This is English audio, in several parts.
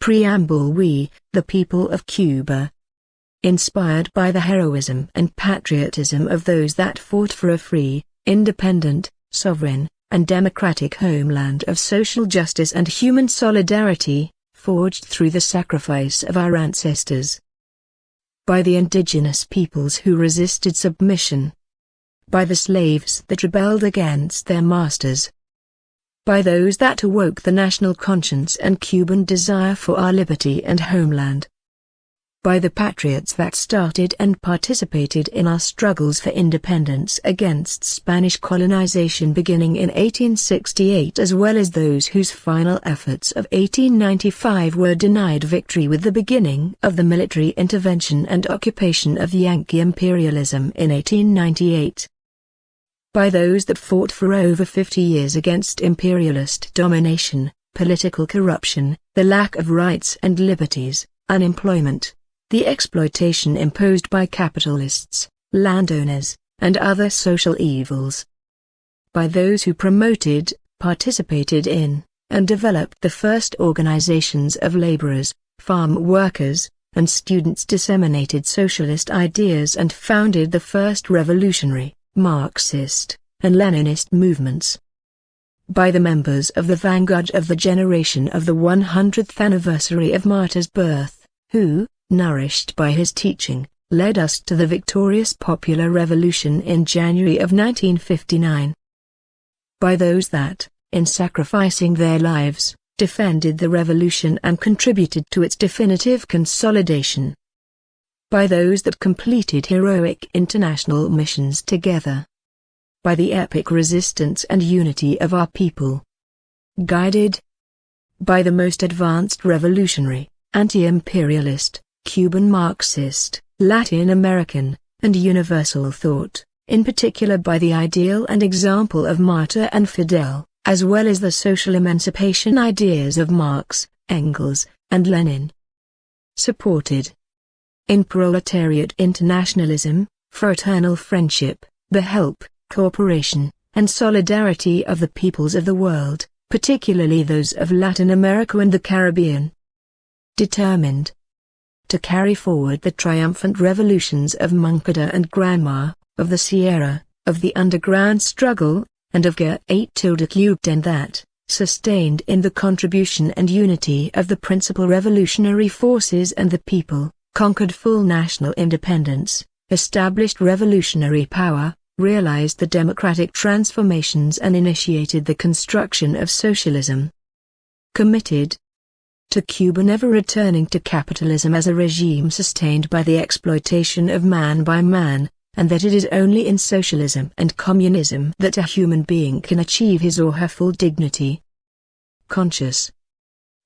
Preamble. We, the people of Cuba, inspired by the heroism and patriotism of those that fought for a free, independent, sovereign, and democratic homeland of social justice and human solidarity, forged through the sacrifice of our ancestors. By the indigenous peoples who resisted submission. By the slaves that rebelled against their masters. By those that awoke the national conscience and Cuban desire for our liberty and homeland. By the patriots that started and participated in our struggles for independence against Spanish colonization beginning in 1868, as well as those whose final efforts of 1895 were denied victory with the beginning of the military intervention and occupation of Yankee imperialism in 1898. By those that fought for over 50 years against imperialist domination, political corruption, the lack of rights and liberties, unemployment, the exploitation imposed by capitalists, landowners, and other social evils. By those who promoted, participated in, and developed the first organizations of laborers, farm workers, and students, disseminated socialist ideas and founded the first revolutionary, Marxist, and Leninist movements. By the members of the vanguard of the generation of the 100th anniversary of Martyr's birth, who, nourished by his teaching, led us to the victorious popular revolution in January of 1959. By those that, in sacrificing their lives, defended the revolution and contributed to its definitive consolidation. By those that completed heroic international missions together. By the epic resistance and unity of our people. Guided by the most advanced revolutionary, anti-imperialist, Cuban Marxist, Latin American, and universal thought, in particular by the ideal and example of Martyr and Fidel, as well as the social emancipation ideas of Marx, Engels, and Lenin. Supported in proletariat internationalism, fraternal friendship, the help, cooperation, and solidarity of the peoples of the world, particularly those of Latin America and the Caribbean. Determined to carry forward the triumphant revolutions of Moncada and Granma, of the Sierra, of the underground struggle, and of G8-cubed, and that, sustained in the contribution and unity of the principal revolutionary forces and the people, conquered full national independence, established revolutionary power, realized the democratic transformations and initiated the construction of socialism. Committed to Cuba never returning to capitalism as a regime sustained by the exploitation of man by man, and that it is only in socialism and communism that a human being can achieve his or her full dignity. Conscious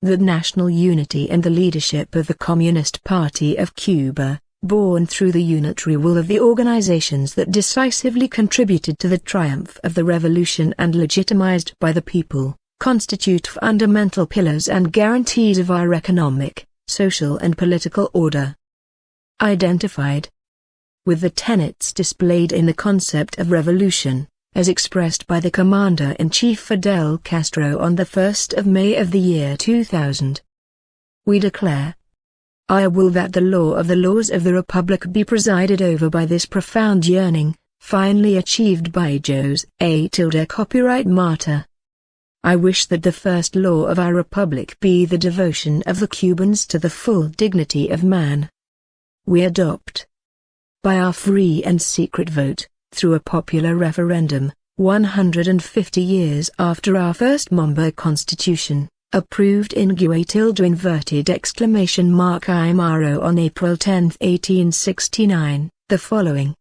that national unity and the leadership of the Communist Party of Cuba, born through the unitary will of the organizations that decisively contributed to the triumph of the revolution and legitimized by the people, constitute fundamental pillars and guarantees of our economic, social and political order. Identified with the tenets displayed in the concept of revolution, as expressed by the Commander-in-Chief Fidel Castro on the 1st of May of the year 2000. We declare, I will that the law of the laws of the Republic be presided over by this profound yearning, finally achieved by Jose copyright Martyr. I wish that the first law of our Republic be the devotion of the Cubans to the full dignity of man. We adopt, by our free and secret vote, through a popular referendum, 150 years after our first Mamba Constitution, approved in Imaro on April 10, 1869, the following.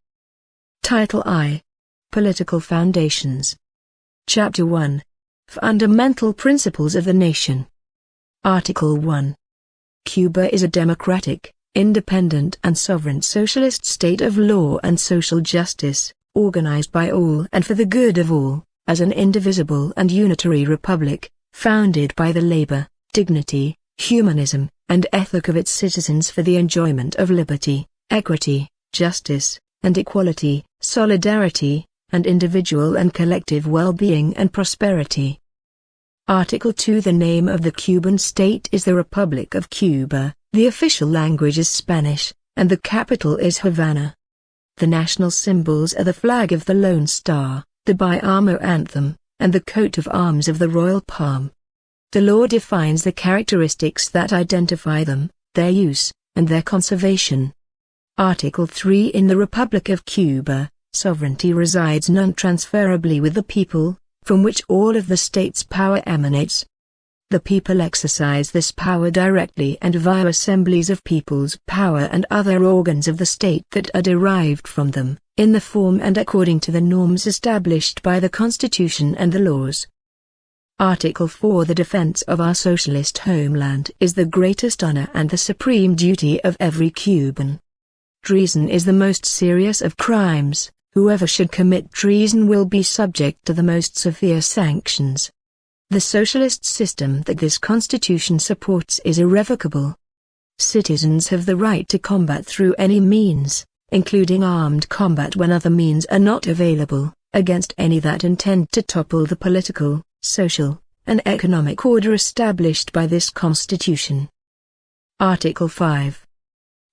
Title I. Political Foundations. Chapter 1. Fundamental Principles of the Nation. Article 1. Cuba is a democratic, independent and sovereign socialist state of law and social justice, organized by all and for the good of all, as an indivisible and unitary republic, founded by the labor, dignity, humanism, and ethic of its citizens for the enjoyment of liberty, equity, justice, and equality, solidarity, and individual and collective well-being and prosperity. Article 2. The name of the Cuban state is the Republic of Cuba, the official language is Spanish, and the capital is Havana. The national symbols are the flag of the Lone Star, the Biamo anthem, and the coat of arms of the Royal Palm. The law defines the characteristics that identify them, their use, and their conservation. Article 3. In the Republic of Cuba, sovereignty resides non-transferably with the people, from which all of the state's power emanates. The people exercise this power directly and via assemblies of people's power and other organs of the state that are derived from them, in the form and according to the norms established by the Constitution and the laws. Article 4. The defense of our socialist homeland is the greatest honor and the supreme duty of every Cuban. Treason is the most serious of crimes. Whoever should commit treason will be subject to the most severe sanctions. The socialist system that this Constitution supports is irrevocable. Citizens have the right to combat through any means, including armed combat when other means are not available, against any that intend to topple the political, social, and economic order established by this Constitution. Article 5.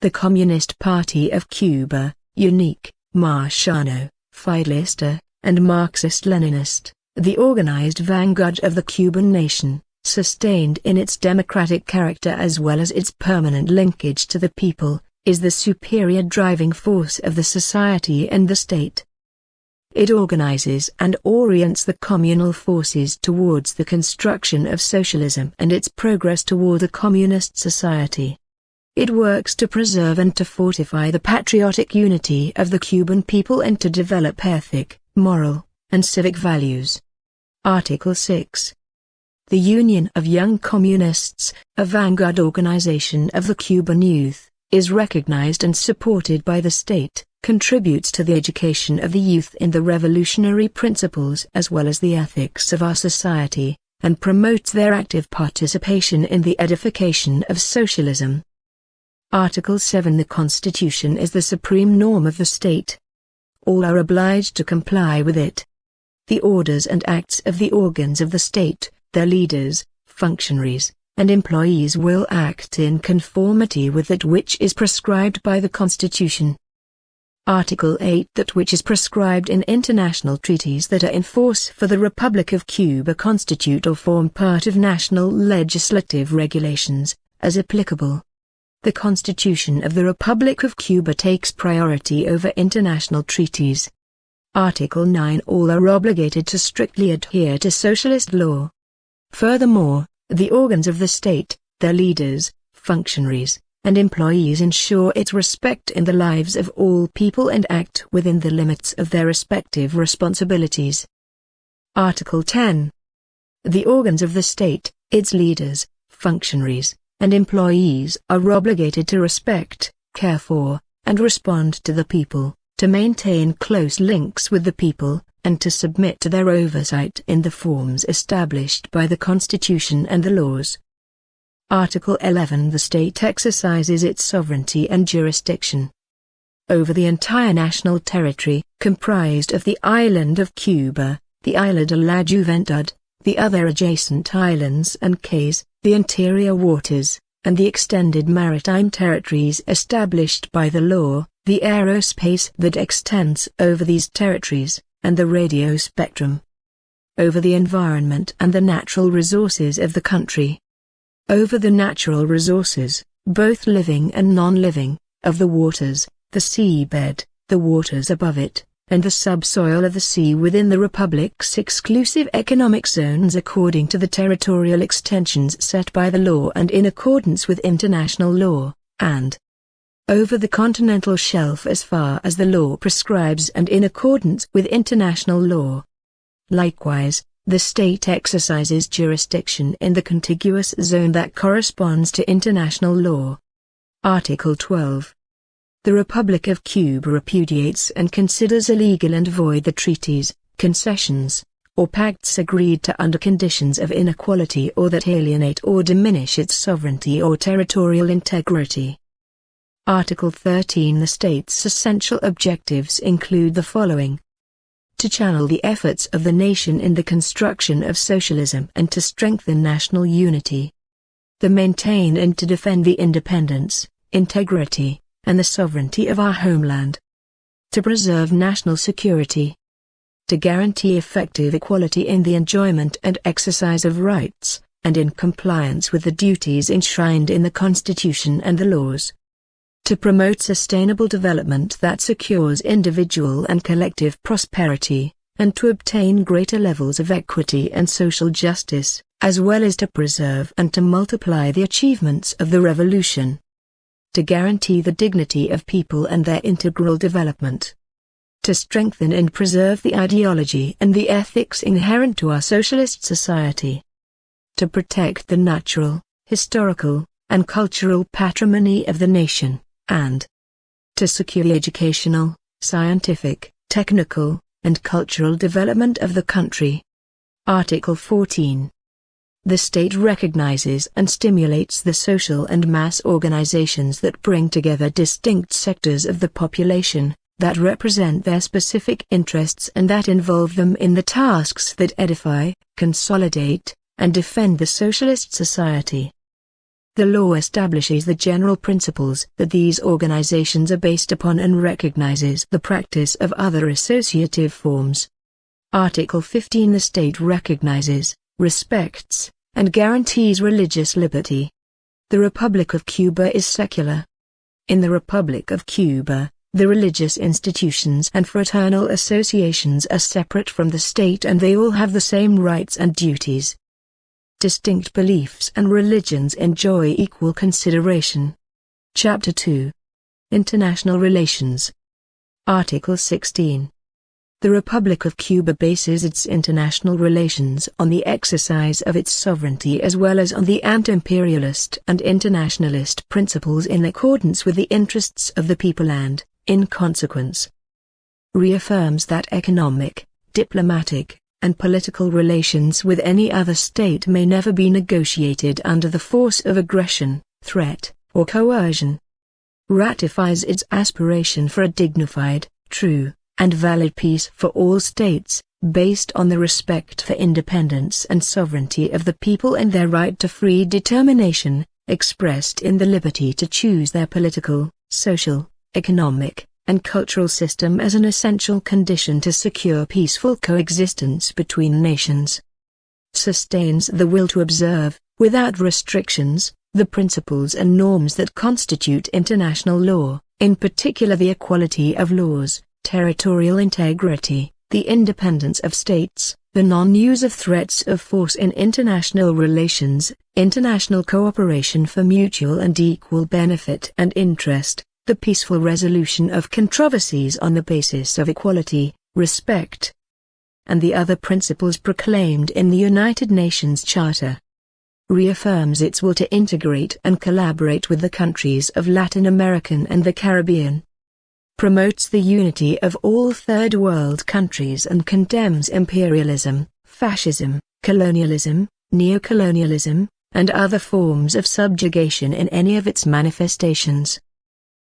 The Communist Party of Cuba, unique, Marxiano, Fidelista, and Marxist-Leninist, the organized vanguard of the Cuban nation, sustained in its democratic character as well as its permanent linkage to the people, is the superior driving force of the society and the state. It organizes and orients the communal forces towards the construction of socialism and its progress toward a communist society. It works to preserve and to fortify the patriotic unity of the Cuban people and to develop ethic, moral, and civic values. Article 6. The Union of Young Communists, a vanguard organization of the Cuban youth, is recognized and supported by the state, contributes to the education of the youth in the revolutionary principles as well as the ethics of our society, and promotes their active participation in the edification of socialism. Article 7. The Constitution is the supreme norm of the state. All are obliged to comply with it. The orders and acts of the organs of the state, their leaders, functionaries, and employees will act in conformity with that which is prescribed by the Constitution. Article 8. That which is prescribed in international treaties that are in force for the Republic of Cuba constitute or form part of national legislative regulations, as applicable. The Constitution of the Republic of Cuba takes priority over international treaties. Article 9. All are obligated to strictly adhere to socialist law. Furthermore, the organs of the state, their leaders, functionaries, and employees ensure its respect in the lives of all people and act within the limits of their respective responsibilities. Article 10. The organs of the state, its leaders, functionaries, and employees are obligated to respect, care for, and respond to the people, to maintain close links with the people, and to submit to their oversight in the forms established by the Constitution and the laws. Article 11. The state exercises its sovereignty and jurisdiction over the entire national territory, comprised of the island of Cuba, the Isla de la Juventud, the other adjacent islands and cays, the interior waters, and the extended maritime territories established by the law, the aerospace that extends over these territories, and the radio spectrum. Over the environment and the natural resources of the country. Over the natural resources, both living and non-living, of the waters, the seabed, the waters above it, and the subsoil of the sea within the Republic's exclusive economic zones according to the territorial extensions set by the law and in accordance with international law, and over the continental shelf as far as the law prescribes and in accordance with international law. Likewise, the state exercises jurisdiction in the contiguous zone that corresponds to international law. Article 12. The Republic of Cuba repudiates and considers illegal and void the treaties, concessions, or pacts agreed to under conditions of inequality or that alienate or diminish its sovereignty or territorial integrity. Article 13. The state's essential objectives include the following. to channel the efforts of the nation in the construction of socialism and to strengthen national unity. To maintain and to defend the independence, integrity, and the sovereignty of our homeland. To preserve national security. To guarantee effective equality in the enjoyment and exercise of rights, and in compliance with the duties enshrined in the Constitution and the laws. To promote sustainable development that secures individual and collective prosperity, and to obtain greater levels of equity and social justice, as well as to preserve and to multiply the achievements of the revolution. To guarantee the dignity of people and their integral development. To strengthen and preserve the ideology and the ethics inherent to our socialist society. To protect the natural, historical, and cultural patrimony of the nation, and to secure the educational, scientific, technical, and cultural development of the country. Article 14. The state recognizes and stimulates the social and mass organizations that bring together distinct sectors of the population, that represent their specific interests and that involve them in the tasks that edify, consolidate, and defend the socialist society. The law establishes the general principles that these organizations are based upon and recognizes the practice of other associative forms. Article 15. The state recognizes, respects, and guarantees religious liberty. The Republic of Cuba is secular. In the Republic of Cuba, the religious institutions and fraternal associations are separate from the state and they all have the same rights and duties. Distinct beliefs and religions enjoy equal consideration. Chapter 2. International Relations. Article 16. The Republic of Cuba bases its international relations on the exercise of its sovereignty as well as on the anti-imperialist and internationalist principles in accordance with the interests of the people and, in consequence, reaffirms that economic, diplomatic, and political relations with any other state may never be negotiated under the force of aggression, threat, or coercion. Ratifies its aspiration for a dignified, true, and valid peace for all states, based on the respect for independence and sovereignty of the people and their right to free determination, expressed in the liberty to choose their political, social, economic, and cultural system as an essential condition to secure peaceful coexistence between nations. Sustains the will to observe, without restrictions, the principles and norms that constitute international law, in particular the equality of laws, territorial integrity, the independence of states, the non-use of threats of force in international relations, international cooperation for mutual and equal benefit and interest, the peaceful resolution of controversies on the basis of equality, respect, and the other principles proclaimed in the United Nations Charter. Reaffirms its will to integrate and collaborate with the countries of Latin America and the Caribbean. Promotes the unity of all Third World countries and condemns imperialism, fascism, colonialism, neocolonialism, and other forms of subjugation in any of its manifestations.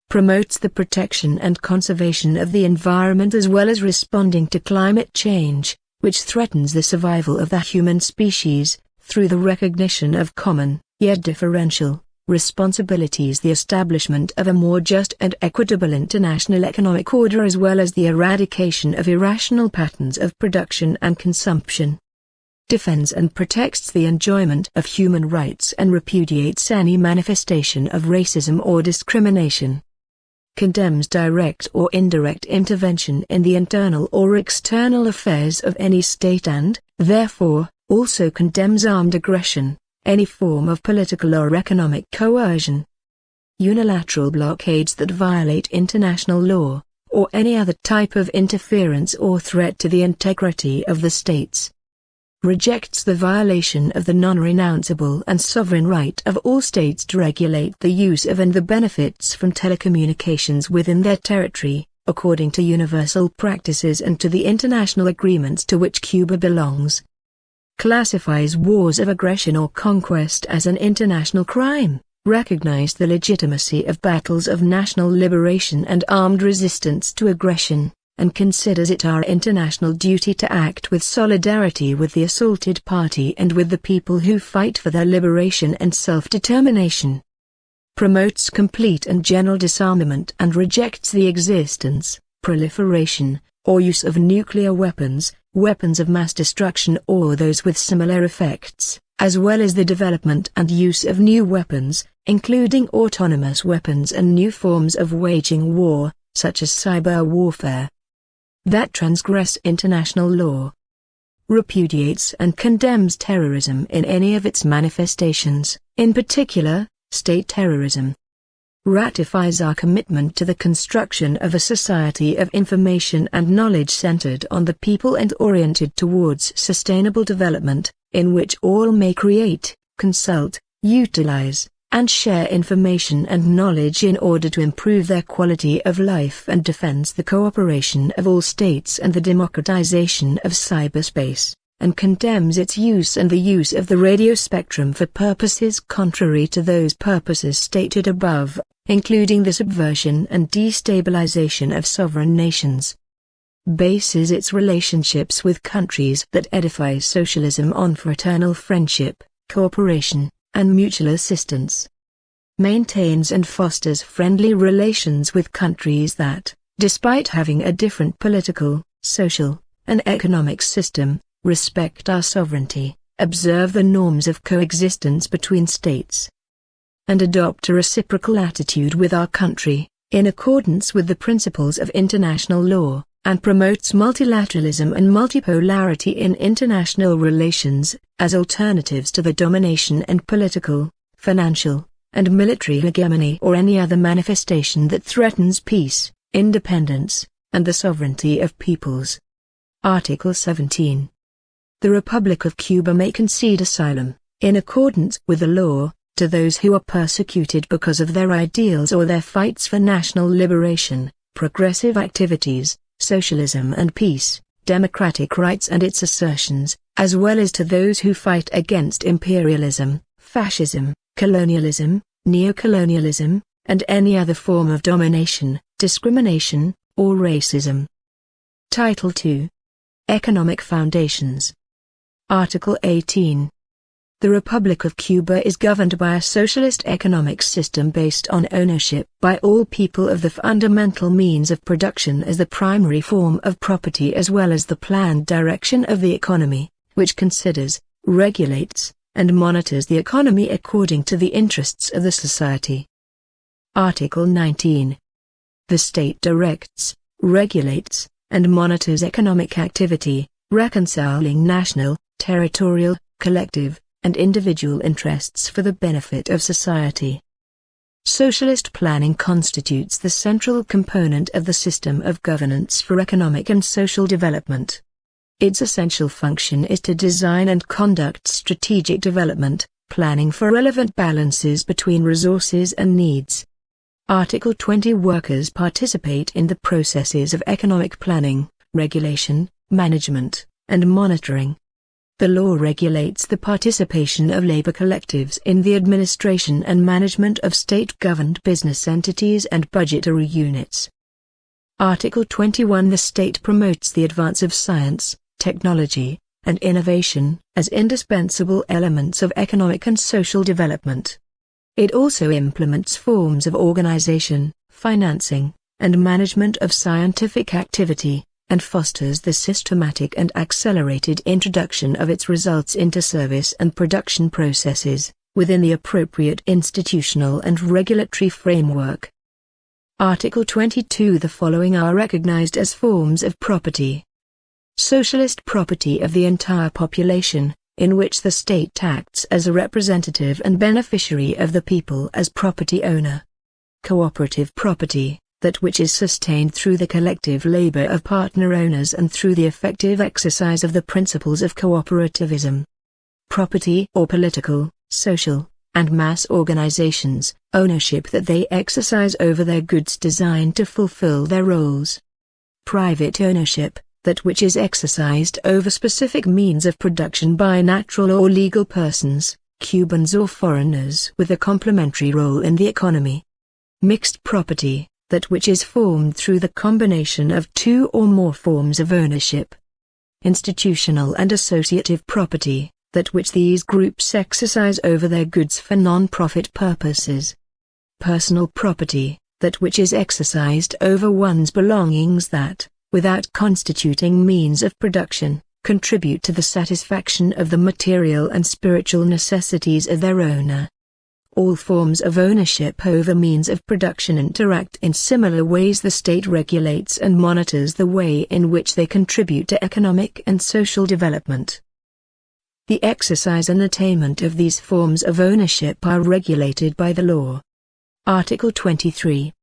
Promotes the protection and conservation of the environment as well as responding to climate change, which threatens the survival of the human species, through the recognition of common, yet differential, responsibilities, the establishment of a more just and equitable international economic order as well as the eradication of irrational patterns of production and consumption. Defends and protects the enjoyment of human rights and repudiates any manifestation of racism or discrimination. Condemns direct or indirect intervention in the internal or external affairs of any state and, therefore, also condemns armed aggression, any form of political or economic coercion, unilateral blockades that violate international law, or any other type of interference or threat to the integrity of the states. Rejects the violation of the non-renounceable and sovereign right of all states to regulate the use of and the benefits from telecommunications within their territory, according to universal practices and to the international agreements to which Cuba belongs. Classifies wars of aggression or conquest as an international crime, recognized the legitimacy of battles of national liberation and armed resistance to aggression, and considers it our international duty to act with solidarity with the assaulted party and with the people who fight for their liberation and self-determination. Promotes complete and general disarmament and rejects the existence, proliferation, or use of nuclear weapons, weapons of mass destruction or those with similar effects, as well as the development and use of new weapons, including autonomous weapons and new forms of waging war, such as cyber warfare. That transgress international law. Repudiates and condemns terrorism in any of its manifestations, in particular, state terrorism. Ratifies our commitment to the construction of a society of information and knowledge centered on the people and oriented towards sustainable development, in which all may create, consult, utilize, and share information and knowledge in order to improve their quality of life, and defends the cooperation of all states and the democratization of cyberspace, and condemns its use and the use of the radio spectrum for purposes contrary to those purposes stated above, including the subversion and destabilization of sovereign nations. Bases its relationships with countries that edify socialism on fraternal friendship, cooperation, and mutual assistance. Maintains and fosters friendly relations with countries that, despite having a different political, social, and economic system, respect our sovereignty, observe the norms of coexistence between states, and adopt a reciprocal attitude with our country, in accordance with the principles of international law, and promotes multilateralism and multipolarity in international relations, as alternatives to the domination and political, financial, and military hegemony or any other manifestation that threatens peace, independence, and the sovereignty of peoples. Article 17. The Republic of Cuba may concede asylum, in accordance with the law, to those who are persecuted because of their ideals or their fights for national liberation, progressive activities, socialism and peace, democratic rights and its assertions, as well as to those who fight against imperialism, fascism, colonialism, neocolonialism, and any other form of domination, discrimination, or racism. Title II. Economic Foundations. Article 18. The Republic of Cuba is governed by a socialist economic system based on ownership by all people of the fundamental means of production as the primary form of property, as well as the planned direction of the economy, which considers, regulates, and monitors the economy according to the interests of the society. Article 19. The state directs, regulates, and monitors economic activity, reconciling national, territorial, collective, and individual interests for the benefit of society. Socialist planning constitutes the central component of the system of governance for economic and social development. Its essential function is to design and conduct strategic development, planning for relevant balances between resources and needs. Article 20. Workers participate in the processes of economic planning, regulation, management, and monitoring. The law regulates the participation of labor collectives in the administration and management of state-governed business entities and budgetary units. Article 21. The state promotes the advance of science, technology, and innovation as indispensable elements of economic and social development. It also implements forms of organization, financing, and management of scientific activity, and fosters the systematic and accelerated introduction of its results into service and production processes, within the appropriate institutional and regulatory framework. Article 22. The following are recognized as forms of property. Socialist property of the entire population, in which the state acts as a representative and beneficiary of the people as property owner. Cooperative property, that which is sustained through the collective labor of partner owners and through the effective exercise of the principles of cooperativism. Property or political, social, and mass organizations, ownership that they exercise over their goods designed to fulfill their roles. Private ownership, that which is exercised over specific means of production by natural or legal persons, Cubans or foreigners with a complementary role in the economy. Mixed property, that which is formed through the combination of two or more forms of ownership. Institutional and associative property, that which these groups exercise over their goods for non-profit purposes. Personal property, that which is exercised over one's belongings that, without constituting means of production, contribute to the satisfaction of the material and spiritual necessities of their owner. All forms of ownership over means of production interact in similar ways. The state regulates and monitors the way in which they contribute to economic and social development. The exercise and attainment of these forms of ownership are regulated by the law. Article 23.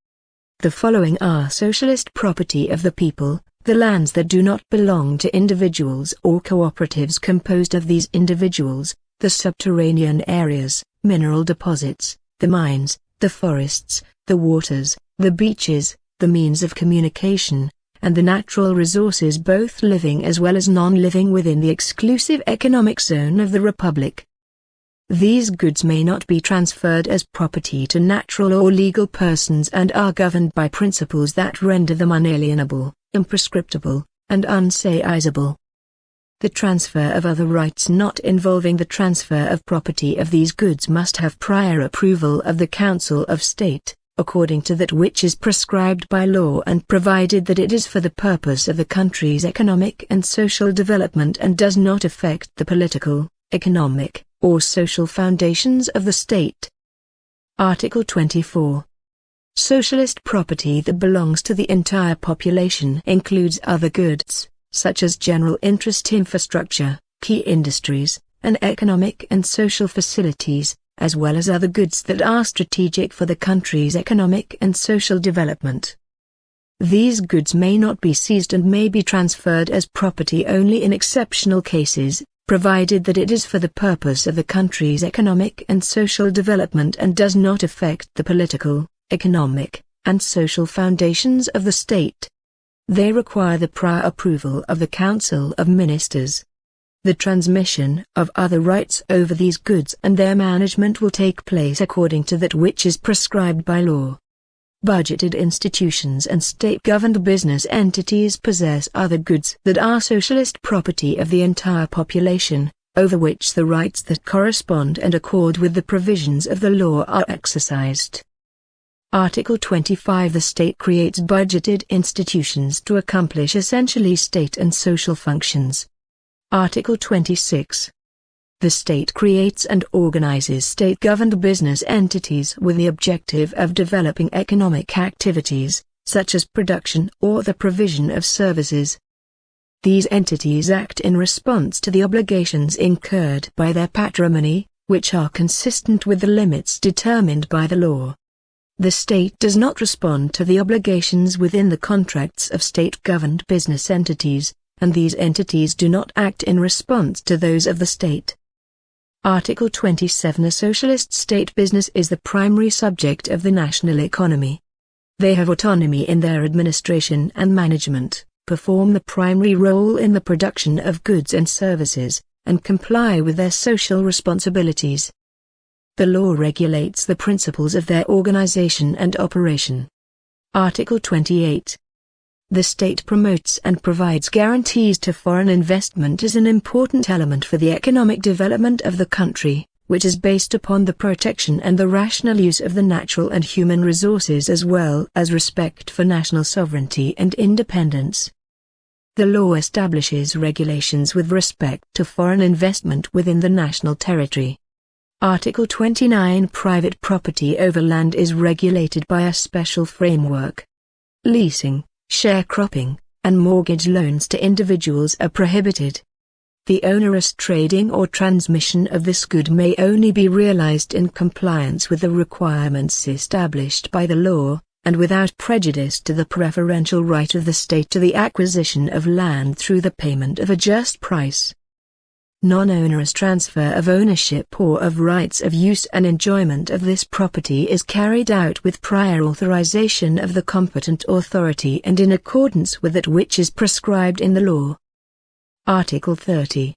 The following are socialist property of the people: the lands that do not belong to individuals or cooperatives composed of these individuals, the subterranean areas, mineral deposits, the mines, the forests, the waters, the beaches, the means of communication, and the natural resources both living as well as non-living within the exclusive economic zone of the Republic. These goods may not be transferred as property to natural or legal persons and are governed by principles that render them unalienable, imprescriptible, and unseizable. The transfer of other rights not involving the transfer of property of these goods must have prior approval of the Council of State, according to that which is prescribed by law and provided that it is for the purpose of the country's economic and social development and does not affect the political, economic, or social foundations of the state. Article 24. Socialist property that belongs to the entire population includes other goods, such as general interest infrastructure, key industries, and economic and social facilities, as well as other goods that are strategic for the country's economic and social development. These goods may not be seized and may be transferred as property only in exceptional cases, provided that it is for the purpose of the country's economic and social development and does not affect the political, economic, and social foundations of the state. They require the prior approval of the Council of Ministers. The transmission of other rights over these goods and their management will take place according to that which is prescribed by law. Budgeted institutions and state-governed business entities possess other goods that are socialist property of the entire population, over which the rights that correspond and accord with the provisions of the law are exercised. Article 25. The state creates budgeted institutions to accomplish essentially state and social functions. Article 26. The state creates and organizes state-governed business entities with the objective of developing economic activities, such as production or the provision of services. These entities act in response to the obligations incurred by their patrimony, which are consistent with the limits determined by the law. The state does not respond to the obligations within the contracts of state-governed business entities, and these entities do not act in response to those of the state. Article 27. A socialist state business is the primary subject of the national economy. They have autonomy in their administration and management, perform the primary role in the production of goods and services, and comply with their social responsibilities. The law regulates the principles of their organization and operation. Article 28. The state promotes and provides guarantees to foreign investment as an important element for the economic development of the country, which is based upon the protection and the rational use of the natural and human resources as well as respect for national sovereignty and independence. The law establishes regulations with respect to foreign investment within the national territory. Article 29. Private property over land is regulated by a special framework. Leasing, sharecropping, and mortgage loans to individuals are prohibited. The onerous trading or transmission of this good may only be realized in compliance with the requirements established by the law, and without prejudice to the preferential right of the state to the acquisition of land through the payment of a just price. Non-onerous transfer of ownership or of rights of use and enjoyment of this property is carried out with prior authorization of the competent authority and in accordance with that which is prescribed in the law. Article 30.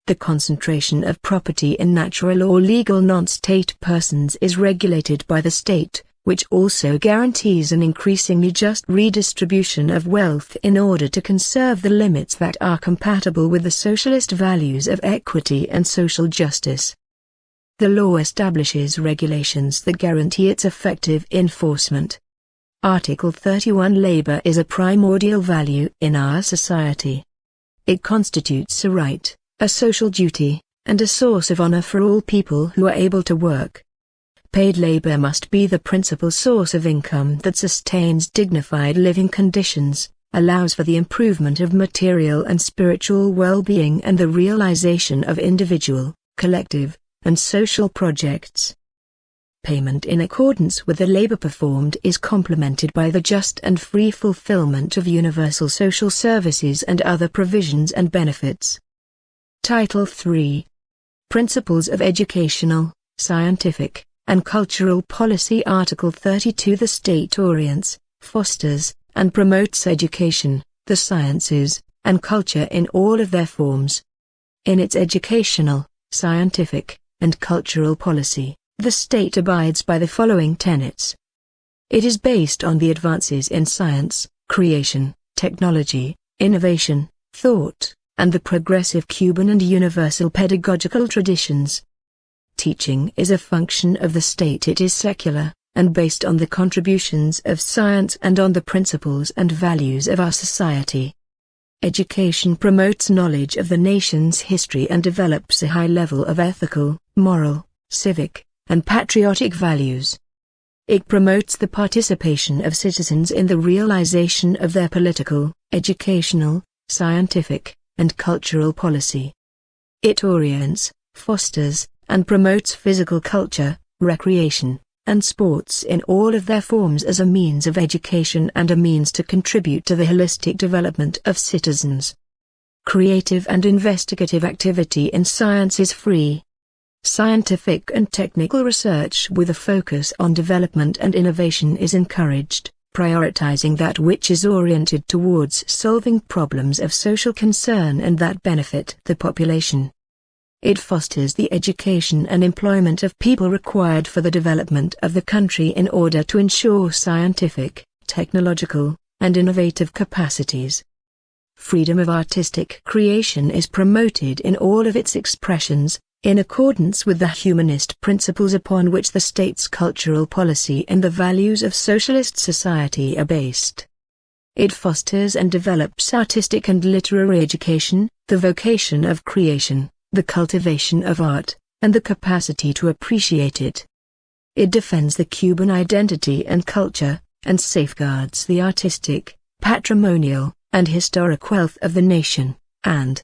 The concentration of property in natural or legal non-state persons is regulated by the state, which also guarantees an increasingly just redistribution of wealth in order to conserve the limits that are compatible with the socialist values of equity and social justice. The law establishes regulations that guarantee its effective enforcement. Article 31. Labor is a primordial value in our society. It constitutes a right, a social duty, and a source of honor for all people who are able to work. Paid labor must be the principal source of income that sustains dignified living conditions, allows for the improvement of material and spiritual well-being and the realization of individual, collective, and social projects. Payment in accordance with the labor performed is complemented by the just and free fulfillment of universal social services and other provisions and benefits. Title III. Principles of Educational, Scientific, and Cultural Policy. Article 32. The state orients, fosters, and promotes education, the sciences, and culture in all of their forms. In its educational, scientific, and cultural policy, the state abides by the following tenets. It is based on the advances in science, creation, technology, innovation, thought, and the progressive Cuban and universal pedagogical traditions. Teaching is a function of the state. It is secular, and based on the contributions of science and on the principles and values of our society. Education promotes knowledge of the nation's history and develops a high level of ethical, moral, civic, and patriotic values. It promotes the participation of citizens in the realization of their political, educational, scientific, and cultural policy. It orients, fosters, and promotes physical culture, recreation, and sports in all of their forms as a means of education and a means to contribute to the holistic development of citizens. Creative and investigative activity in science is free. Scientific and technical research with a focus on development and innovation is encouraged, prioritizing that which is oriented towards solving problems of social concern and that benefit the population. It fosters the education and employment of people required for the development of the country in order to ensure scientific, technological, and innovative capacities. Freedom of artistic creation is promoted in all of its expressions, in accordance with the humanist principles upon which the state's cultural policy and the values of socialist society are based. It fosters and develops artistic and literary education, the vocation of creation, the cultivation of art, and the capacity to appreciate it. It defends the Cuban identity and culture, and safeguards the artistic, patrimonial, and historic wealth of the nation, and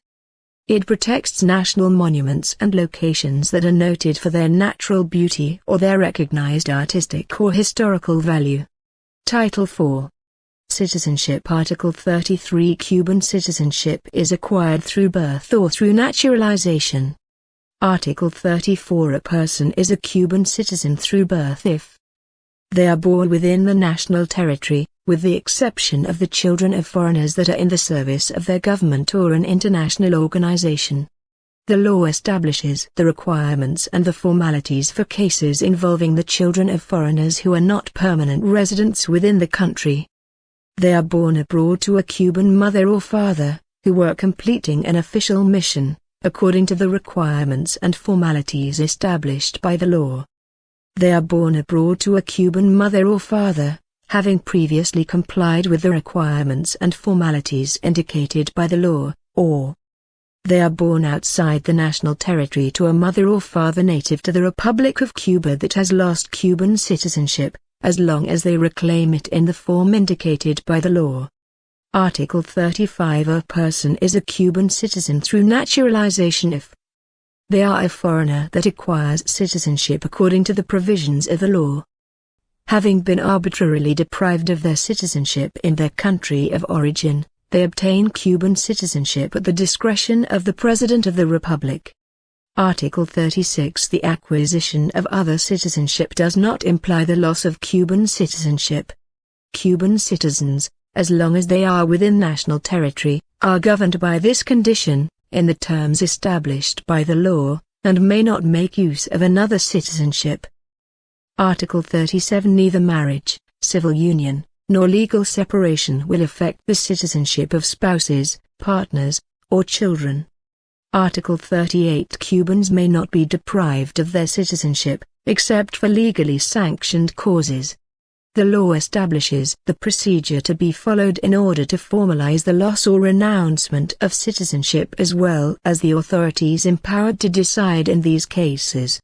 it protects national monuments and locations that are noted for their natural beauty or their recognized artistic or historical value. Title IV. Citizenship. Article 33. Cuban citizenship is acquired through birth or through naturalization. Article 34. A person is a Cuban citizen through birth if they are born within the national territory, with the exception of the children of foreigners that are in the service of their government or an international organization. The law establishes the requirements and the formalities for cases involving the children of foreigners who are not permanent residents within the country. They are born abroad to a Cuban mother or father, who are completing an official mission, according to the requirements and formalities established by the law. They are born abroad to a Cuban mother or father, having previously complied with the requirements and formalities indicated by the law, or they are born outside the national territory to a mother or father native to the Republic of Cuba that has lost Cuban citizenship, as long as they reclaim it in the form indicated by the law. Article 35. A person is a Cuban citizen through naturalization if they are a foreigner that acquires citizenship according to the provisions of the law. Having been arbitrarily deprived of their citizenship in their country of origin, they obtain Cuban citizenship at the discretion of the President of the Republic. Article 36. The acquisition of other citizenship does not imply the loss of Cuban citizenship. Cuban citizens, as long as they are within national territory, are governed by this condition, in the terms established by the law, and may not make use of another citizenship. Article 37. Neither marriage, civil union, nor legal separation will affect the citizenship of spouses, partners, or children. Article 38. Cubans may not be deprived of their citizenship, except for legally sanctioned causes. The law establishes the procedure to be followed in order to formalize the loss or renouncement of citizenship, as well as the authorities empowered to decide in these cases.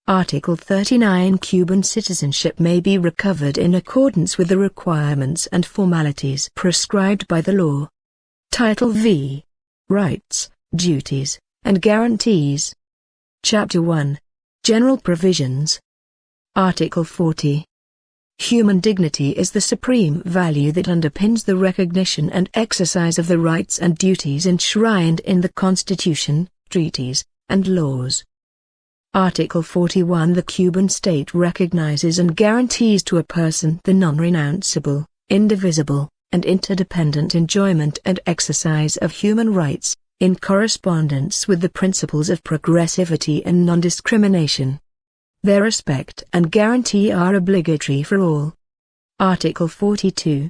Article 39. Cuban citizenship may be recovered in accordance with the requirements and formalities prescribed by the law. Title V. Rights, Duties, and Guarantees. Chapter 1. General Provisions. Article 40. Human dignity is the supreme value that underpins the recognition and exercise of the rights and duties enshrined in the Constitution, treaties, and laws. Article 41. The Cuban state recognizes and guarantees to a person the non-renounceable, indivisible, and interdependent enjoyment and exercise of human rights, in correspondence with the principles of progressivity and non-discrimination. Their respect and guarantee are obligatory for all. Article 42.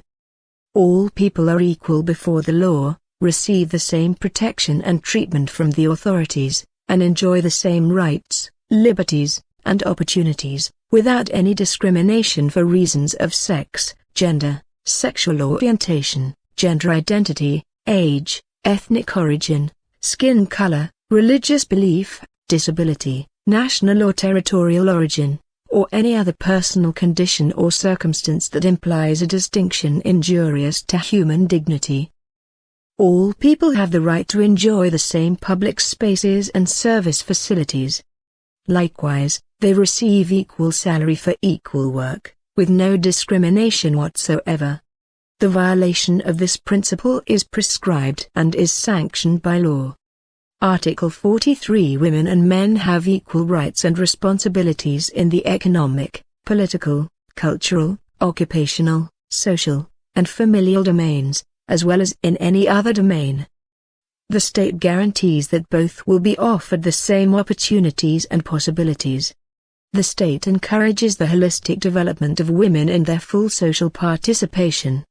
All people are equal before the law, receive the same protection and treatment from the authorities, and enjoy the same rights, liberties, and opportunities, without any discrimination for reasons of sex, gender, sexual orientation, gender identity, age, ethnic origin, skin color, religious belief, disability, national or territorial origin, or any other personal condition or circumstance that implies a distinction injurious to human dignity. All people have the right to enjoy the same public spaces and service facilities. Likewise, they receive equal salary for equal work, with no discrimination whatsoever. The violation of this principle is prescribed and is sanctioned by law. Article 43. Women and men have equal rights and responsibilities in the economic, political, cultural, occupational, social, and familial domains, as well as in any other domain. The state guarantees that both will be offered the same opportunities and possibilities. The state encourages the holistic development of women in their full social participation.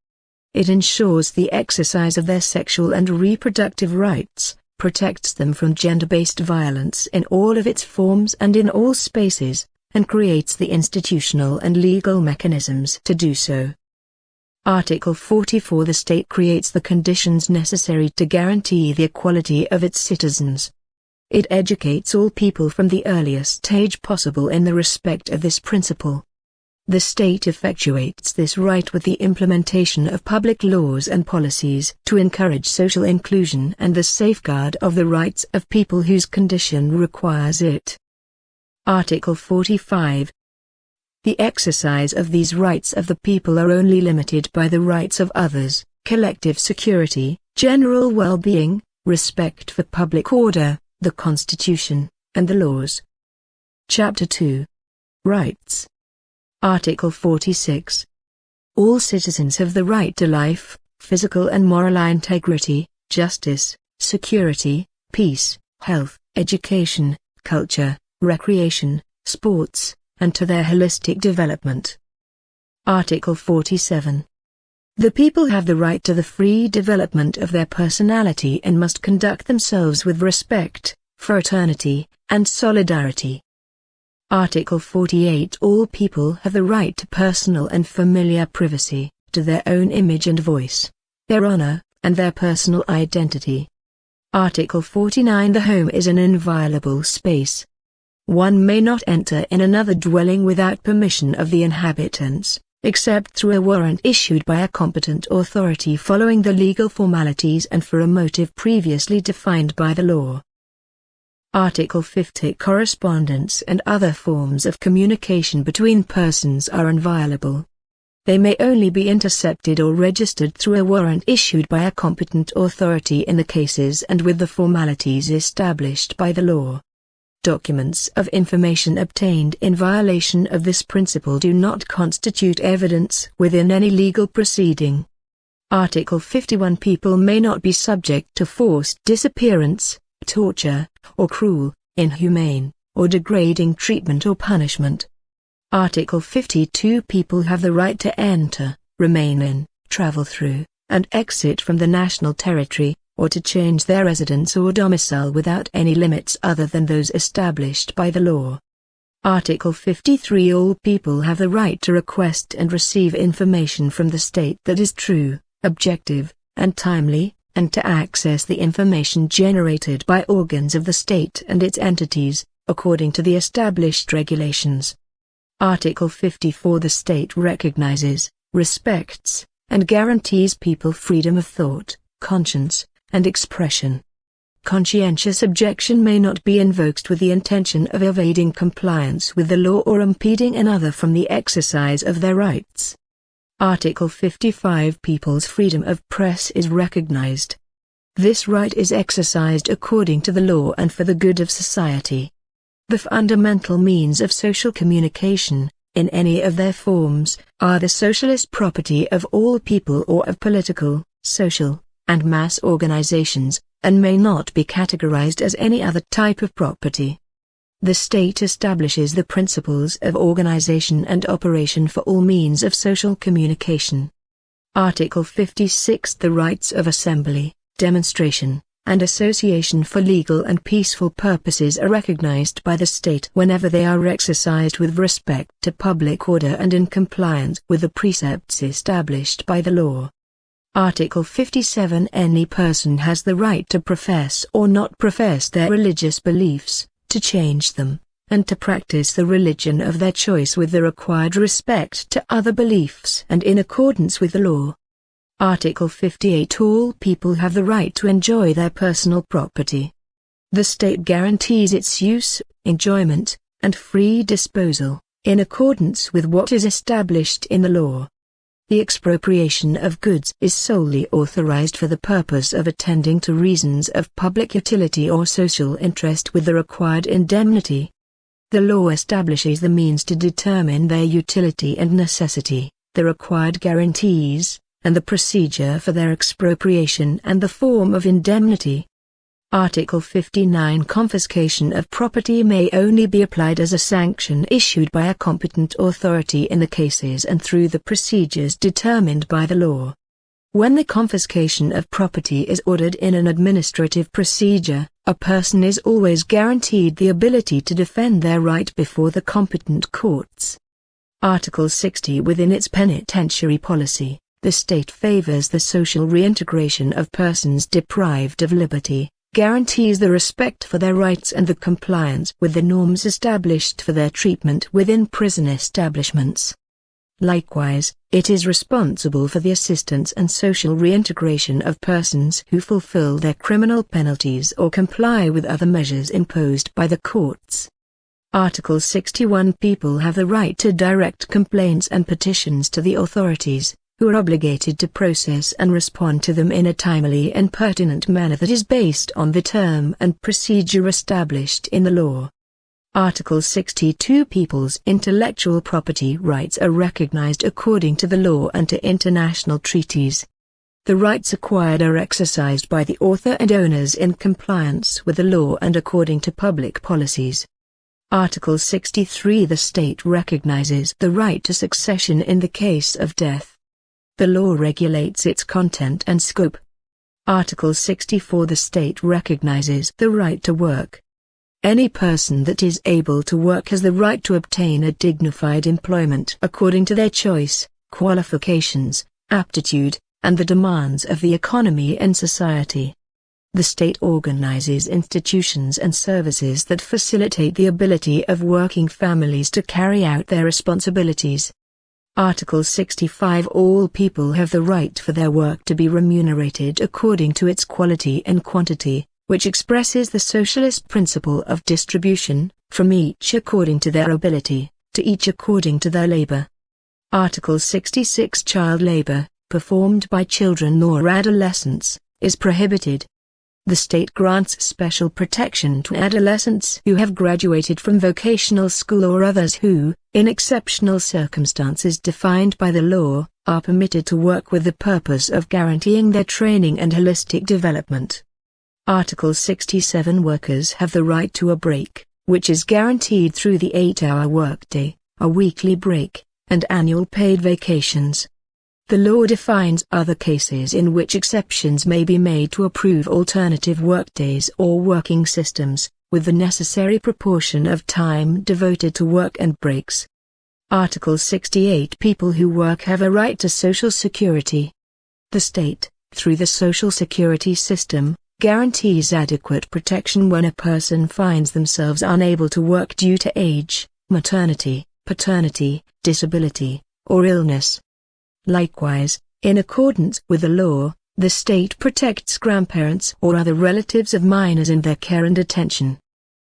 It ensures the exercise of their sexual and reproductive rights, protects them from gender-based violence in all of its forms and in all spaces, and creates the institutional and legal mechanisms to do so. Article 44. The state creates the conditions necessary to guarantee the equality of its citizens. It educates all people from the earliest age possible in the respect of this principle. The state effectuates this right with the implementation of public laws and policies to encourage social inclusion and the safeguard of the rights of people whose condition requires it. Article 45. The exercise of these rights of the people are only limited by the rights of others, collective security, general well-being, respect for public order, the Constitution, and the laws. Chapter 2. Rights. Article 46. All citizens have the right to life, physical and moral integrity, justice, security, peace, health, education, culture, recreation, sports, and to their holistic development. Article 47. The people have the right to the free development of their personality and must conduct themselves with respect, fraternity, and solidarity. Article 48. All people have the right to personal and familiar privacy, to their own image and voice, their honor, and their personal identity. Article 49. The home is an inviolable space. One may not enter in another dwelling without permission of the inhabitants, except through a warrant issued by a competent authority following the legal formalities and for a motive previously defined by the law. Article 50. Correspondence and other forms of communication between persons are inviolable. They may only be intercepted or registered through a warrant issued by a competent authority in the cases and with the formalities established by the law. Documents of information obtained in violation of this principle do not constitute evidence within any legal proceeding. Article 51. People may not be subject to forced disappearance, torture, or cruel, inhumane, or degrading treatment or punishment. Article 52. People have the right to enter, remain in, travel through, and exit from the national territory, or to change their residence or domicile without any limits other than those established by the law. Article 53. All people have the right to request and receive information from the state that is true, objective, and timely, and to access the information generated by organs of the state and its entities, according to the established regulations. Article 54. The state recognizes, respects, and guarantees people freedom of thought, conscience, and expression. Conscientious objection may not be invoked with the intention of evading compliance with the law or impeding another from the exercise of their rights. Article 55. People's freedom of press is recognized. This right is exercised according to the law and for the good of society. The fundamental means of social communication, in any of their forms, are the socialist property of all people or of political, social, and mass organizations, and may not be categorized as any other type of property. The state establishes the principles of organization and operation for all means of social communication. Article 56. The rights of assembly, demonstration, and association for legal and peaceful purposes are recognized by the state whenever they are exercised with respect to public order and in compliance with the precepts established by the law. Article 57. Any person has the right to profess or not profess their religious beliefs, to change them, and to practice the religion of their choice with the required respect to other beliefs and in accordance with the law. Article 58. All people have the right to enjoy their personal property. The state guarantees its use, enjoyment, and free disposal, in accordance with what is established in the law. The expropriation of goods is solely authorized for the purpose of attending to reasons of public utility or social interest with the required indemnity. The law establishes the means to determine their utility and necessity, the required guarantees, and the procedure for their expropriation and the form of indemnity. Article 59. Confiscation of property may only be applied as a sanction issued by a competent authority in the cases and through the procedures determined by the law. When the confiscation of property is ordered in an administrative procedure, a person is always guaranteed the ability to defend their right before the competent courts. Article 60. Within its penitentiary policy, the state favors the social reintegration of persons deprived of liberty, guarantees the respect for their rights and the compliance with the norms established for their treatment within prison establishments. Likewise, it is responsible for the assistance and social reintegration of persons who fulfill their criminal penalties or comply with other measures imposed by the courts. Article 61. People have the right to direct complaints and petitions to the authorities, who are obligated to process and respond to them in a timely and pertinent manner that is based on the term and procedure established in the law. Article 62. People's intellectual property rights are recognized according to the law and to international treaties. The rights acquired are exercised by the author and owners in compliance with the law and according to public policies. Article 63. The state recognizes the right to succession in the case of death. The law regulates its content and scope. Article 64. The state recognizes the right to work. Any person that is able to work has the right to obtain a dignified employment according to their choice, qualifications, aptitude, and the demands of the economy and society. The state organizes institutions and services that facilitate the ability of working families to carry out their responsibilities. Article 65. All people have the right for their work to be remunerated according to its quality and quantity, which expresses the socialist principle of distribution, from each according to their ability, to each according to their labor. Article 66. Child labor, performed by children or adolescents, is prohibited. The state grants special protection to adolescents who have graduated from vocational school or others who, in exceptional circumstances defined by the law, are permitted to work with the purpose of guaranteeing their training and holistic development. Article 67. Workers have the right to a break, which is guaranteed through the 8-hour workday, a weekly break, and annual paid vacations. The law defines other cases in which exceptions may be made to approve alternative workdays or working systems, with the necessary proportion of time devoted to work and breaks. Article 68. People who work have a right to Social Security. The state, through the Social Security system, guarantees adequate protection when a person finds themselves unable to work due to age, maternity, paternity, disability, or illness. Likewise, in accordance with the law, the state protects grandparents or other relatives of minors in their care and attention.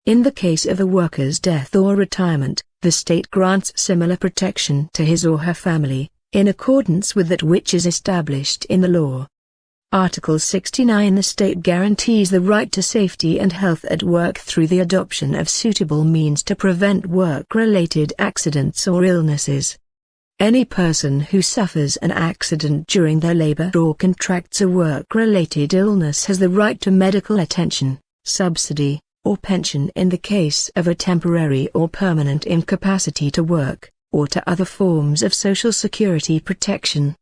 In the case of a worker's death or retirement, the state grants similar protection to his or her family, in accordance with that which is established in the law. Article 69. The state guarantees the right to safety and health at work through the adoption of suitable means to prevent work-related accidents or illnesses. Any person who suffers an accident during their labor or contracts a work-related illness has the right to medical attention, subsidy, or pension in the case of a temporary or permanent incapacity to work, or to other forms of Social Security protection.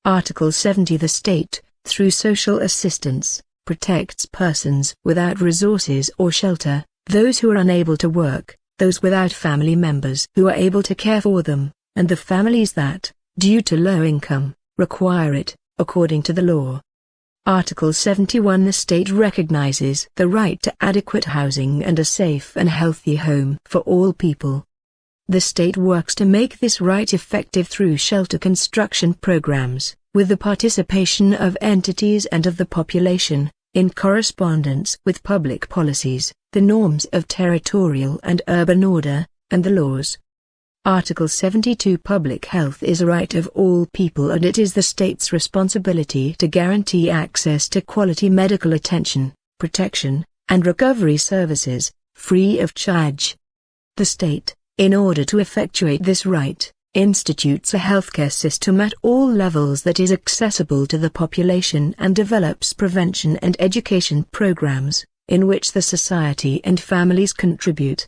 Article 70. The state, through social assistance, protects persons without resources or shelter, those who are unable to work, those without family members who are able to care for them, and the families that, due to low income, require it, according to the law. Article 71. The state recognizes the right to adequate housing and a safe and healthy home for all people. The state works to make this right effective through shelter construction programs, with the participation of entities and of the population, in correspondence with public policies, the norms of territorial and urban order, and the laws. Article 72. Public health is a right of all people and it is the state's responsibility to guarantee access to quality medical attention, protection, and recovery services, free of charge. The state, in order to effectuate this right, institutes a healthcare system at all levels that is accessible to the population and develops prevention and education programs, in which the society and families contribute.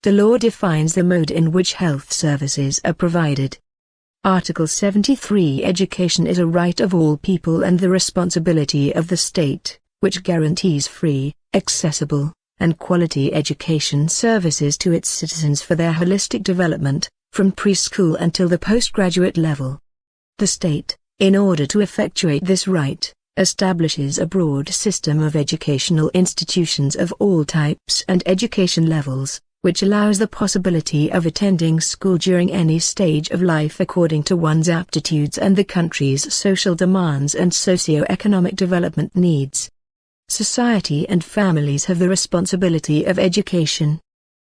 The law defines the mode in which health services are provided. Article 73. Education is a right of all people and the responsibility of the state, which guarantees free, accessible, and quality education services to its citizens for their holistic development, from preschool until the postgraduate level. The state, in order to effectuate this right, establishes a broad system of educational institutions of all types and education levels, which allows the possibility of attending school during any stage of life according to one's aptitudes and the country's social demands and socio-economic development needs. Society and families have the responsibility of education.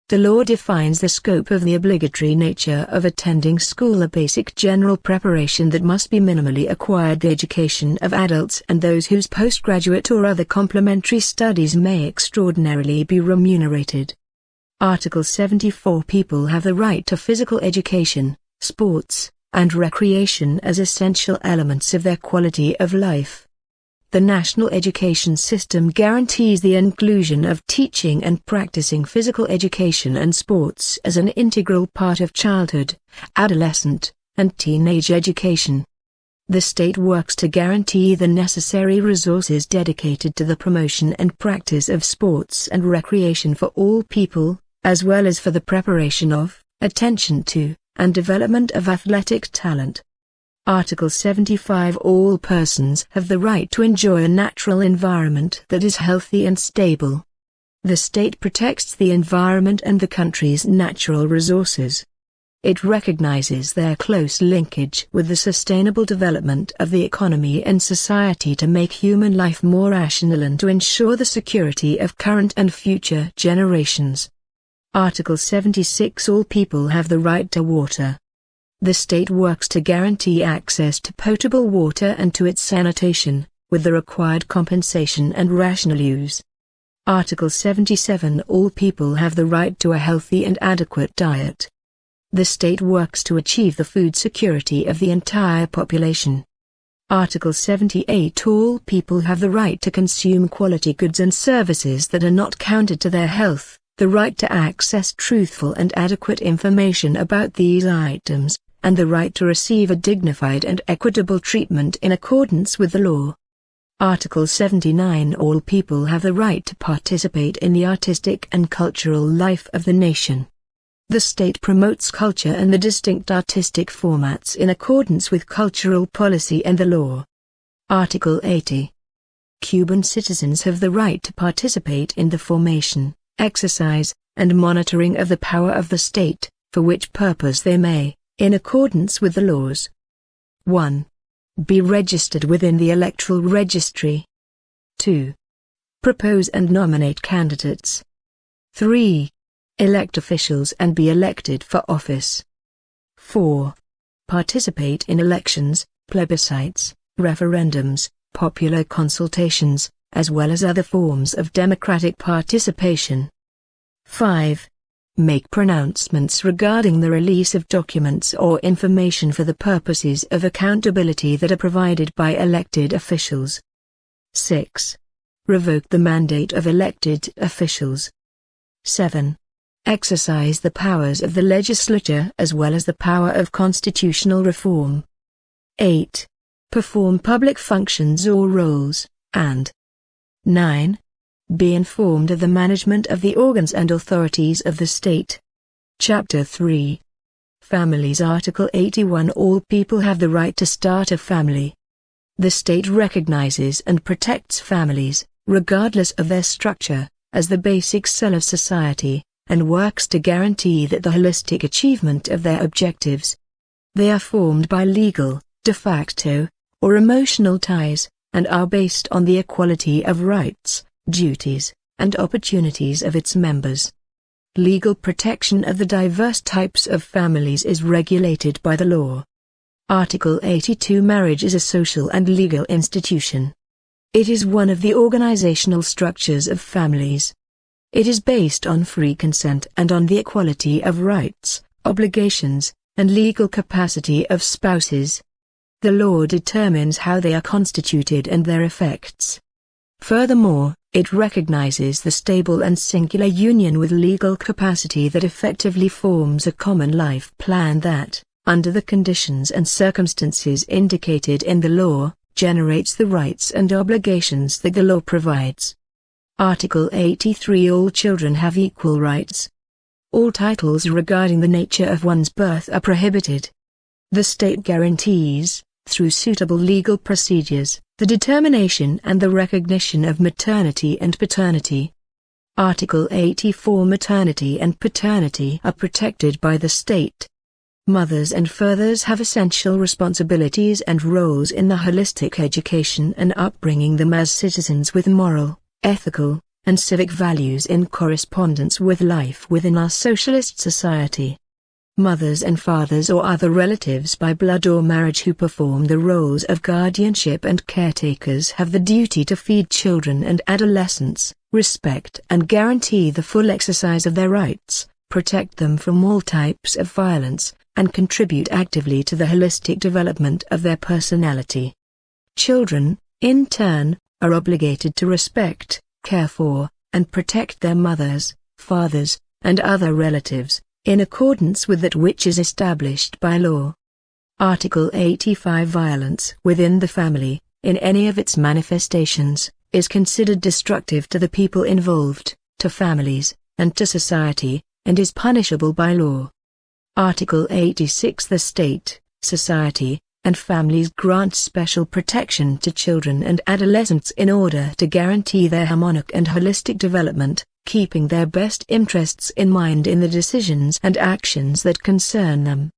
The law defines the scope of the obligatory nature of attending school, a basic general preparation that must be minimally acquired, the education of adults and those whose postgraduate or other complementary studies may extraordinarily be remunerated. Article 74. People have the right to physical education, sports, and recreation as essential elements of their quality of life. The national education system guarantees the inclusion of teaching and practicing physical education and sports as an integral part of childhood, adolescent, and teenage education. The state works to guarantee the necessary resources dedicated to the promotion and practice of sports and recreation for all people, as well as for the preparation of, attention to, and development of athletic talent. Article 75. All persons have the right to enjoy a natural environment that is healthy and stable. The state protects the environment and the country's natural resources. It recognizes their close linkage with the sustainable development of the economy and society to make human life more rational and to ensure the security of current and future generations. Article 76. All people have the right to water. The state works to guarantee access to potable water and to its sanitation, with the required compensation and rational use. Article 77. All people have the right to a healthy and adequate diet. The state works to achieve the food security of the entire population. Article 78. All people have the right to consume quality goods and services that are not counter to their health, the right to access truthful and adequate information about these items, and the right to receive a dignified and equitable treatment in accordance with the law. Article 79. All people have the right to participate in the artistic and cultural life of the nation. The state promotes culture and the distinct artistic formats in accordance with cultural policy and the law. Article 80. Cuban citizens have the right to participate in the formation, exercise, and monitoring of the power of the state, for which purpose they may, in accordance with the laws. 1. Be registered within the electoral registry. 2. Propose and nominate candidates. 3. Elect officials and be elected for office. 4. Participate in elections, plebiscites, referendums, popular consultations, as well as other forms of democratic participation. 5. Make pronouncements regarding the release of documents or information for the purposes of accountability that are provided by elected officials. 6. Revoke the mandate of elected officials. 7. Exercise the powers of the legislature as well as the power of constitutional reform. 8. Perform public functions or roles, and 9. Be informed of the management of the organs and authorities of the state. Chapter 3. Families. Article 81. All people have the right to start a family. The state recognizes and protects families, regardless of their structure, as the basic cell of society, and works to guarantee that the holistic achievement of their objectives. They are formed by legal, de facto, or emotional ties, and are based on the equality of rights, duties, and opportunities of its members. Legal protection of the diverse types of families is regulated by the law. Article 82. Marriage is a social and legal institution. It is one of the organizational structures of families. It is based on free consent and on the equality of rights, obligations, and legal capacity of spouses. The law determines how they are constituted and their effects. Furthermore, it recognizes the stable and singular union with legal capacity that effectively forms a common life plan that, under the conditions and circumstances indicated in the law, generates the rights and obligations that the law provides. Article 83. All children have equal rights. All titles regarding the nature of one's birth are prohibited. The state guarantees, through suitable legal procedures, the determination and the recognition of maternity and paternity. Article 84. Maternity and paternity are protected by the state. Mothers and fathers have essential responsibilities and roles in the holistic education and upbringing them as citizens with moral, ethical, and civic values in correspondence with life within our socialist society. Mothers and fathers or other relatives by blood or marriage who perform the roles of guardianship and caretakers have the duty to feed children and adolescents, respect and guarantee the full exercise of their rights, protect them from all types of violence, and contribute actively to the holistic development of their personality. Children, in turn, are obligated to respect, care for, and protect their mothers, fathers, and other relatives, in accordance with that which is established by law. Article 85. Violence within the family, in any of its manifestations, is considered destructive to the people involved, to families, and to society, and is punishable by law. Article 86. The state, society, and families grant special protection to children and adolescents in order to guarantee their harmonic and holistic development, keeping their best interests in mind in the decisions and actions that concern them.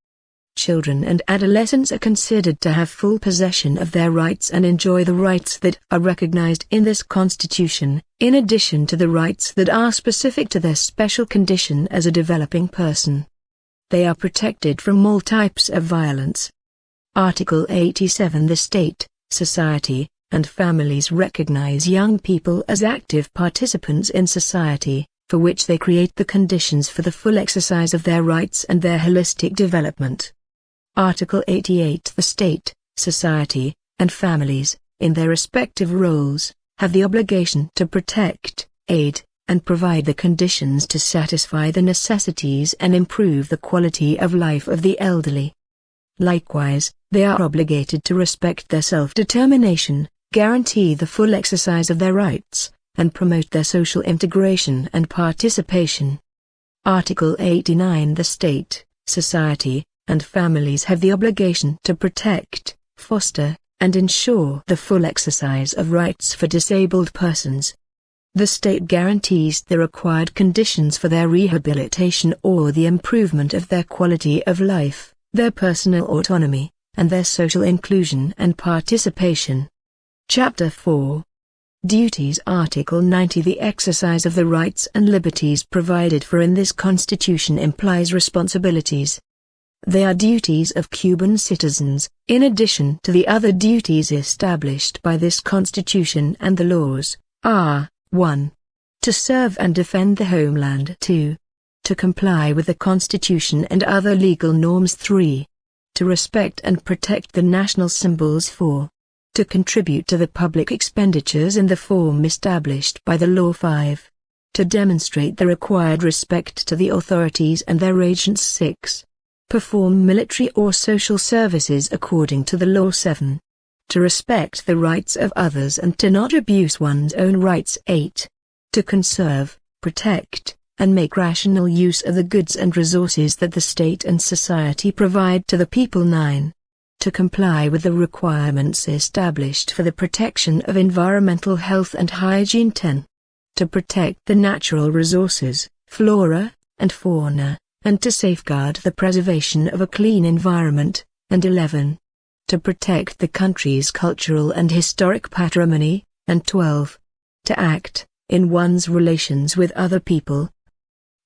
Children and adolescents are considered to have full possession of their rights and enjoy the rights that are recognized in this Constitution, in addition to the rights that are specific to their special condition as a developing person. They are protected from all types of violence. Article 87. The state, society, and families recognize young people as active participants in society, for which they create the conditions for the full exercise of their rights and their holistic development. Article 88. The state, society, and families, in their respective roles, have the obligation to protect, aid, and provide the conditions to satisfy the necessities and improve the quality of life of the elderly. Likewise, they are obligated to respect their self-determination, guarantee the full exercise of their rights, and promote their social integration and participation. Article 89. The state, society, and families have the obligation to protect, foster, and ensure the full exercise of rights for disabled persons. The state guarantees the required conditions for their rehabilitation or the improvement of their quality of life, their personal autonomy, and their social inclusion and participation. Chapter 4. Duties. Article 90. The exercise of the rights and liberties provided for in this Constitution implies responsibilities. They are duties of Cuban citizens, in addition to the other duties established by this Constitution and the laws, are 1. To serve and defend the homeland. 2. To comply with the Constitution and other legal norms. 3. To respect and protect the national symbols. 4. To contribute to the public expenditures in the form established by the law. 5. To demonstrate the required respect to the authorities and their agents. 6. Perform military or social services according to the law. 7. To respect the rights of others and to not abuse one's own rights. 8. To conserve, protect, and make rational use of the goods and resources that the state and society provide to the people. 9. To comply with the requirements established for the protection of environmental health and hygiene. 10. To protect the natural resources, flora, and fauna, and to safeguard the preservation of a clean environment. And 11. To protect the country's cultural and historic patrimony. And 12. To act, in one's relations with other people,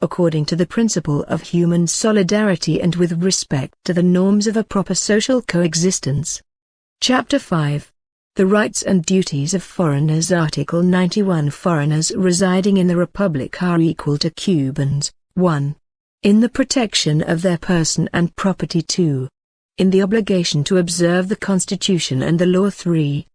according to the principle of human solidarity and with respect to the norms of a proper social coexistence. Chapter 5. The rights and duties of foreigners. Article 91. Foreigners residing in the Republic are equal to Cubans. 1. In the protection of their person and property. 2. In the obligation to observe the Constitution and the law. 3.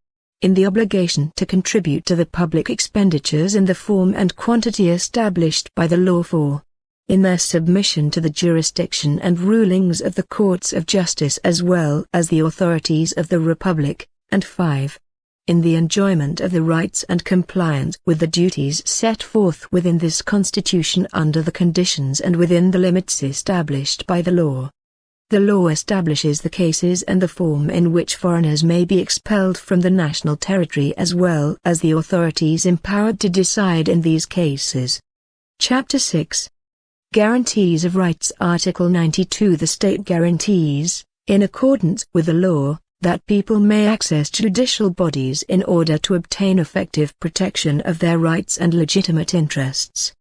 In the obligation to contribute to the public expenditures in the form and quantity established by the law. 4. In their submission to the jurisdiction and rulings of the courts of justice as well as the authorities of the Republic. And 5. In the enjoyment of the rights and compliance with the duties set forth within this Constitution under the conditions and within the limits established by the law. The law establishes the cases and the form in which foreigners may be expelled from the national territory as well as the authorities empowered to decide in these cases. Chapter 6. Guarantees of Rights. Article 92. The state guarantees, in accordance with the law, that people may access judicial bodies in order to obtain effective protection of their rights and legitimate interests.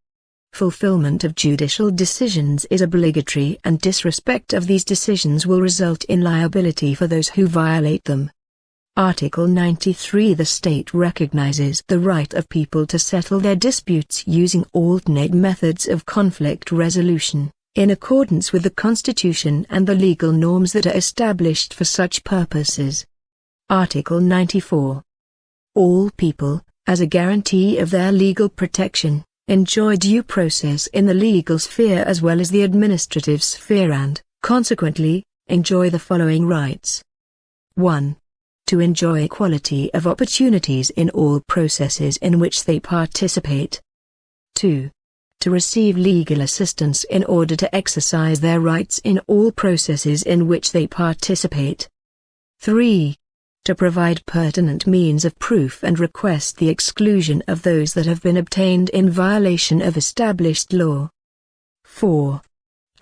Fulfillment of judicial decisions is obligatory and disrespect of these decisions will result in liability for those who violate them. Article 93. The state recognizes the right of people to settle their disputes using alternate methods of conflict resolution, in accordance with the Constitution and the legal norms that are established for such purposes. Article 94. All people, as a guarantee of their legal protection, enjoy due process in the legal sphere as well as the administrative sphere and, consequently, enjoy the following rights. 1. To enjoy equality of opportunities in all processes in which they participate. 2. To receive legal assistance in order to exercise their rights in all processes in which they participate. 3. To provide pertinent means of proof and request the exclusion of those that have been obtained in violation of established law. 4.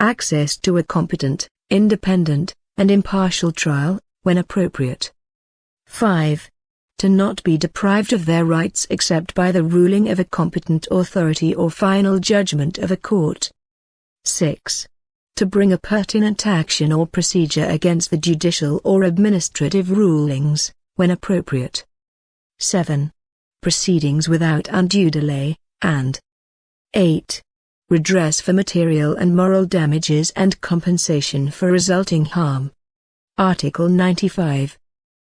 Access to a competent, independent, and impartial trial, when appropriate. 5. To not be deprived of their rights except by the ruling of a competent authority or final judgment of a court. 6. To bring a pertinent action or procedure against the judicial or administrative rulings, when appropriate. 7. Proceedings without undue delay, and 8. Redress for material and moral damages and compensation for resulting harm. Article 95.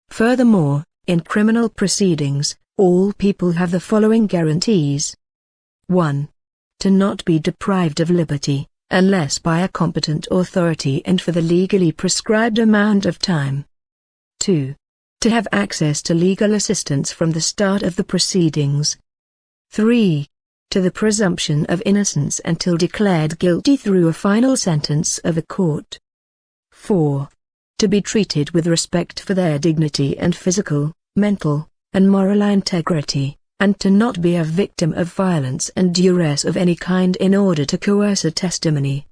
Furthermore, in criminal proceedings, all people have the following guarantees. 1. To not be deprived of liberty, unless by a competent authority and for the legally prescribed amount of time. 2. To have access to legal assistance from the start of the proceedings. 3. To the presumption of innocence until declared guilty through a final sentence of a court. 4. To be treated with respect for their dignity and physical, mental, and moral integrity, and to not be a victim of violence and duress of any kind in order to coerce a testimony.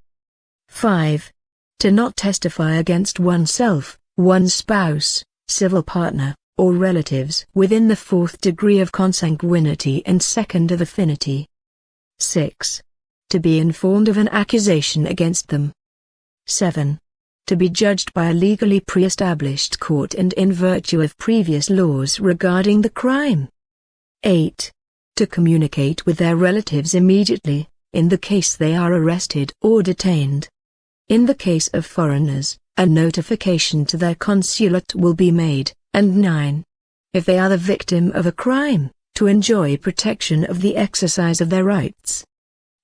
5. To not testify against oneself, one's spouse, civil partner, or relatives within the fourth degree of consanguinity and second of affinity. 6. To be informed of an accusation against them. 7. To be judged by a legally pre-established court and in virtue of previous laws regarding the crime. 8. To communicate with their relatives immediately, in the case they are arrested or detained. In the case of foreigners, a notification to their consulate will be made, and 9. If they are the victim of a crime, to enjoy protection of the exercise of their rights.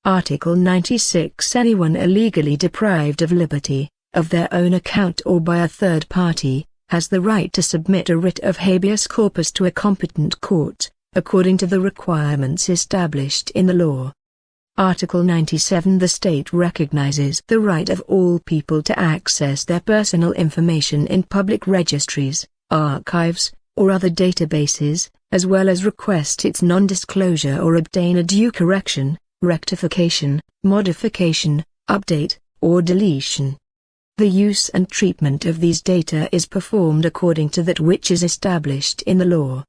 Article 96. Anyone illegally deprived of liberty, of their own account or by a third party, has the right to submit a writ of habeas corpus to a competent court, according to the requirements established in the law. Article 97. The state recognizes the right of all people to access their personal information in public registries, archives, or other databases, as well as request its non-disclosure or obtain a due correction, rectification, modification, update, or deletion. The use and treatment of these data is performed according to that which is established in the law.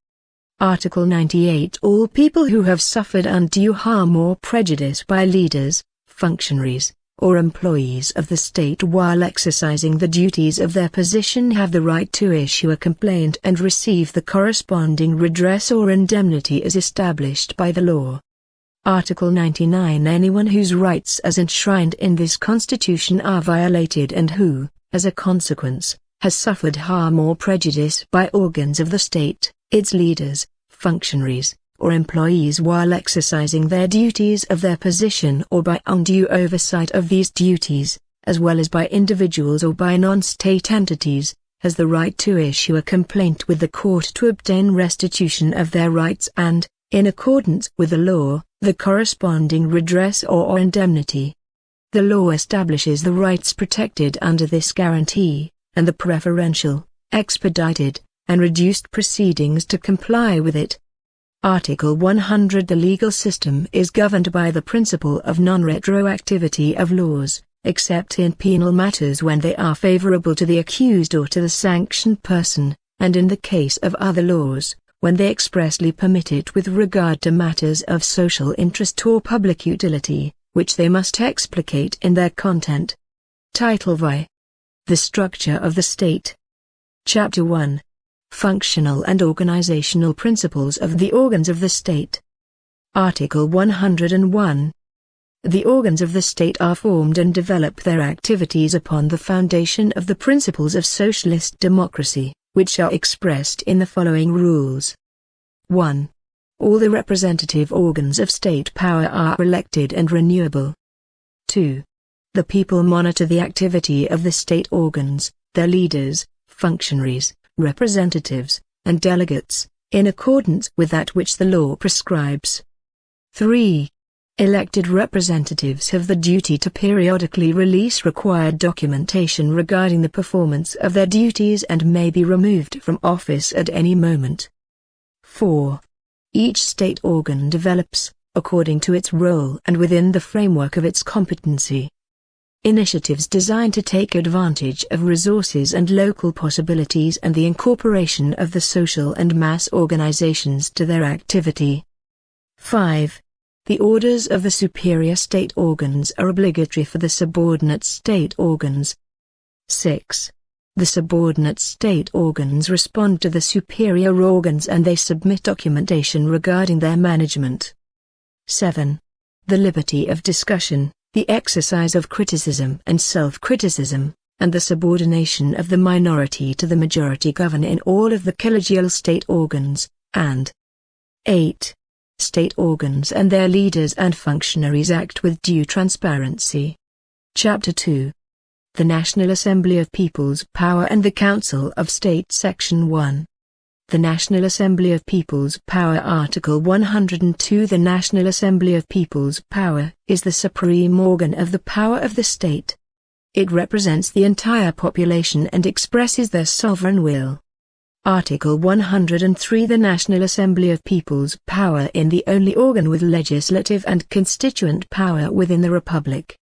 Article 98. All people who have suffered undue harm or prejudice by leaders, functionaries, or employees of the state while exercising the duties of their position have the right to issue a complaint and receive the corresponding redress or indemnity as established by the law. Article 99. Anyone whose rights as enshrined in this Constitution are violated and who, as a consequence, has suffered harm or prejudice by organs of the state, its leaders, functionaries, or employees while exercising their duties of their position or by undue oversight of these duties, as well as by individuals or by non-state entities, has the right to issue a complaint with the court to obtain restitution of their rights and, in accordance with the law, the corresponding redress or indemnity. The law establishes the rights protected under this guarantee, and the preferential, expedited, and reduced proceedings to comply with it. Article 100. The legal system is governed by the principle of non-retroactivity of laws, except in penal matters when they are favorable to the accused or to the sanctioned person, and in the case of other laws, when they expressly permit it with regard to matters of social interest or public utility, which they must explicate in their content. Title VI. The structure of the state. Chapter 1. Functional and organizational principles of the organs of the state. Article 101. The organs of the state are formed and develop their activities upon the foundation of the principles of socialist democracy, which are expressed in the following rules. 1. All the representative organs of state power are elected and renewable. 2. The people monitor the activity of the state organs, their leaders, functionaries, representatives, and delegates, in accordance with that which the law prescribes. 3. Elected representatives have the duty to periodically release required documentation regarding the performance of their duties and may be removed from office at any moment. 4. Each state organ develops, according to its role and within the framework of its competency, initiatives designed to take advantage of resources and local possibilities and the incorporation of the social and mass organizations to their activity. 5. The orders of the superior state organs are obligatory for the subordinate state organs. 6. The subordinate state organs respond to the superior organs and they submit documentation regarding their management. 7. The liberty of discussion, the exercise of criticism and self-criticism, and the subordination of the minority to the majority govern in all of the collegial state organs, and 8. State organs and their leaders and functionaries act with due transparency. Chapter 2. The National Assembly of People's Power and the Council of State. Section 1. The National Assembly of People's Power. Article 102. The National Assembly of People's Power is the supreme organ of the power of the state. It represents the entire population and expresses their sovereign will. Article 103. The National Assembly of People's Power is the only organ with legislative and constituent power within the Republic.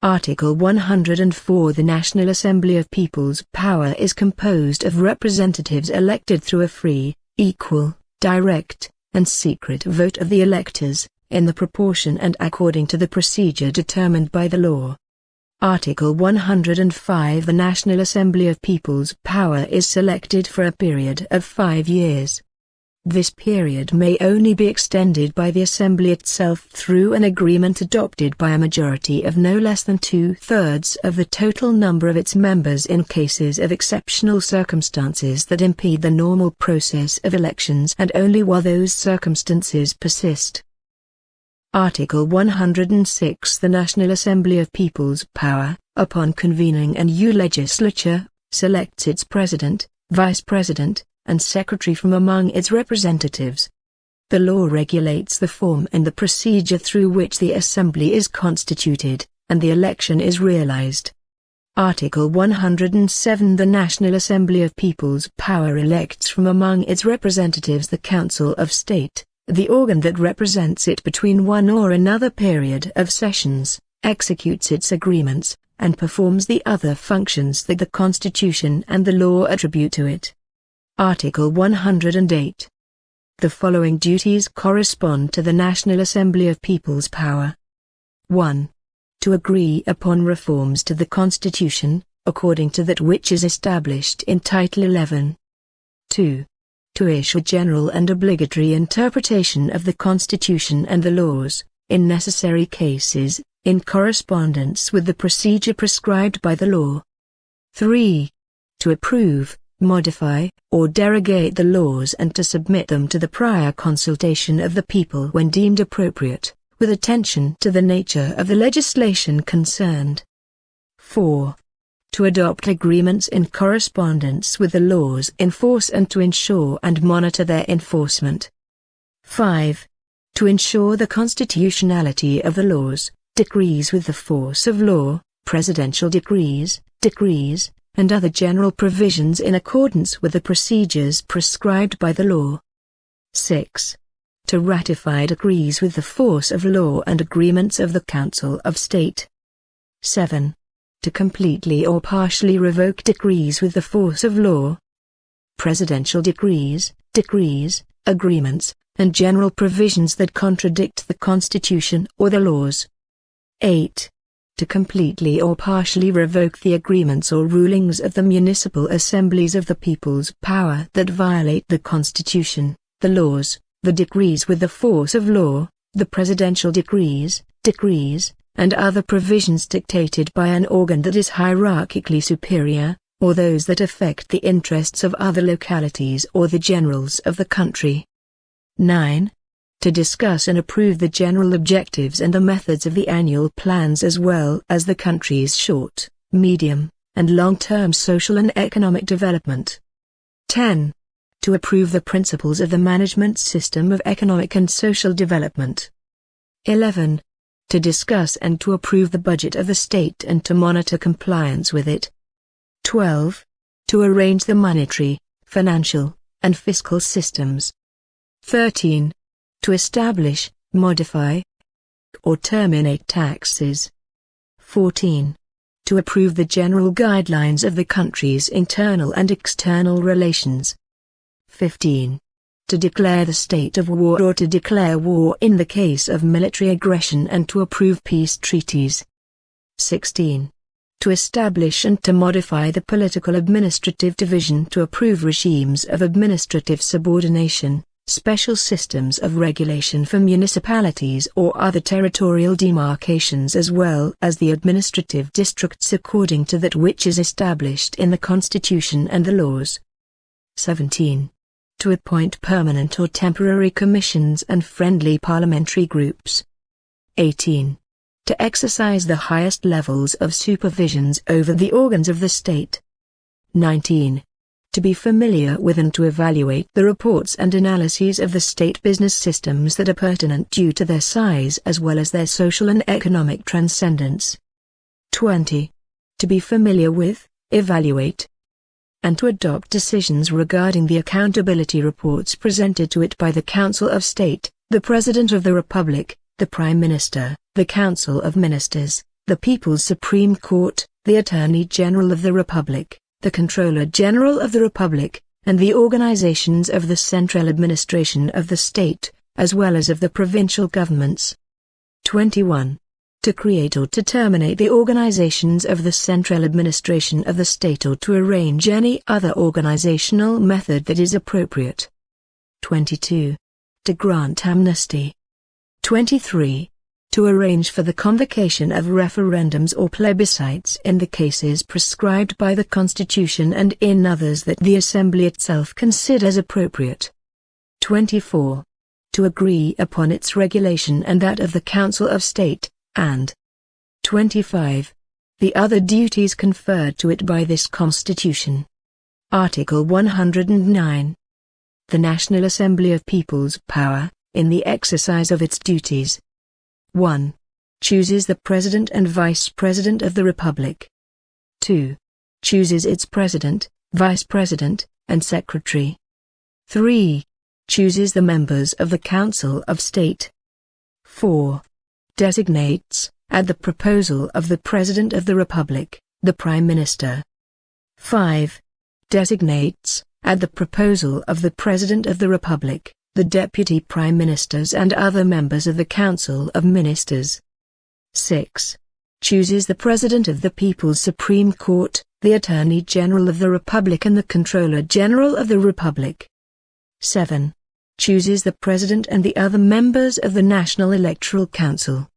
Article 104. The National Assembly of People's Power is composed of representatives elected through a free, equal, direct, and secret vote of the electors, in the proportion and according to the procedure determined by the law. Article 105. The National Assembly of People's Power is selected for a period of 5 years. This period may only be extended by the Assembly itself through an agreement adopted by a majority of no less than 2/3 of the total number of its members in cases of exceptional circumstances that impede the normal process of elections and only while those circumstances persist. Article 106. The National Assembly of People's Power, upon convening a new legislature, selects its president, vice president, and secretary from among its representatives. The law regulates the form and the procedure through which the assembly is constituted, and the election is realized. Article 107. The National Assembly of People's Power elects from among its representatives the Council of State, the organ that represents it between one or another period of sessions, executes its agreements, and performs the other functions that the Constitution and the law attribute to it. Article 108. The following duties correspond to the National Assembly of People's Power. 1. To agree upon reforms to the Constitution, according to that which is established in Title 11. 2. To issue general and obligatory interpretation of the Constitution and the laws, in necessary cases, in correspondence with the procedure prescribed by the law. 3. To approve, modify, or derogate the laws and to submit them to the prior consultation of the people when deemed appropriate, with attention to the nature of the legislation concerned. 4. To adopt agreements in correspondence with the laws in force and to ensure and monitor their enforcement. 5. To ensure the constitutionality of the laws, decrees with the force of law, presidential decrees, and other general provisions in accordance with the procedures prescribed by the law. 6. To ratify decrees with the force of law and agreements of the Council of State. 7. To completely or partially revoke decrees with the force of law. Presidential decrees, agreements, and general provisions that contradict the Constitution or the laws. 8. To completely or partially revoke the agreements or rulings of the municipal assemblies of the People's Power that violate the Constitution, the laws, the decrees with the force of law, the presidential decrees, and other provisions dictated by an organ that is hierarchically superior, or those that affect the interests of other localities or the generals of the country. 9. To discuss and approve the general objectives and the methods of the annual plans as well as the country's short, medium, and long-term social and economic development. 10. To approve the principles of the management system of economic and social development. 11. To discuss and to approve the budget of the state and to monitor compliance with it. 12. To arrange the monetary, financial, and fiscal systems. 13. To establish, modify, or terminate taxes. 14. To approve the general guidelines of the country's internal and external relations. 15. To declare the state of war or to declare war in the case of military aggression and to approve peace treaties. 16. To establish and to modify the political administrative division to approve regimes of administrative subordination, special systems of regulation for municipalities or other territorial demarcations as well as the administrative districts according to that which is established in the Constitution and the laws. 17. To appoint permanent or temporary commissions and friendly parliamentary groups. 18. To exercise the highest levels of supervisions over the organs of the state. 19. To be familiar with and to evaluate the reports and analyses of the state business systems that are pertinent due to their size as well as their social and economic transcendence. 20. To be familiar with, evaluate, and to adopt decisions regarding the accountability reports presented to it by the Council of State, the President of the Republic, the Prime Minister, the Council of Ministers, the People's Supreme Court, the Attorney General of the Republic, the Comptroller General of the Republic, and the organizations of the central administration of the state, as well as of the provincial governments. 21. To create or to terminate the organizations of the central administration of the state or to arrange any other organizational method that is appropriate. 22. To grant amnesty. 23. To arrange for the convocation of referendums or plebiscites in the cases prescribed by the Constitution and in others that the Assembly itself considers appropriate. 24. To agree upon its regulation and that of the Council of State, and 25. The other duties conferred to it by this Constitution. Article 109. The National Assembly of People's Power, in the exercise of its duties. 1. Chooses the President and Vice President of the Republic. 2. Chooses its President, Vice President, and Secretary. 3. Chooses the members of the Council of State. 4. Designates, at the proposal of the President of the Republic, the Prime Minister. 5. Designates, at the proposal of the President of the Republic, the Deputy Prime Ministers and other members of the Council of Ministers. 6. Chooses the President of the People's Supreme Court, the Attorney General of the Republic and the Comptroller General of the Republic. 7. Chooses the President and the other members of the National Electoral Council.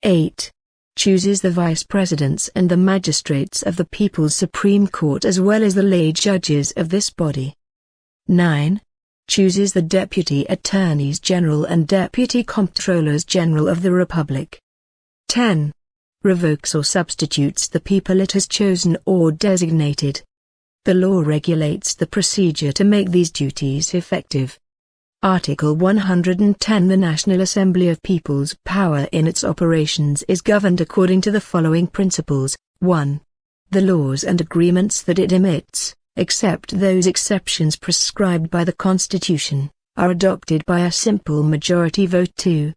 8. Chooses the Vice Presidents and the magistrates of the People's Supreme Court as well as the lay judges of this body. 9. Chooses the Deputy Attorneys General and Deputy Comptrollers General of the Republic. 10. Revokes or substitutes the people it has chosen or designated. The law regulates the procedure to make these duties effective. Article 110. The National Assembly of People's Power in its operations is governed according to the following principles. 1. The laws and agreements that it emits, except those exceptions prescribed by the Constitution, are adopted by a simple majority vote. 2.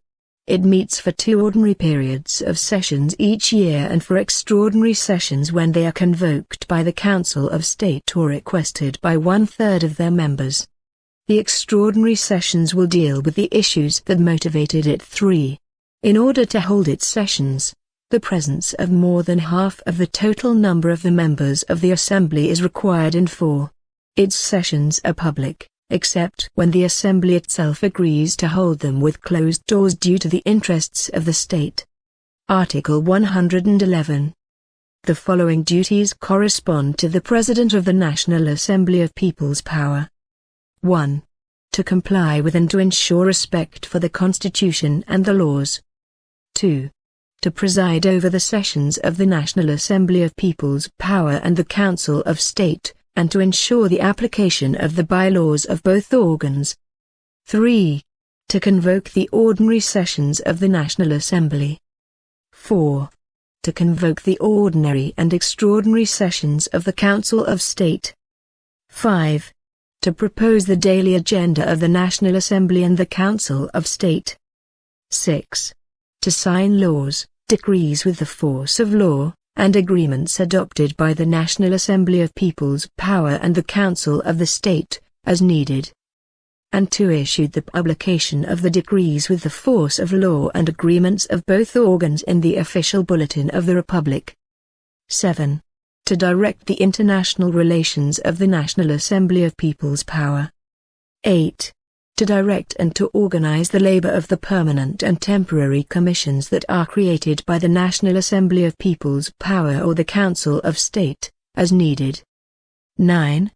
It meets for 2 ordinary periods of sessions each year and for extraordinary sessions when they are convoked by the Council of State or requested by 1/3 of their members. The extraordinary sessions will deal with the issues that motivated it. 3. In order to hold its sessions, the presence of more than half of the total number of the members of the Assembly is required. And 4. Its sessions are public, except when the Assembly itself agrees to hold them with closed doors due to the interests of the state. Article 111. The following duties correspond to the President of the National Assembly of People's Power. 1. To comply with and to ensure respect for the Constitution and the laws. 2. To preside over the sessions of the National Assembly of People's Power and the Council of State, and to ensure the application of the bylaws of both organs. 3. To convoke the ordinary sessions of the National Assembly. 4. To convoke the ordinary and extraordinary sessions of the Council of State. 5. To propose the daily agenda of the National Assembly and the Council of State. 6. To sign laws, decrees with the force of law, and agreements adopted by the National Assembly of People's Power and the Council of the State, as needed. And to issue the publication of the decrees with the force of law and agreements of both organs in the official bulletin of the Republic. 7. To direct the international relations of the National Assembly of People's Power. 8. To direct and to organize the labor of the permanent and temporary commissions that are created by the National Assembly of People's Power or the Council of State, as needed. 9.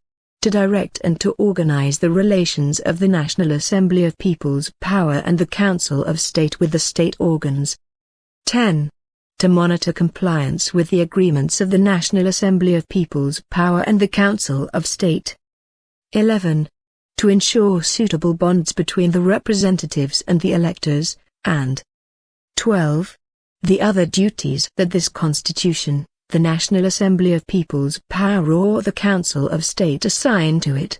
To to direct and to organize the relations of the National Assembly of People's Power and the Council of State with the state organs. 10. To monitor compliance with the agreements of the National Assembly of People's Power and the Council of State. 11. To ensure suitable bonds between the representatives and the electors, and 12. The other duties that this Constitution, the National Assembly of People's Power or the Council of State assign to it.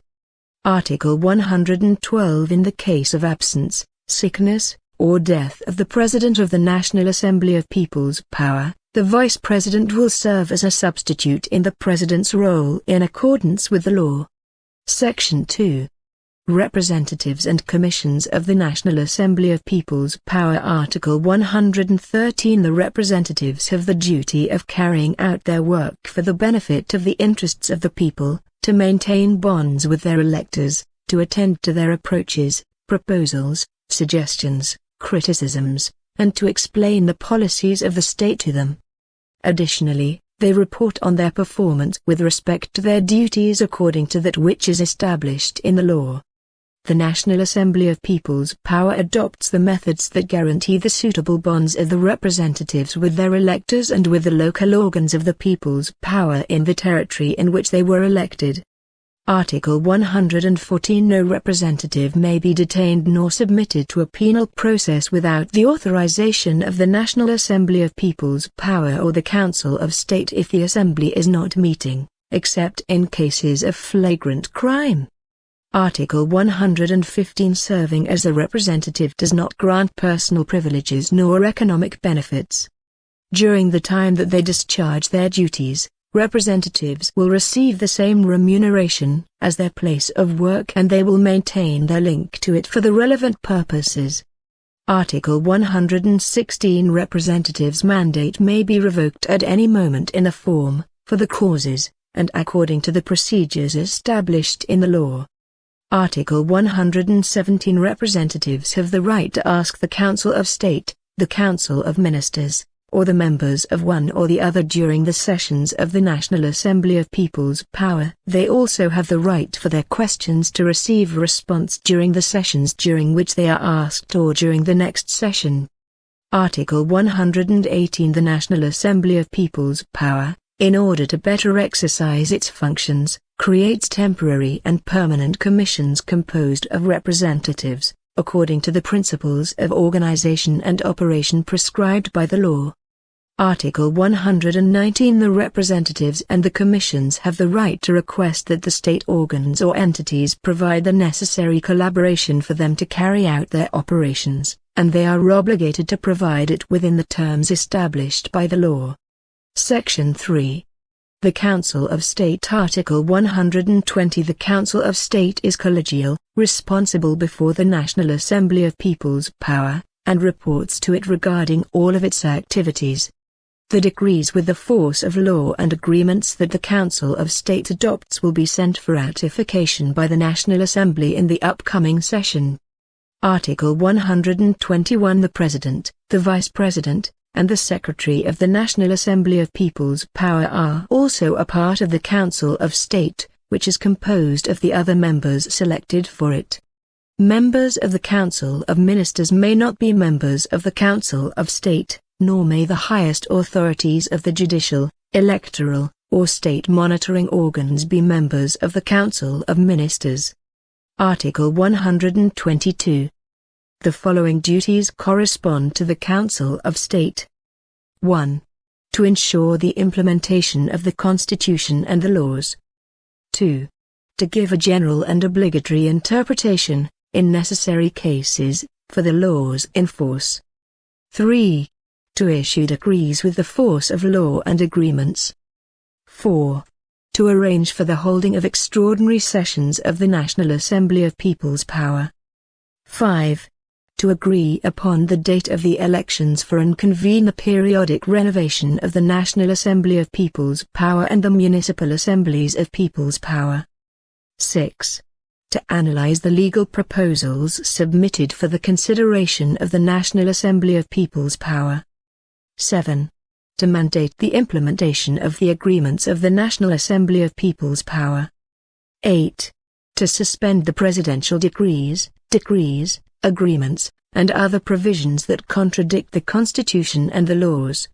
Article 112. In the case of absence, sickness, or death of the President of the National Assembly of People's Power, the Vice President will serve as a substitute in the President's role in accordance with the law. Section 2. Representatives and Commissions of the National Assembly of People's Power. Article 113. The representatives have the duty of carrying out their work for the benefit of the interests of the people, to maintain bonds with their electors, to attend to their approaches, proposals, suggestions, criticisms, and to explain the policies of the state to them. Additionally, they report on their performance with respect to their duties according to that which is established in the law. The National Assembly of People's Power adopts the methods that guarantee the suitable bonds of the representatives with their electors and with the local organs of the People's Power in the territory in which they were elected. Article 114. No representative may be detained nor submitted to a penal process without the authorization of the National Assembly of People's Power or the Council of State if the Assembly is not meeting, except in cases of flagrant crime. Article 115. Serving as a representative does not grant personal privileges nor economic benefits. During the time that they discharge their duties, representatives will receive the same remuneration as their place of work and they will maintain their link to it for the relevant purposes. Article 116. Representatives' mandate may be revoked at any moment in a form, for the causes, and according to the procedures established in the law. Article 117. Representatives have the right to ask the Council of State, the Council of Ministers, or the members of one or the other during the sessions of the National Assembly of People's Power. They also have the right for their questions to receive a response during the sessions during which they are asked or during the next session. Article 118. The National Assembly of People's Power, in order to better exercise its functions, creates temporary and permanent commissions composed of representatives, according to the principles of organization and operation prescribed by the law. Article 119. The representatives and the commissions have the right to request that the state organs or entities provide the necessary collaboration for them to carry out their operations, and they are obligated to provide it within the terms established by the law. Section 3. The Council of State. Article 120. The Council of State is collegial, responsible before the National Assembly of People's Power, and reports to it regarding all of its activities. The decrees with the force of law and agreements that the Council of State adopts will be sent for ratification by the National Assembly in the upcoming session. Article 121. The President, the Vice President, and the Secretary of the National Assembly of People's Power are also a part of the Council of State, which is composed of the other members selected for it. Members of the Council of Ministers may not be members of the Council of State, nor may the highest authorities of the judicial, electoral, or state monitoring organs be members of the Council of Ministers. Article 122. The following duties correspond to the Council of State. 1. To ensure the implementation of the Constitution and the laws. 2. To give a general and obligatory interpretation, in necessary cases, for the laws in force. 3. To issue decrees with the force of law and agreements. 4. To arrange for the holding of extraordinary sessions of the National Assembly of People's Power. 5. To agree upon the date of the elections for and convene the periodic renovation of the National Assembly of People's Power and the Municipal Assemblies of People's Power. 6. To analyze the legal proposals submitted for the consideration of the National Assembly of People's Power. 7. To mandate the implementation of the agreements of the National Assembly of People's Power. 8. To suspend the presidential decrees, agreements, and other provisions that contradict the Constitution and the laws.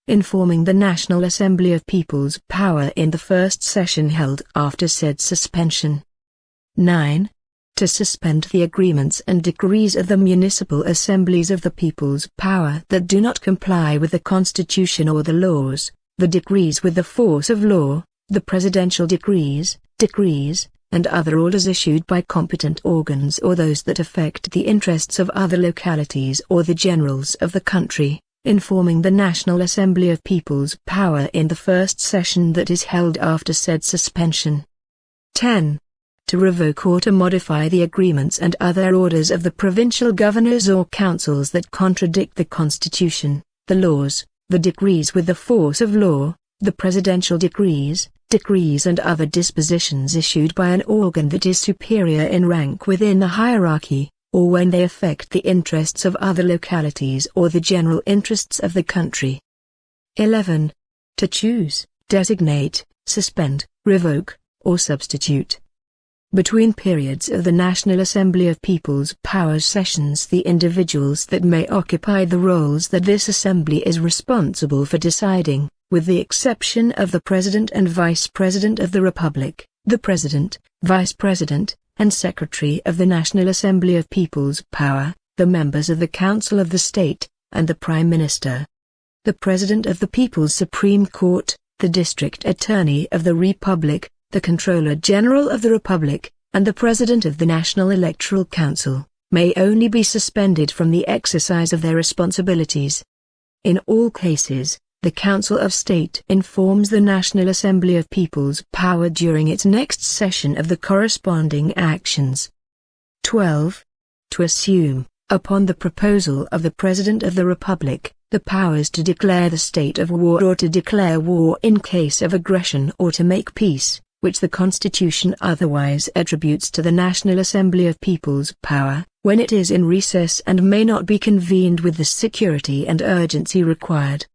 Informing the National Assembly of People's Power in the first session held after said suspension. 9. To suspend the agreements and decrees of the municipal assemblies of the People's Power that do not comply with the Constitution or the laws, the decrees with the force of law, the presidential decrees, and other orders issued by competent organs or those that affect the interests of other localities or the generals of the country, informing the National Assembly of People's Power in the first session that is held after said suspension. 10. To revoke or to modify the agreements and other orders of the provincial governors or councils that contradict the Constitution, the laws, the decrees with the force of law, the presidential decrees, and other dispositions issued by an organ that is superior in rank within the hierarchy, or when they affect the interests of other localities or the general interests of the country. 11. To choose, designate, suspend, revoke, or substitute. Between periods of the National Assembly of People's Power sessions, the individuals that may occupy the roles that this assembly is responsible for deciding, with the exception of the President and Vice President of the Republic, the President, Vice President, and Secretary of the National Assembly of People's Power, the members of the Council of the State, and the Prime Minister. The President of the People's Supreme Court, the District Attorney of the Republic, the Comptroller General of the Republic, and the President of the National Electoral Council, may only be suspended from the exercise of their responsibilities. In all cases, the Council of State informs the National Assembly of People's Power during its next session of the corresponding actions. 12. To assume, upon the proposal of the President of the Republic, the powers to declare the state of war or to declare war in case of aggression or to make peace, which the Constitution otherwise attributes to the National Assembly of People's Power, when it is in recess and may not be convened with the security and urgency required.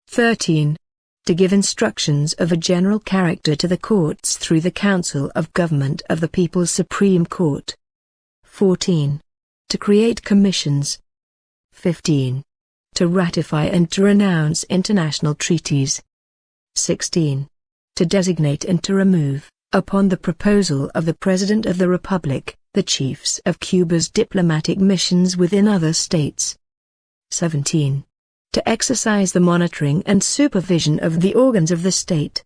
13. To give instructions of a general character to the courts through the Council of Government of the People's Supreme Court. 14. To create commissions. 15. To ratify and to renounce international treaties. 16. To designate and to remove, upon the proposal of the President of the Republic, the chiefs of Cuba's diplomatic missions within other states. 17. To exercise the monitoring and supervision of the organs of the state.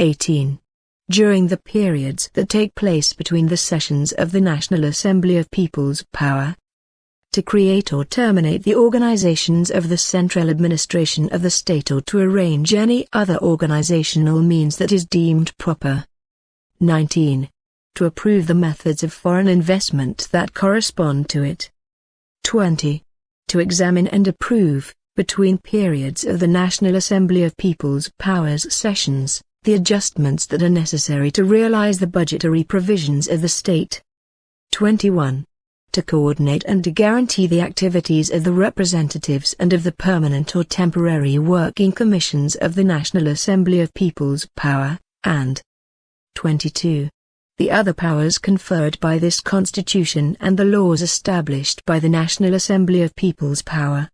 18. During the periods that take place between the sessions of the National Assembly of People's Power. To create or terminate the organizations of the central administration of the state or to arrange any other organizational means that is deemed proper. 19. To approve the methods of foreign investment that correspond to it. 20. To examine and approve, between periods of the National Assembly of People's Powers sessions, the adjustments that are necessary to realize the budgetary provisions of the state. 21. To coordinate and to guarantee the activities of the representatives and of the permanent or temporary working commissions of the National Assembly of People's Power, and 22. The other powers conferred by this Constitution and the laws established by the National Assembly of People's Power.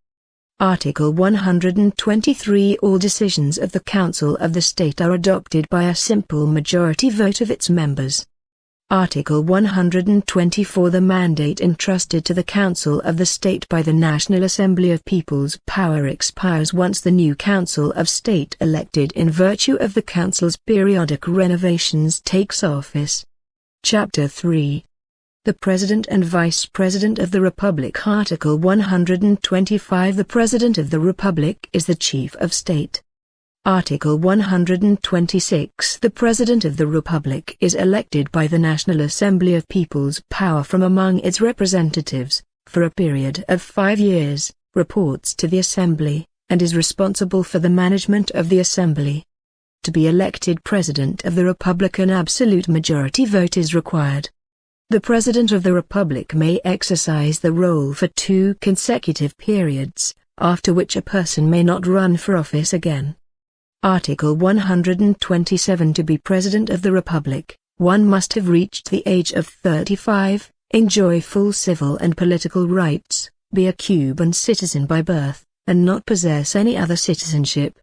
Article 123. All decisions of the Council of the State are adopted by a simple majority vote of its members. Article 124. The mandate entrusted to the Council of the State by the National Assembly of People's Power expires once the new Council of State elected in virtue of the Council's periodic renovations takes office. Chapter 3. The President and Vice President of the Republic. Article 125. The President of the Republic is the Chief of State. Article 126. The President of the Republic is elected by the National Assembly of People's Power from among its representatives, for a period of 5 years, reports to the Assembly, and is responsible for the management of the Assembly. To be elected President of the Republic, an absolute majority vote is required. The President of the Republic may exercise the role for 2 consecutive periods, after which a person may not run for office again. Article 127. To be President of the Republic, 1 must have reached the age of 35, enjoy full civil and political rights, be a Cuban citizen by birth, and not possess any other citizenship.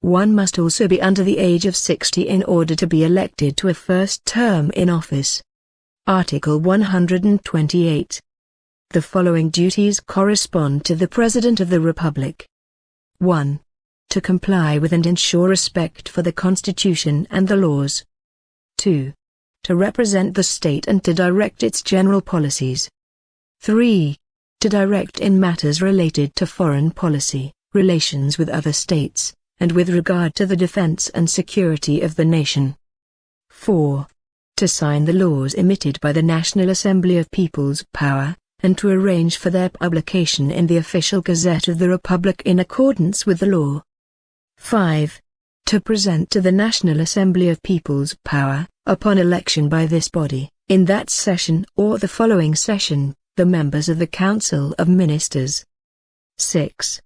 1 must also be under the age of 60 in order to be elected to a first term in office. Article 128. The following duties correspond to the President of the Republic. 1. To comply with and ensure respect for the Constitution and the laws. 2. To represent the state and to direct its general policies. 3. To direct in matters related to foreign policy, relations with other states, and with regard to the defense and security of the nation. 4. To sign the laws emitted by the National Assembly of People's Power, and to arrange for their publication in the Official Gazette of the Republic in accordance with the law. 5. To present to the National Assembly of People's Power, upon election by this body, in that session or the following session, the members of the Council of Ministers. 6.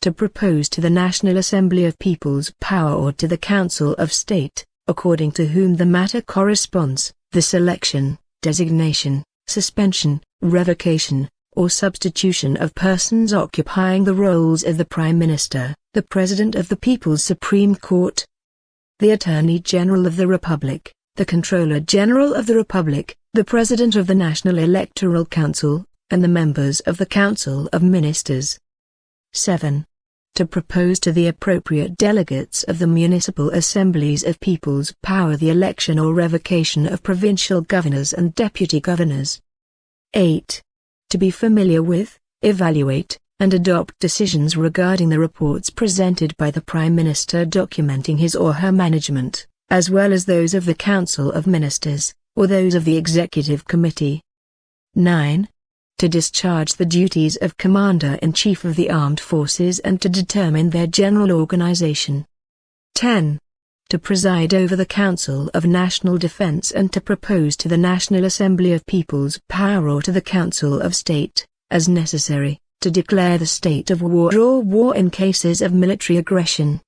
To propose to the National Assembly of People's Power or to the Council of State, according to whom the matter corresponds, the selection, designation, suspension, revocation, or substitution of persons occupying the roles of the Prime Minister, the President of the People's Supreme Court, the Attorney General of the Republic, the Comptroller General of the Republic, the President of the National Electoral Council, and the members of the Council of Ministers. 7. To propose to the appropriate delegates of the municipal assemblies of People's Power the election or revocation of provincial governors and deputy governors. 8. To be familiar with, evaluate, and adopt decisions regarding the reports presented by the Prime Minister documenting his or her management, as well as those of the Council of Ministers, or those of the Executive Committee. 9. To discharge the duties of Commander-in-Chief of the Armed Forces and to determine their general organization. 10. To preside over the Council of National Defense and to propose to the National Assembly of People's Power or to the Council of State, as necessary, to declare the state of war or war in cases of military aggression.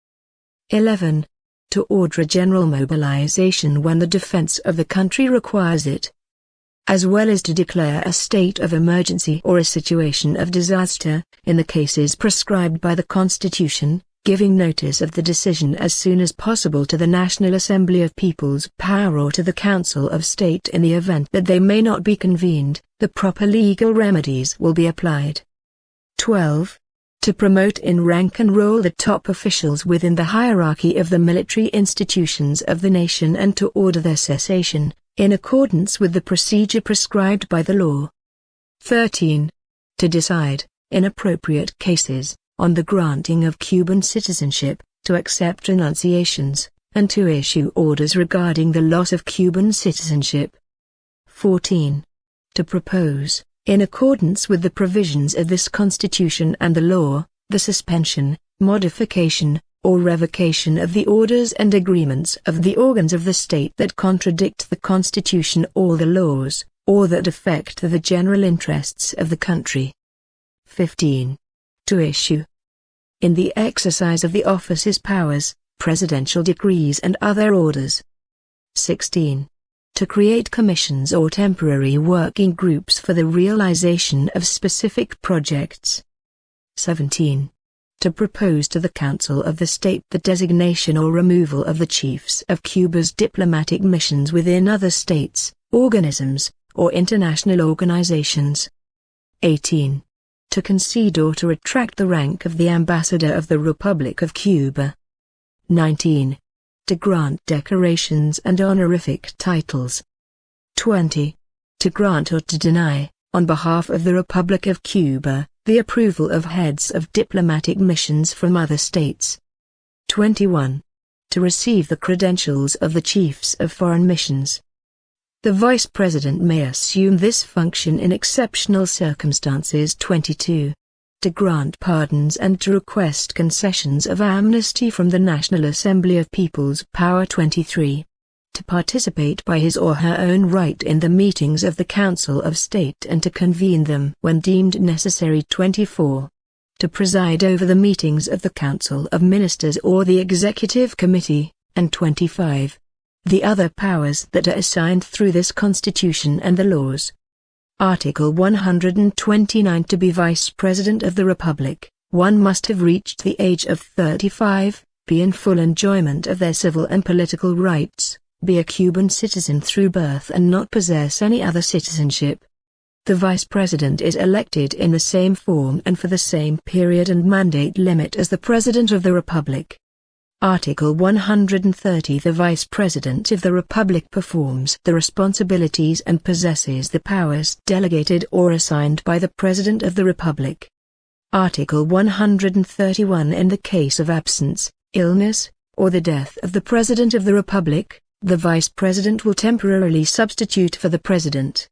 11. To order a general mobilization when the defense of the country requires it, as well as to declare a state of emergency or a situation of disaster, in the cases prescribed by the Constitution, giving notice of the decision as soon as possible to the National Assembly of People's Power or to the Council of State. In the event that they may not be convened, the proper legal remedies will be applied. 12. To promote in rank and role the top officials within the hierarchy of the military institutions of the nation and to order their cessation, in accordance with the procedure prescribed by the law. 13. To decide, in appropriate cases, on the granting of Cuban citizenship, to accept renunciations, and to issue orders regarding the loss of Cuban citizenship. 14. To propose, in accordance with the provisions of this Constitution and the law, the suspension, modification, or revocation of the orders and agreements of the organs of the state that contradict the Constitution or the laws, or that affect the general interests of the country. 15. To issue, in the exercise of the office's powers, presidential decrees and other orders. 16. To create commissions or temporary working groups for the realization of specific projects. 17. To propose to the Council of the State the designation or removal of the chiefs of Cuba's diplomatic missions within other states, organisms, or international organizations. 18. To concede or to retract the rank of the Ambassador of the Republic of Cuba. 19. To grant decorations and honorific titles. 20. To grant or to deny, on behalf of the Republic of Cuba, the approval of heads of diplomatic missions from other states. 21. To receive the credentials of the chiefs of foreign missions. The Vice President may assume this function in exceptional circumstances. 22. To grant pardons and to request concessions of amnesty from the National Assembly of People's Power. 23. To participate by his or her own right in the meetings of the Council of State and to convene them when deemed necessary. 24. To preside over the meetings of the Council of Ministers or the Executive Committee, and 25. The other powers that are assigned through this Constitution and the laws. Article 129. To be Vice President of the Republic, one must have reached the age of 35, be in full enjoyment of their civil and political rights, be a Cuban citizen through birth and not possess any other citizenship. The Vice President is elected in the same form and for the same period and mandate limit as the President of the Republic. Article 130. The Vice President of the Republic performs the responsibilities and possesses the powers delegated or assigned by the President of the Republic. Article 131. In the case of absence, illness, or the death of the President of the Republic, the Vice President will temporarily substitute for the President.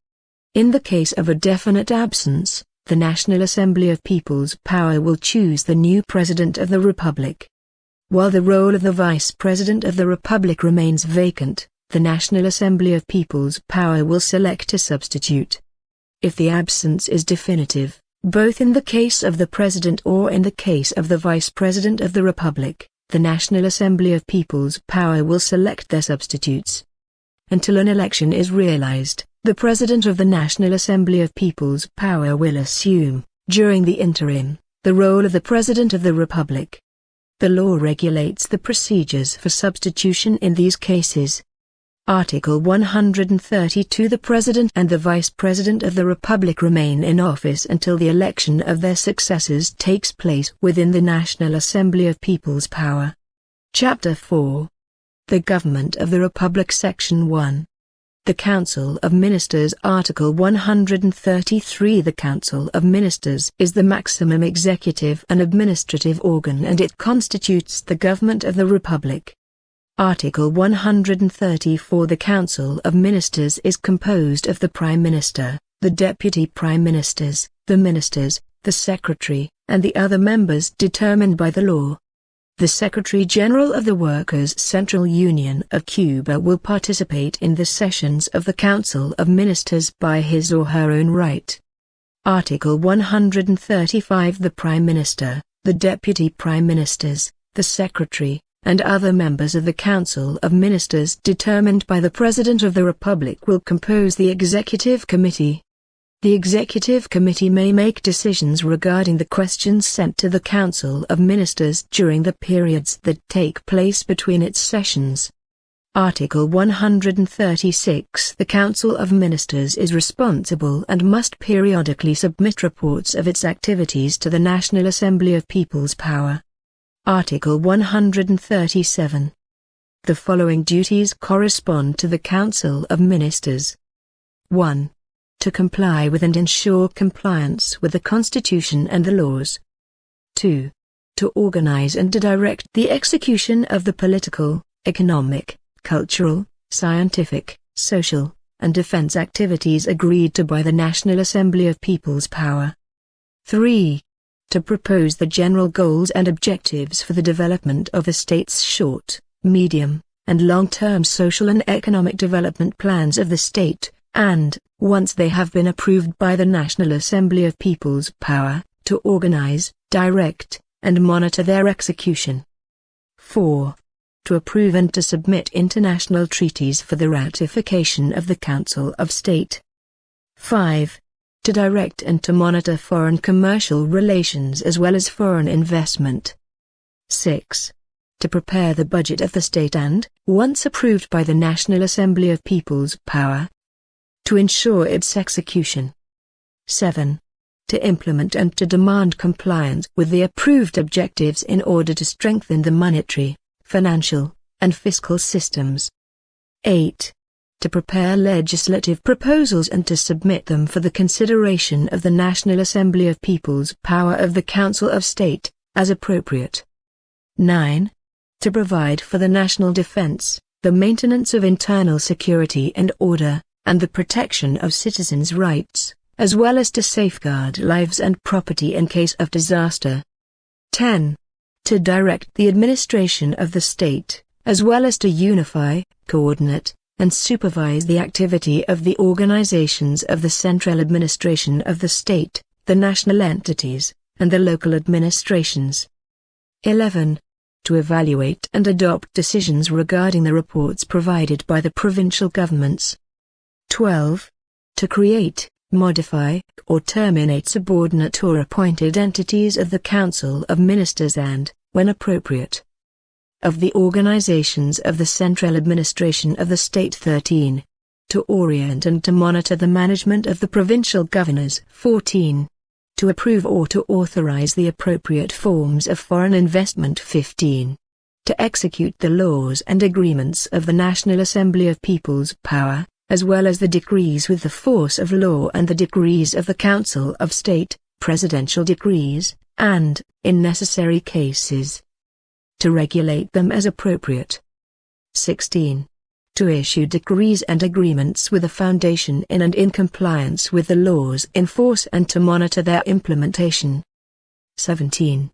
In the case of a definite absence, the National Assembly of People's Power will choose the new President of the Republic. While the role of the Vice President of the Republic remains vacant, the National Assembly of People's Power will select a substitute. If the absence is definitive, both in the case of the President or in the case of the Vice President of the Republic, the National Assembly of People's Power will select their substitutes. Until an election is realized, the President of the National Assembly of People's Power will assume, during the interim, the role of the President of the Republic. The law regulates the procedures for substitution in these cases. Article 132. The President and the Vice President of the Republic remain in office until the election of their successors takes place within the National Assembly of People's Power. Chapter 4. The Government of the Republic. Section 1. The Council of Ministers. Article 133. The Council of Ministers is the maximum executive and administrative organ and it constitutes the government of the Republic. Article 134. The Council of Ministers is composed of the Prime Minister, the Deputy Prime Ministers, the Ministers, the Secretary, and the other members determined by the law. The Secretary-General of the Workers' Central Union of Cuba will participate in the sessions of the Council of Ministers by his or her own right. Article 135. The Prime Minister, the Deputy Prime Ministers, the Secretary, and other members of the Council of Ministers determined by the President of the Republic will compose the Executive Committee. The Executive Committee may make decisions regarding the questions sent to the Council of Ministers during the periods that take place between its sessions. Article 136. The Council of Ministers is responsible and must periodically submit reports of its activities to the National Assembly of People's Power. Article 137. The following duties correspond to the Council of Ministers. 1. To comply with and ensure compliance with the Constitution and the laws. 2. To organize and to direct the execution of the political, economic, cultural, scientific, social, and defense activities agreed to by the National Assembly of People's Power. 3. To propose the general goals and objectives for the development of the state's short, medium, and long-term social and economic development plans of the state, and, once they have been approved by the National Assembly of People's Power, to organize, direct, and monitor their execution. 4. To approve and to submit international treaties for the ratification of the Council of State. 5. To direct and to monitor foreign commercial relations as well as foreign investment. 6. To prepare the budget of the state and, once approved by the National Assembly of People's Power, to ensure its execution. 7. To implement and to demand compliance with the approved objectives in order to strengthen the monetary, financial, and fiscal systems. 8. To prepare legislative proposals and to submit them for the consideration of the National Assembly of People's Power of the Council of State, as appropriate. 9. To provide for the national defense, the maintenance of internal security and order, and the protection of citizens' rights, as well as to safeguard lives and property in case of disaster. 10. To direct the administration of the state, as well as to unify, coordinate, and supervise the activity of the organizations of the central administration of the state, the national entities, and the local administrations. 11. To evaluate and adopt decisions regarding the reports provided by the provincial governments. 12. To create, modify, or terminate subordinate or appointed entities of the Council of Ministers and, when appropriate, of the organizations of the central administration of the state. 13. To orient and to monitor the management of the provincial governors. 14. To approve or to authorize the appropriate forms of foreign investment. 15. To execute the laws and agreements of the National Assembly of People's Power, as well as the decrees with the force of law and the decrees of the Council of State, presidential decrees, and, in necessary cases, to regulate them as appropriate. 16. To issue decrees and agreements with a foundation in and in compliance with the laws in force and to monitor their implementation. 17.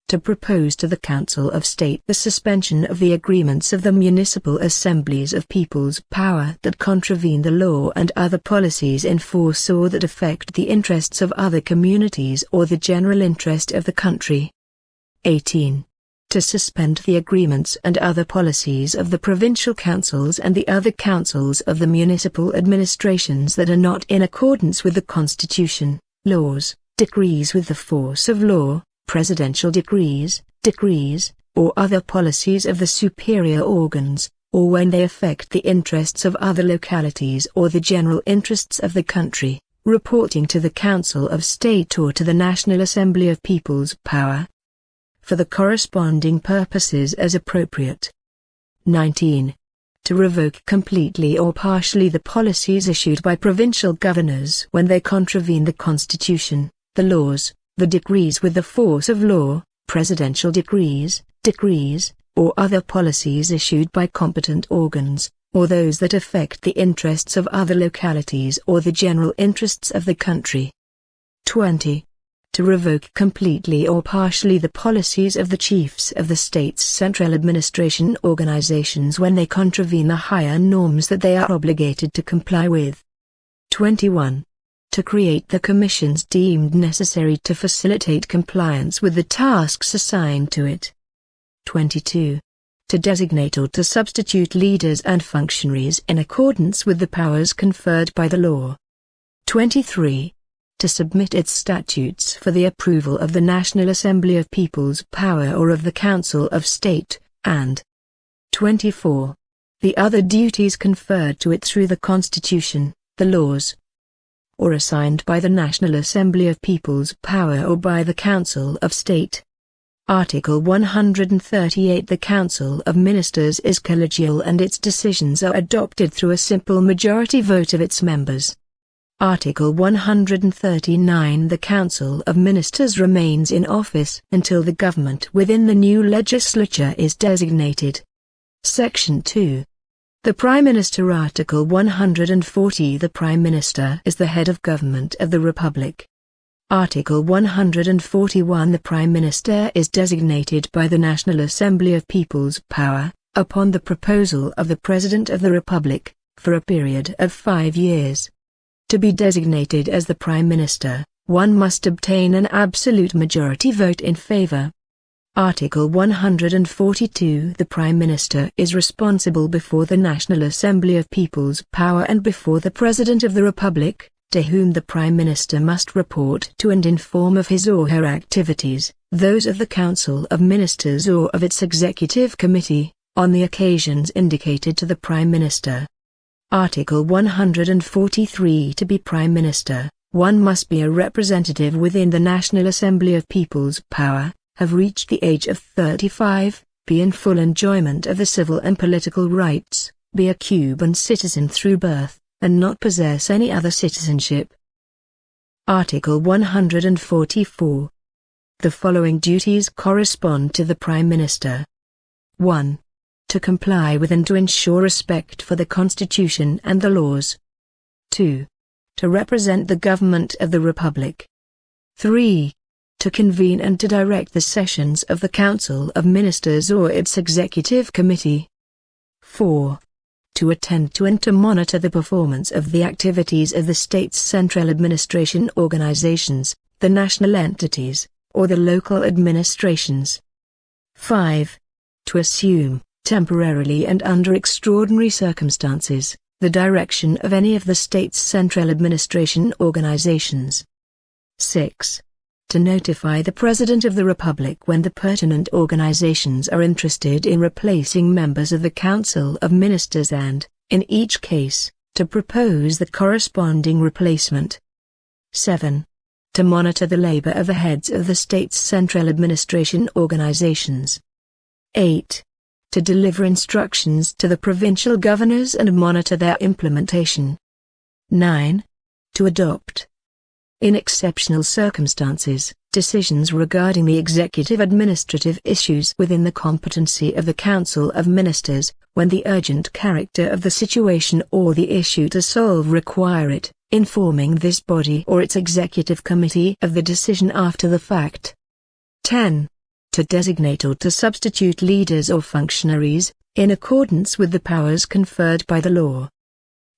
To propose to the Council of State the suspension of the agreements of the municipal assemblies of People's Power that contravene the law and other policies in force or that affect the interests of other communities or the general interest of the country. 18. To suspend the agreements and other policies of the provincial councils and the other councils of the municipal administrations that are not in accordance with the Constitution, laws, decrees with the force of law, presidential decrees, or other policies of the superior organs, or when they affect the interests of other localities or the general interests of the country, reporting to the Council of State or to the National Assembly of People's Power, for the corresponding purposes as appropriate. 19. To revoke completely or partially the policies issued by provincial governors when they contravene the Constitution, the laws, the decrees with the force of law, presidential decrees, or other policies issued by competent organs, or those that affect the interests of other localities or the general interests of the country. 20. To revoke completely or partially the policies of the chiefs of the state's central administration organizations when they contravene the higher norms that they are obligated to comply with. 21. To create the commissions deemed necessary to facilitate compliance with the tasks assigned to it. 22. To designate or to substitute leaders and functionaries in accordance with the powers conferred by the law. 23. To submit its statutes for the approval of the National Assembly of People's Power or of the Council of State, and 24. The other duties conferred to it through the Constitution, the laws, or assigned by the National Assembly of People's Power or by the Council of State. Article 138. The Council of Ministers is collegial and its decisions are adopted through a simple majority vote of its members. Article 139. The Council of Ministers remains in office until the government within the new legislature is designated. Section 2. The Prime Minister. Article 140. The Prime Minister is the head of government of the Republic. Article 141. The Prime Minister is designated by the National Assembly of People's Power, upon the proposal of the President of the Republic, for a period of 5 years. To be designated as the Prime Minister, one must obtain an absolute majority vote in favor. Article 142. The Prime Minister is responsible before the National Assembly of People's Power and before the President of the Republic, to whom the Prime Minister must report to and inform of his or her activities, those of the Council of Ministers or of its Executive Committee, on the occasions indicated to the Prime Minister. Article 143. To be Prime Minister, one must be a representative within the National Assembly of People's Power, have reached the age of 35, be in full enjoyment of the civil and political rights, be a Cuban citizen through birth, and not possess any other citizenship. Article 144. The following duties correspond to the Prime Minister. 1. To comply with and to ensure respect for the Constitution and the laws. 2. To represent the government of the Republic. 3. To convene and to direct the sessions of the Council of Ministers or its Executive Committee. 4. To attend to and to monitor the performance of the activities of the state's central administration organizations, the national entities, or the local administrations. 5. To assume, temporarily and under extraordinary circumstances, the direction of any of the state's central administration organizations. 6. To notify the President of the Republic when the pertinent organizations are interested in replacing members of the Council of Ministers and, in each case, to propose the corresponding replacement. 7. To monitor the labor of the heads of the state's central administration organizations. 8. To deliver instructions to the provincial governors and monitor their implementation. 9. To adopt, in exceptional circumstances, decisions regarding the executive administrative issues within the competency of the Council of Ministers, when the urgent character of the situation or the issue to solve require it, informing this body or its executive committee of the decision after the fact. 10. To designate or to substitute leaders or functionaries, in accordance with the powers conferred by the law.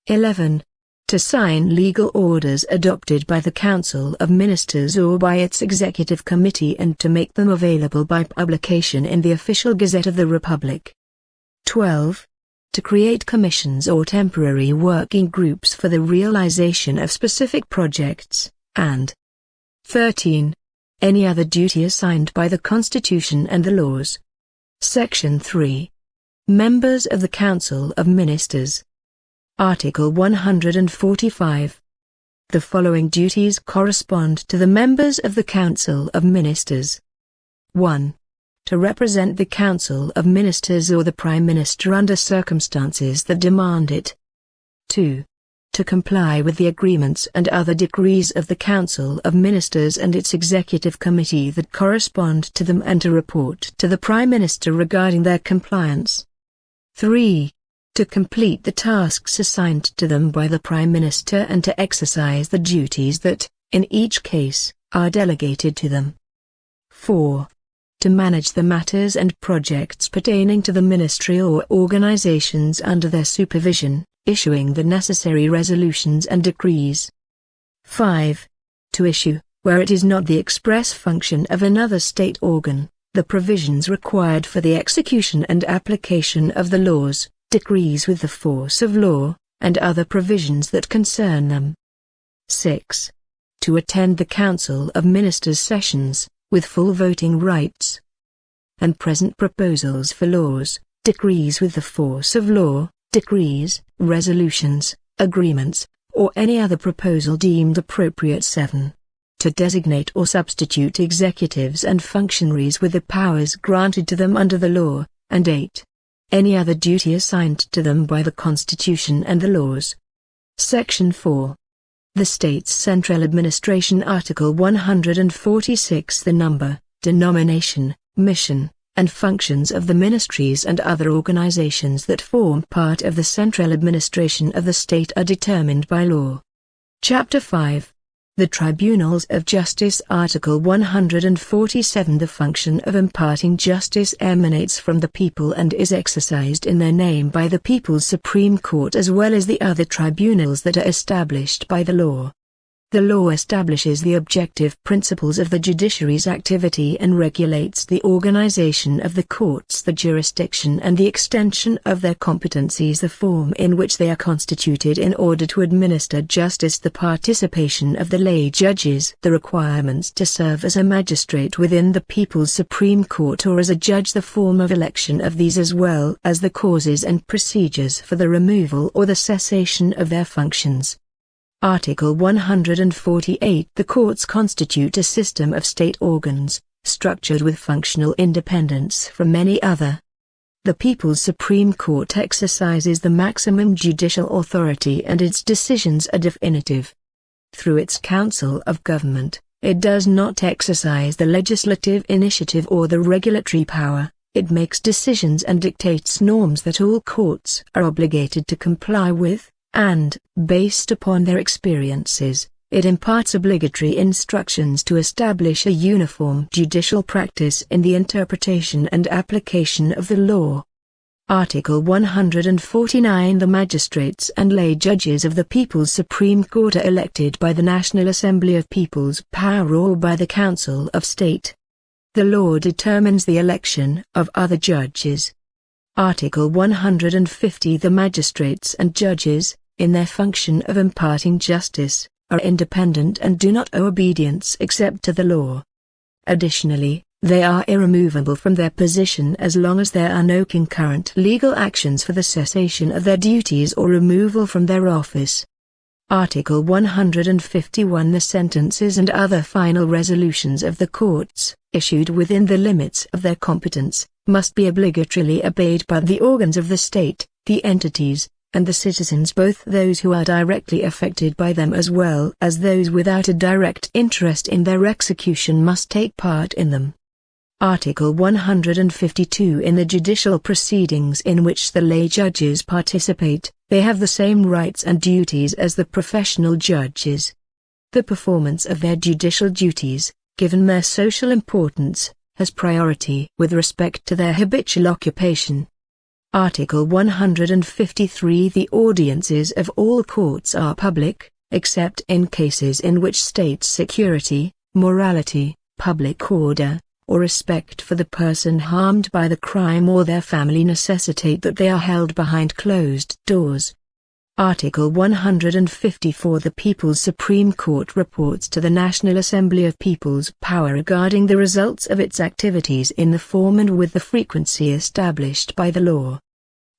11. To sign legal orders adopted by the Council of Ministers or by its Executive Committee and to make them available by publication in the Official Gazette of the Republic. 12. To create commissions or temporary working groups for the realization of specific projects, and 13. Any other duty assigned by the Constitution and the laws. Section 3. Members of the Council of Ministers. Article 145. The following duties correspond to the members of the Council of Ministers. 1. To represent the Council of Ministers or the Prime Minister under circumstances that demand it. 2. To comply with the agreements and other decrees of the Council of Ministers and its Executive Committee that correspond to them and to report to the Prime Minister regarding their compliance. 3. To complete the tasks assigned to them by the Prime Minister and to exercise the duties that, in each case, are delegated to them. 4. To manage the matters and projects pertaining to the ministry or organizations under their supervision, issuing the necessary resolutions and decrees. 5. To issue, where it is not the express function of another state organ, the provisions required for the execution and application of the laws, decrees with the force of law, and other provisions that concern them. 6. To attend the Council of Ministers' sessions, with full voting rights, and present proposals for laws, decrees with the force of law, decrees, resolutions, agreements, or any other proposal deemed appropriate. 7. To designate or substitute executives and functionaries with the powers granted to them under the law, and 8. Any other duty assigned to them by the Constitution and the laws. Section 4. The State's Central Administration. Article 146. The number, denomination, mission, and functions of the ministries and other organizations that form part of the central administration of the state are determined by law. Chapter 5. The Tribunals of Justice. Article 147. The function of imparting justice emanates from the people and is exercised in their name by the People's Supreme Court as well as the other tribunals that are established by the law. The law establishes the objective principles of the judiciary's activity and regulates the organization of the courts, the jurisdiction and the extension of their competencies, the form in which they are constituted in order to administer justice, the participation of the lay judges, the requirements to serve as a magistrate within the People's Supreme Court or as a judge, the form of election of these as well as the causes and procedures for the removal or the cessation of their functions. Article 148. The courts constitute a system of state organs, structured with functional independence from any other. The People's Supreme Court exercises the maximum judicial authority and its decisions are definitive. Through its Council of Government, it does not exercise the legislative initiative or the regulatory power. It makes decisions and dictates norms that all courts are obligated to comply with. And, based upon their experiences, it imparts obligatory instructions to establish a uniform judicial practice in the interpretation and application of the law. Article 149. The magistrates and lay judges of the People's Supreme Court are elected by the National Assembly of People's Power or by the Council of State. The law determines the election of other judges. Article 150. The magistrates and judges, in their function of imparting justice, are independent and do not owe obedience except to the law. Additionally, they are irremovable from their position as long as there are no concurrent legal actions for the cessation of their duties or removal from their office. Article 151. The sentences and other final resolutions of the courts, issued within the limits of their competence, must be obligatorily obeyed by the organs of the state, the entities, and the citizens, both those who are directly affected by them as well as those without a direct interest in their execution must take part in them. Article 152. In the judicial proceedings in which the lay judges participate, they have the same rights and duties as the professional judges. The performance of their judicial duties, given their social importance, has priority with respect to their habitual occupation. Article 153. The audiences of all courts are public, except in cases in which state security, morality, public order, or respect for the person harmed by the crime or their family necessitate that they are held behind closed doors. Article 154. The People's Supreme Court reports to the National Assembly of People's Power regarding the results of its activities in the form and with the frequency established by the law.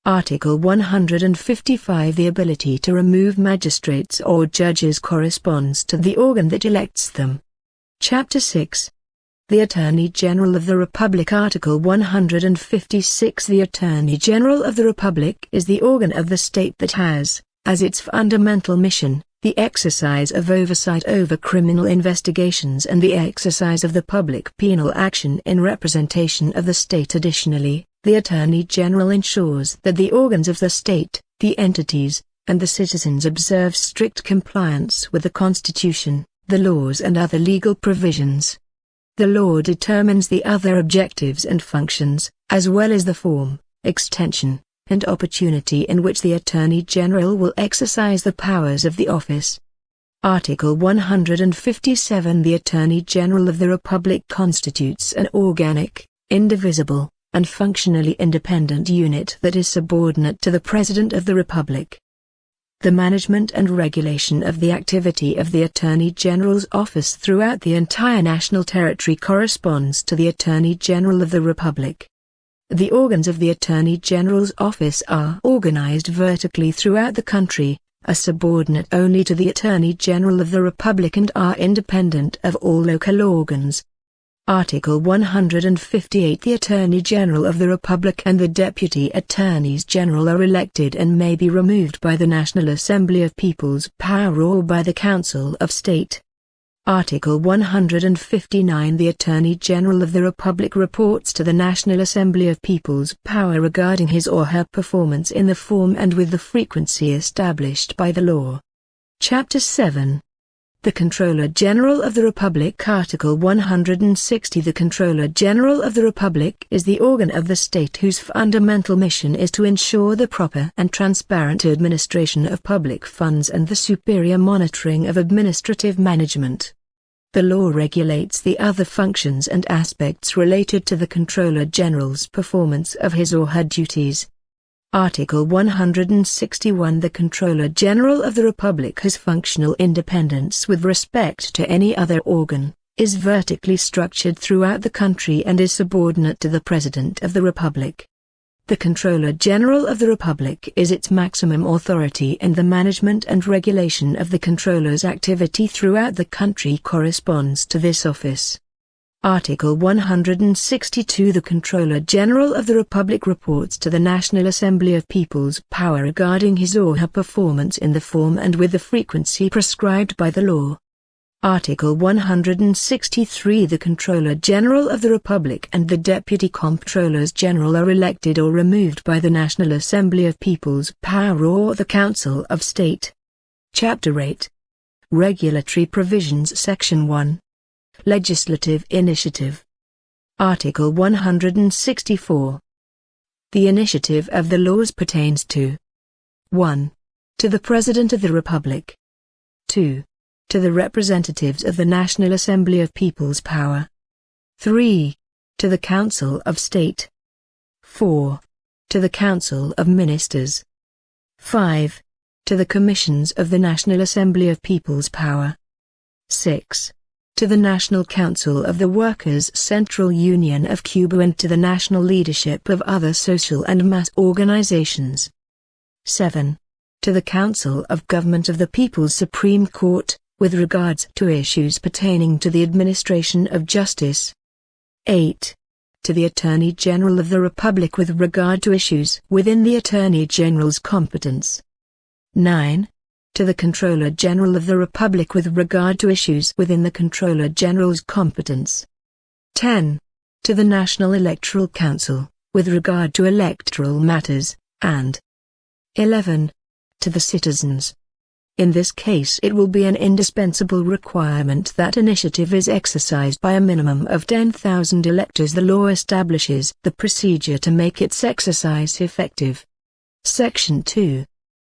Article 155. The ability to remove magistrates or judges corresponds to the organ that elects them. Chapter 6. The Attorney General of the Republic. Article 156. The Attorney General of the Republic is the organ of the state that has, as its fundamental mission, the exercise of oversight over criminal investigations and the exercise of the public penal action in representation of the state. Additionally, the Attorney General ensures that the organs of the state, the entities, and the citizens observe strict compliance with the Constitution, the laws and other legal provisions. The law determines the other objectives and functions, as well as the form, extension, and opportunity in which the Attorney General will exercise the powers of the office. Article 157. The Attorney General of the Republic constitutes an organic, indivisible, and functionally independent unit that is subordinate to the President of the Republic. The management and regulation of the activity of the Attorney General's office throughout the entire national territory corresponds to the Attorney General of the Republic. The organs of the Attorney General's office are organized vertically throughout the country, are subordinate only to the Attorney General of the Republic and are independent of all local organs. Article 158. The Attorney General of the Republic and the Deputy Attorneys General are elected and may be removed by the National Assembly of People's Power or by the Council of State. Article 159. The Attorney General of the Republic reports to the National Assembly of People's Power regarding his or her performance in the form and with the frequency established by the law. Chapter 7. The Comptroller General of the Republic. Article 160. The Comptroller General of the Republic is the organ of the state whose fundamental mission is to ensure the proper and transparent administration of public funds and the superior monitoring of administrative management. The law regulates the other functions and aspects related to the Comptroller General's performance of his or her duties. Article 161. The Comptroller General of the Republic has functional independence with respect to any other organ, is vertically structured throughout the country and is subordinate to the President of the Republic. The Comptroller General of the Republic is its maximum authority, and the management and regulation of the Comptroller's activity throughout the country corresponds to this office. Article 162. The Comptroller General of the Republic reports to the National Assembly of People's Power regarding his or her performance in the form and with the frequency prescribed by the law. Article 163. The Comptroller General of the Republic and the Deputy Comptrollers General are elected or removed by the National Assembly of People's Power or the Council of State. Chapter 8. Regulatory Provisions. Section 1. Legislative Initiative. Article 164. The initiative of the laws pertains to 1. To the President of the Republic. 2. To the representatives of the National Assembly of People's Power. 3. To the Council of State. 4. To the Council of Ministers. 5. To the Commissions of the National Assembly of People's Power. 6. To the National Council of the Workers' Central Union of Cuba and to the national leadership of other social and mass organizations. 7. To the Council of Government of the People's Supreme Court, with regards to issues pertaining to the administration of justice. 8. To the Attorney General of the Republic with regard to issues within the Attorney General's competence. 9. To the Comptroller General of the Republic with regard to issues within the Comptroller General's competence. 10. To the National Electoral Council, with regard to electoral matters, and 11. To the citizens. In this case it will be an indispensable requirement that initiative is exercised by a minimum of 10,000 electors. The law establishes the procedure to make its exercise effective. Section 2.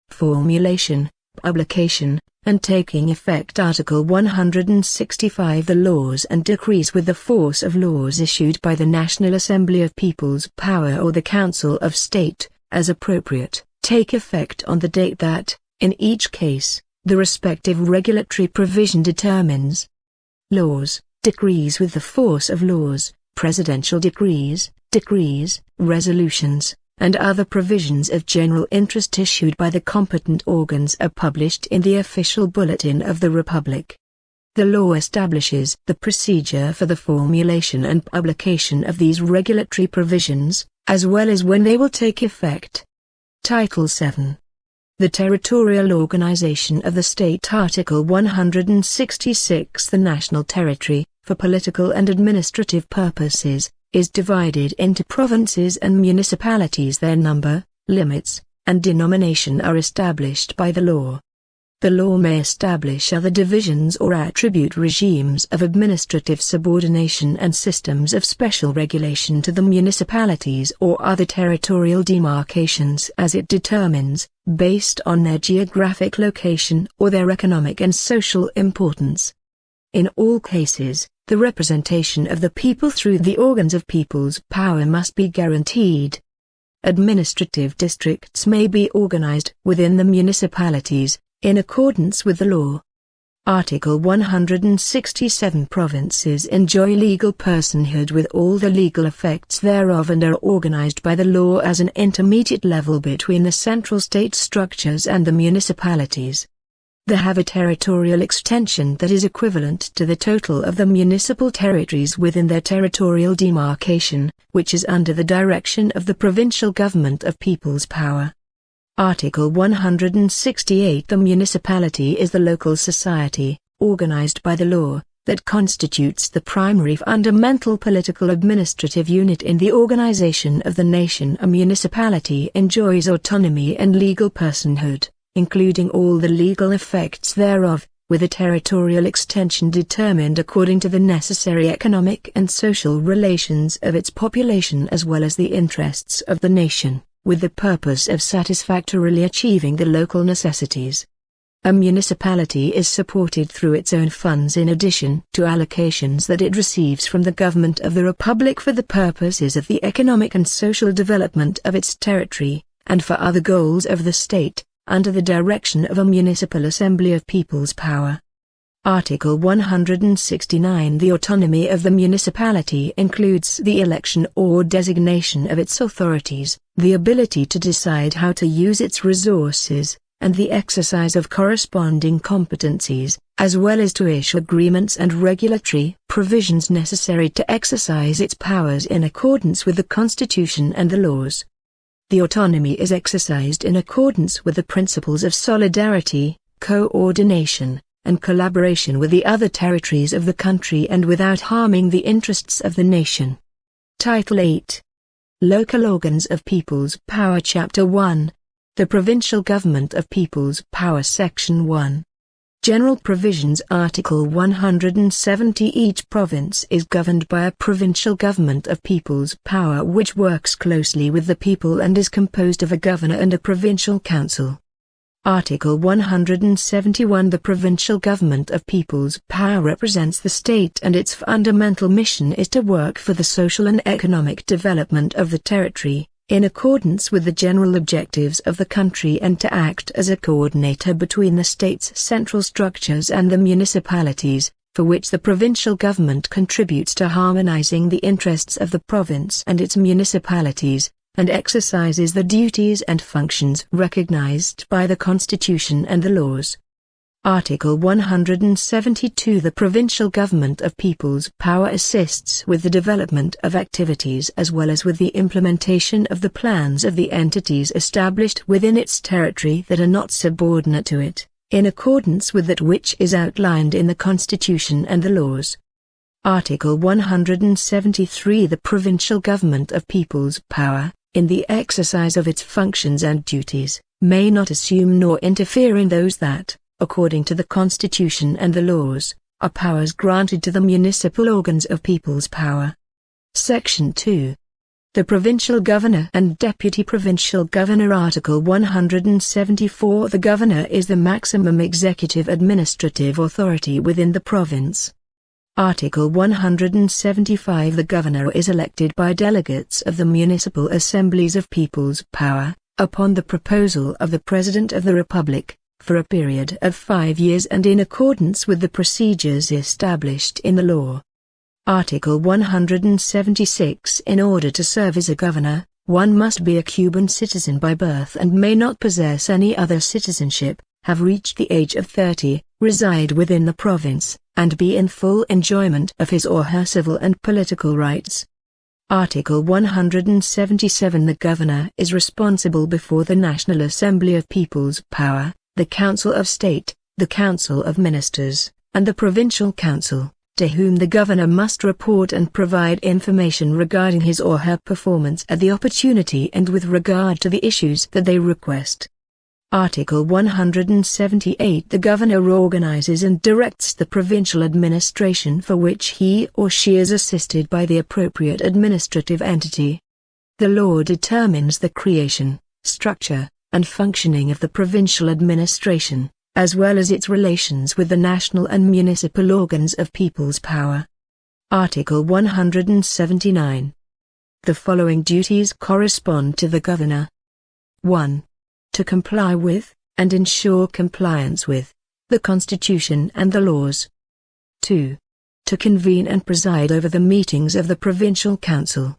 Formulation, publication, and taking effect. Article 165. The laws and decrees with the force of laws issued by the National Assembly of People's Power or the Council of State, as appropriate, take effect on the date that, in each case, the respective regulatory provision determines. Laws, decrees with the force of laws, presidential decrees, resolutions, and other provisions of general interest issued by the competent organs are published in the official bulletin of the Republic. The law establishes the procedure for the formulation and publication of these regulatory provisions, as well as when they will take effect. Title 7. The Territorial Organization of the State. Article 166. The national territory, for political and administrative purposes, is divided into provinces and municipalities. Their number, limits, and denomination are established by the law. The law may establish other divisions or attribute regimes of administrative subordination and systems of special regulation to the municipalities or other territorial demarcations as it determines, based on their geographic location or their economic and social importance. In all cases, the representation of the people through the organs of people's power must be guaranteed. Administrative districts may be organized within the municipalities, in accordance with the law. Article 167. Provinces enjoy legal personhood with all the legal effects thereof and are organized by the law as an intermediate level between the central state structures and the municipalities. They have a territorial extension that is equivalent to the total of the municipal territories within their territorial demarcation, which is under the direction of the provincial government of people's power. Article 168. The municipality is the local society, organized by the law, that constitutes the primary fundamental political administrative unit in the organization of the nation. A municipality enjoys autonomy and legal personhood, including all the legal effects thereof, with a territorial extension determined according to the necessary economic and social relations of its population as well as the interests of the nation, with the purpose of satisfactorily achieving the local necessities. A municipality is supported through its own funds in addition to allocations that it receives from the government of the Republic for the purposes of the economic and social development of its territory, and for other goals of the state, under the direction of a municipal assembly of people's power. Article 169. The autonomy of the municipality includes the election or designation of its authorities, the ability to decide how to use its resources, and the exercise of corresponding competencies, as well as to issue agreements and regulatory provisions necessary to exercise its powers in accordance with the Constitution and the laws. The autonomy is exercised in accordance with the principles of solidarity, coordination, and collaboration with the other territories of the country and without harming the interests of the nation. Title 8. Local Organs of People's Power. Chapter 1. The Provincial Government of People's Power. Section 1. General Provisions. Article 170. Each province is governed by a provincial government of people's power which works closely with the people and is composed of a governor and a provincial council. Article 171. The provincial government of people's power represents the state, and its fundamental mission is to work for the social and economic development of the territory, in accordance with the general objectives of the country, and to act as a coordinator between the state's central structures and the municipalities, for which the provincial government contributes to harmonizing the interests of the province and its municipalities, and exercises the duties and functions recognized by the Constitution and the laws. Article 172. The provincial government of people's power assists with the development of activities as well as with the implementation of the plans of the entities established within its territory that are not subordinate to it, in accordance with that which is outlined in the Constitution and the laws. Article 173. The provincial government of people's power, in the exercise of its functions and duties, may not assume nor interfere in those that, according to the Constitution and the laws, are powers granted to the municipal organs of people's power. Section 2. The provincial governor and deputy provincial governor. Article 174. The governor is the maximum executive administrative authority within the province. Article 175. The governor is elected by delegates of the municipal assemblies of people's power, upon the proposal of the President of the Republic, for a period of 5 years and in accordance with the procedures established in the law. Article 176. In order to serve as a governor, one must be a Cuban citizen by birth and may not possess any other citizenship, have reached the age of 30, reside within the province, and be in full enjoyment of his or her civil and political rights. Article 177. The governor is responsible before the National Assembly of People's Power, the Council of State, the Council of Ministers, and the Provincial Council, to whom the governor must report and provide information regarding his or her performance at the opportunity and with regard to the issues that they request. Article 178. The governor organizes and directs the provincial administration, for which he or she is assisted by the appropriate administrative entity. The law determines the creation, structure, and functioning of the provincial administration, as well as its relations with the national and municipal organs of people's power. Article 179. The following duties correspond to the governor. 1. To comply with, and ensure compliance with, the Constitution and the laws. 2. To convene and preside over the meetings of the Provincial Council.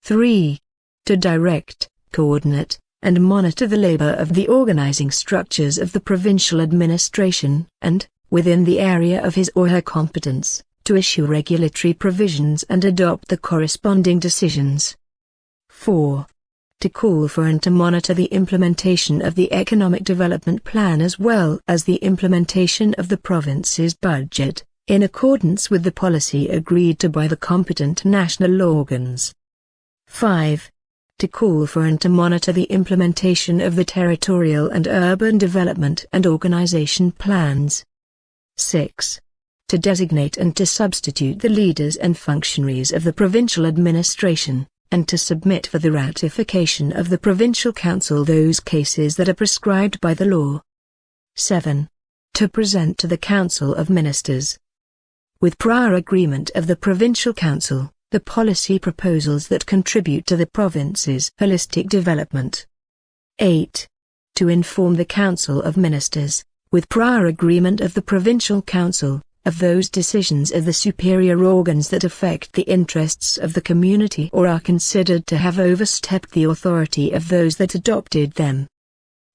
3. To direct, coordinate, and monitor the labor of the organizing structures of the provincial administration, and, within the area of his or her competence, to issue regulatory provisions and adopt the corresponding decisions. 4. To call for and to monitor the implementation of the economic development plan as well as the implementation of the province's budget, in accordance with the policy agreed to by the competent national organs. 5. To call for and to monitor the implementation of the territorial and urban development and organization plans. 6. To designate and to substitute the leaders and functionaries of the provincial administration, and to submit for the ratification of the Provincial Council those cases that are prescribed by the law. 7. To present to the Council of Ministers, with prior agreement of the Provincial Council, the policy proposals that contribute to the province's holistic development. 8. To inform the Council of Ministers, with prior agreement of the Provincial Council, of those decisions of the superior organs that affect the interests of the community or are considered to have overstepped the authority of those that adopted them.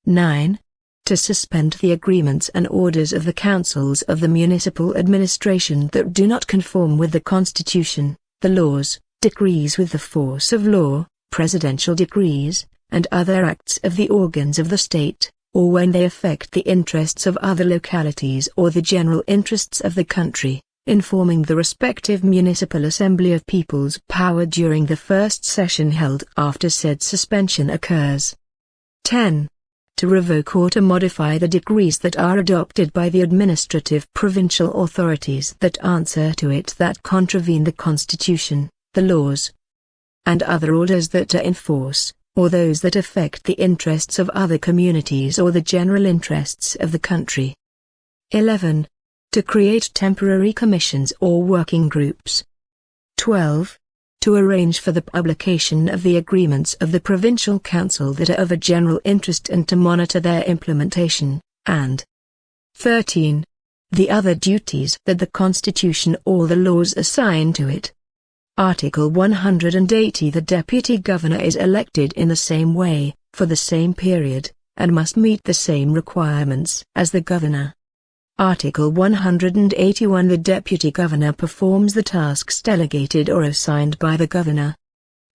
9. To suspend the agreements and orders of the councils of the municipal administration that do not conform with the Constitution, the laws, decrees with the force of law, presidential decrees, and other acts of the organs of the state, or when they affect the interests of other localities or the general interests of the country, informing the respective municipal assembly of people's power during the first session held after said suspension occurs. 10. To revoke or to modify the decrees that are adopted by the administrative provincial authorities that answer to it that contravene the Constitution, the laws, and other orders that are in force, or those that affect the interests of other communities or the general interests of the country. 11. To create temporary commissions or working groups. 12. To arrange for the publication of the agreements of the Provincial Council that are of a general interest and to monitor their implementation, and 13. The other duties that the Constitution or the laws assign to it. Article 180. The Deputy Governor is elected in the same way, for the same period, and must meet the same requirements as the Governor. Article 181. The Deputy Governor performs the tasks delegated or assigned by the Governor.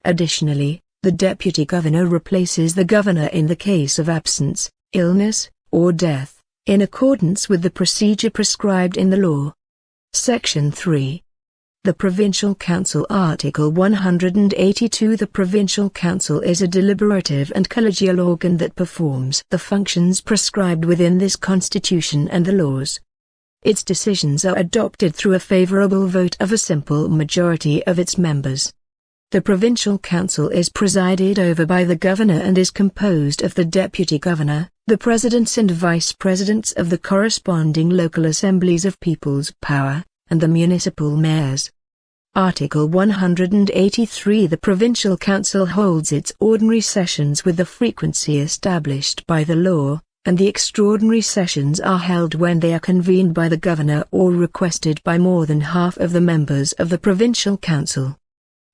Additionally, the Deputy Governor replaces the Governor in the case of absence, illness, or death, in accordance with the procedure prescribed in the law. Section 3. The Provincial Council. Article 182. The Provincial Council is a deliberative and collegial organ that performs the functions prescribed within this Constitution and the laws. Its decisions are adopted through a favorable vote of a simple majority of its members. The Provincial Council is presided over by the Governor and is composed of the Deputy Governor, the Presidents and Vice Presidents of the corresponding local assemblies of people's power, and the municipal mayors. Article 183. The Provincial Council holds its ordinary sessions with the frequency established by the law, and the extraordinary sessions are held when they are convened by the Governor or requested by more than half of the members of the Provincial Council.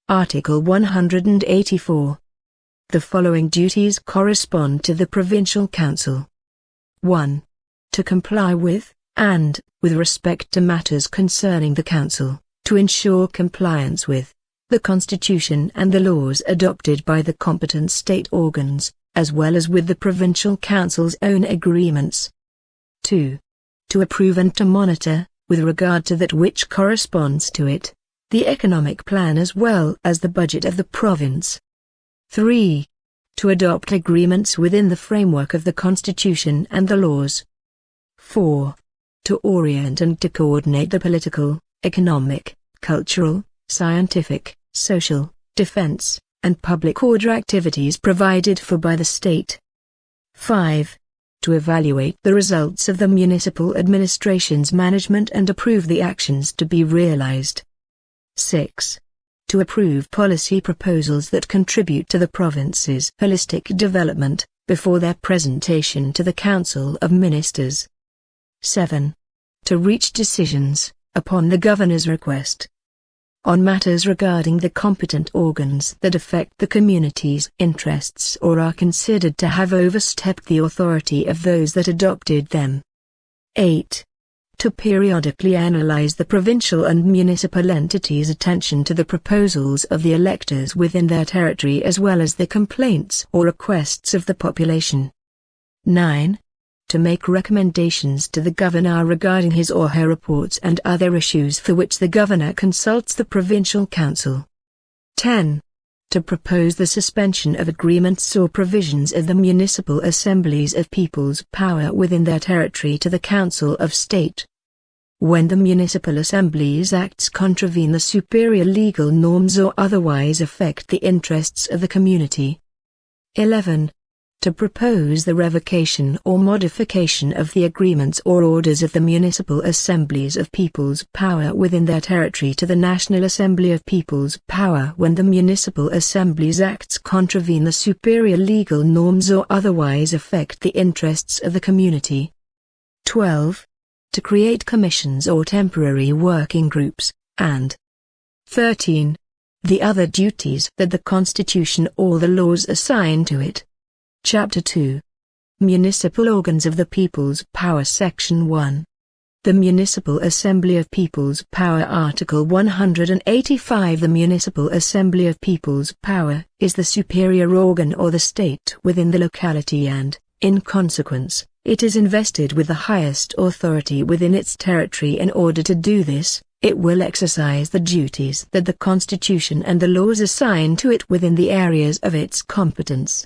Article 184. The following duties correspond to the Provincial Council. 1. To comply with, and, with respect to matters concerning the Council, to ensure compliance with the Constitution and the laws adopted by the competent state organs, as well as with the Provincial Council's own agreements. 2. To approve and to monitor, with regard to that which corresponds to it, the economic plan as well as the budget of the province. 3. To adopt agreements within the framework of the Constitution and the laws. 4. To orient and to coordinate the political, economic, cultural, scientific, social, defense, and public order activities provided for by the state. 5. To evaluate the results of the municipal administration's management and approve the actions to be realized. 6. To approve policy proposals that contribute to the province's holistic development, before their presentation to the Council of Ministers. 7. To reach decisions, upon the Governor's request, on matters regarding the competent organs that affect the community's interests or are considered to have overstepped the authority of those that adopted them. 8. To periodically analyze the provincial and municipal entities' attention to the proposals of the electors within their territory as well as the complaints or requests of the population. 9. To make recommendations to the Governor regarding his or her reports and other issues for which the Governor consults the Provincial Council. 10. To propose the suspension of agreements or provisions of the municipal assemblies of people's power within their territory to the Council of State. When the municipal assemblies' acts contravene the superior legal norms or otherwise affect the interests of the community. 11. To propose the revocation or modification of the agreements or orders of the municipal assemblies of people's power within their territory to the National Assembly of People's Power when the municipal assembly's acts contravene the superior legal norms or otherwise affect the interests of the community. 12. To create commissions or temporary working groups, and 13. The other duties that the Constitution or the laws assign to it. Chapter 2. Municipal Organs of the People's Power. Section 1. The Municipal Assembly of People's Power. Article 185. The Municipal Assembly of People's Power is the superior organ or the state within the locality and, in consequence, it is invested with the highest authority within its territory. In order to do this, it will exercise the duties that the Constitution and the laws assign to it within the areas of its competence.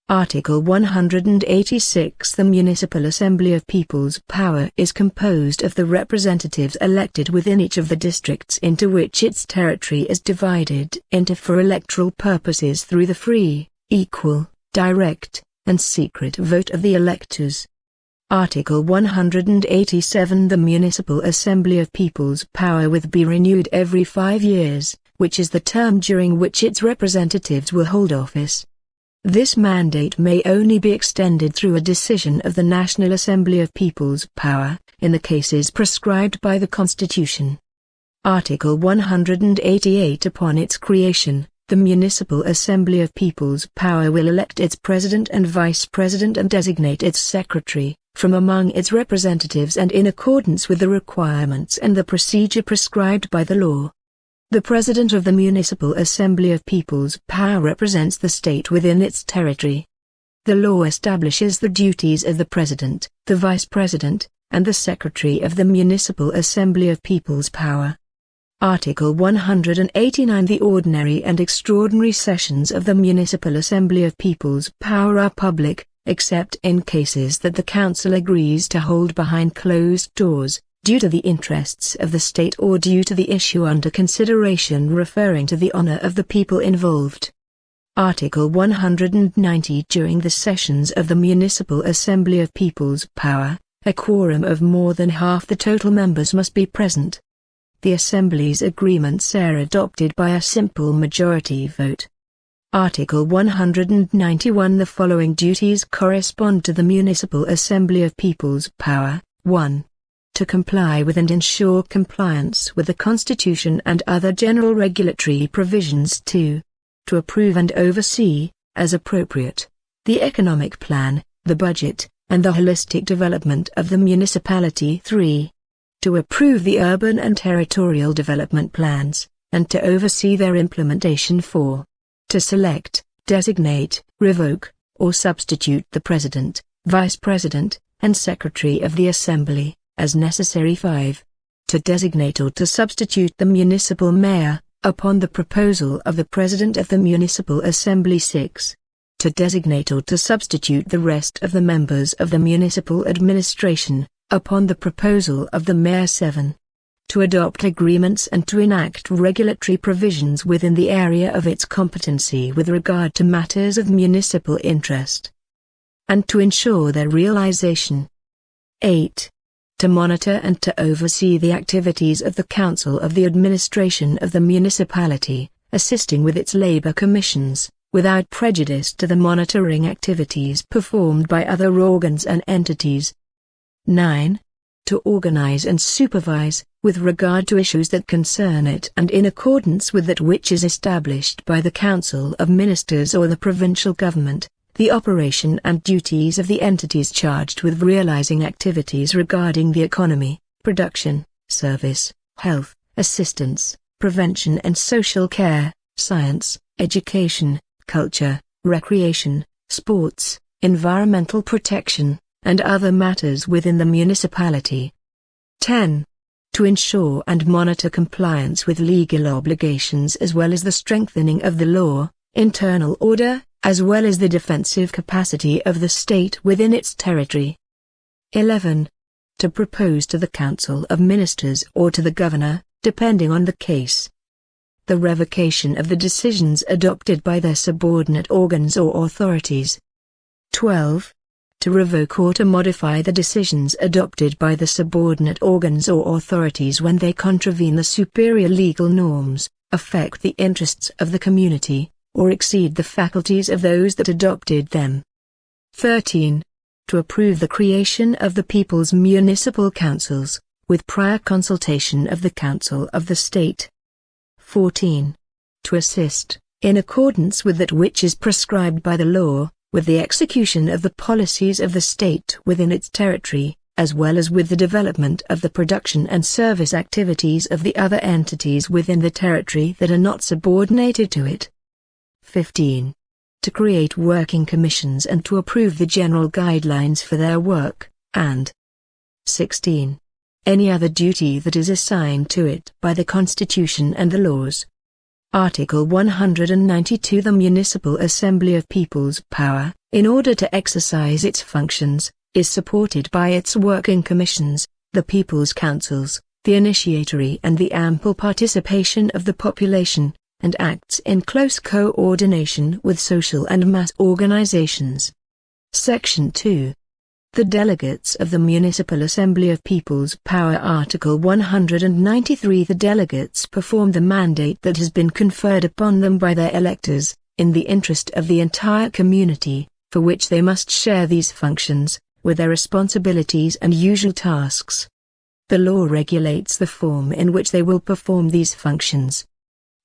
Article 186. The Municipal Assembly of People's Power is composed of the representatives elected within each of the districts into which its territory is divided into for electoral purposes through the free, equal, direct, and secret vote of the electors. Article 187. The Municipal Assembly of People's Power will be renewed every 5 years, which is the term during which its representatives will hold office. This mandate may only be extended through a decision of the National Assembly of People's Power, in the cases prescribed by the Constitution. Article 188. Upon its creation, the Municipal Assembly of People's Power will elect its President and Vice President and designate its Secretary, from among its representatives and in accordance with the requirements and the procedure prescribed by the law. The President of the Municipal Assembly of People's Power represents the state within its territory. The law establishes the duties of the President, the Vice President, and the Secretary of the Municipal Assembly of People's Power. Article 189. The ordinary and extraordinary sessions of the Municipal Assembly of People's Power are public, except in cases that the Council agrees to hold behind closed doors, due to the interests of the state or due to the issue under consideration referring to the honor of the people involved. Article 190. During the sessions of the Municipal Assembly of People's Power, a quorum of more than half the total members must be present. The Assembly's agreements are adopted by a simple majority vote. Article 191. The following duties correspond to the Municipal Assembly of People's Power. 1. To comply with and ensure compliance with the Constitution and other general regulatory provisions. 2. To approve and oversee, as appropriate, the economic plan, the budget, and the holistic development of the municipality. 3. To approve the urban and territorial development plans, and to oversee their implementation. 4. To select, designate, revoke, or substitute the President, Vice President, and Secretary of the Assembly, as necessary. 5. To designate or to substitute the municipal mayor, upon the proposal of the President of the Municipal Assembly. 6. To designate or to substitute the rest of the members of the municipal administration, upon the proposal of the mayor. 7. To adopt agreements and to enact regulatory provisions within the area of its competency with regard to matters of municipal interest, and to ensure their realization. 8. To monitor and to oversee the activities of the Council of the Administration of the municipality, assisting with its labor commissions, without prejudice to the monitoring activities performed by other organs and entities. 9. To organize and supervise, with regard to issues that concern it and in accordance with that which is established by the Council of Ministers or the provincial government, the operation and duties of the entities charged with realizing activities regarding the economy, production, service, health, assistance, prevention and social care, science, education, culture, recreation, sports, environmental protection, and other matters within the municipality. 10. To ensure and monitor compliance with legal obligations as well as the strengthening of the law, internal order, as well as the defensive capacity of the state within its territory. 11. To propose to the Council of Ministers or to the Governor, depending on the case, the revocation of the decisions adopted by their subordinate organs or authorities. 12. To revoke or to modify the decisions adopted by the subordinate organs or authorities when they contravene the superior legal norms, affect the interests of the community, or exceed the faculties of those that adopted them. 13. To approve the creation of the People's Municipal Councils, with prior consultation of the Council of the State. 14. To assist, in accordance with that which is prescribed by the law, with the execution of the policies of the state within its territory, as well as with the development of the production and service activities of the other entities within the territory that are not subordinated to it. 15. To create working commissions and to approve the general guidelines for their work, and 16. Any other duty that is assigned to it by the Constitution and the laws. Article 192. The Municipal Assembly of People's Power, in order to exercise its functions, is supported by its working commissions, the People's Councils, the initiatory and the ample participation of the population, and acts in close coordination with social and mass organizations. Section 2. The delegates of the Municipal Assembly of People's Power. Article 193. The delegates perform the mandate that has been conferred upon them by their electors, in the interest of the entire community, for which they must share these functions, with their responsibilities and usual tasks. The law regulates the form in which they will perform these functions.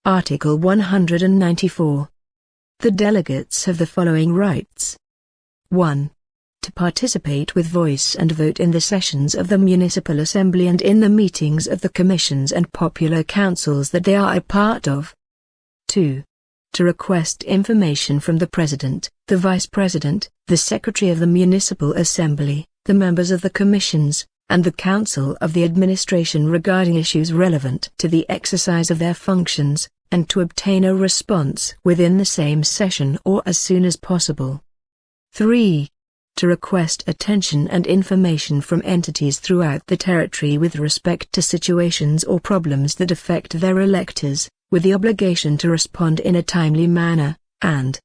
Article 194. The delegates have the following rights. 1. To participate with voice and vote in the sessions of the Municipal Assembly and in the meetings of the commissions and popular councils that they are a part of. 2. To request information from the President, the Vice President, the Secretary of the Municipal Assembly, the members of the commissions, and the Council of the Administration regarding issues relevant to the exercise of their functions, and to obtain a response within the same session or as soon as possible. 3. To request attention and information from entities throughout the territory with respect to situations or problems that affect their electors, with the obligation to respond in a timely manner, and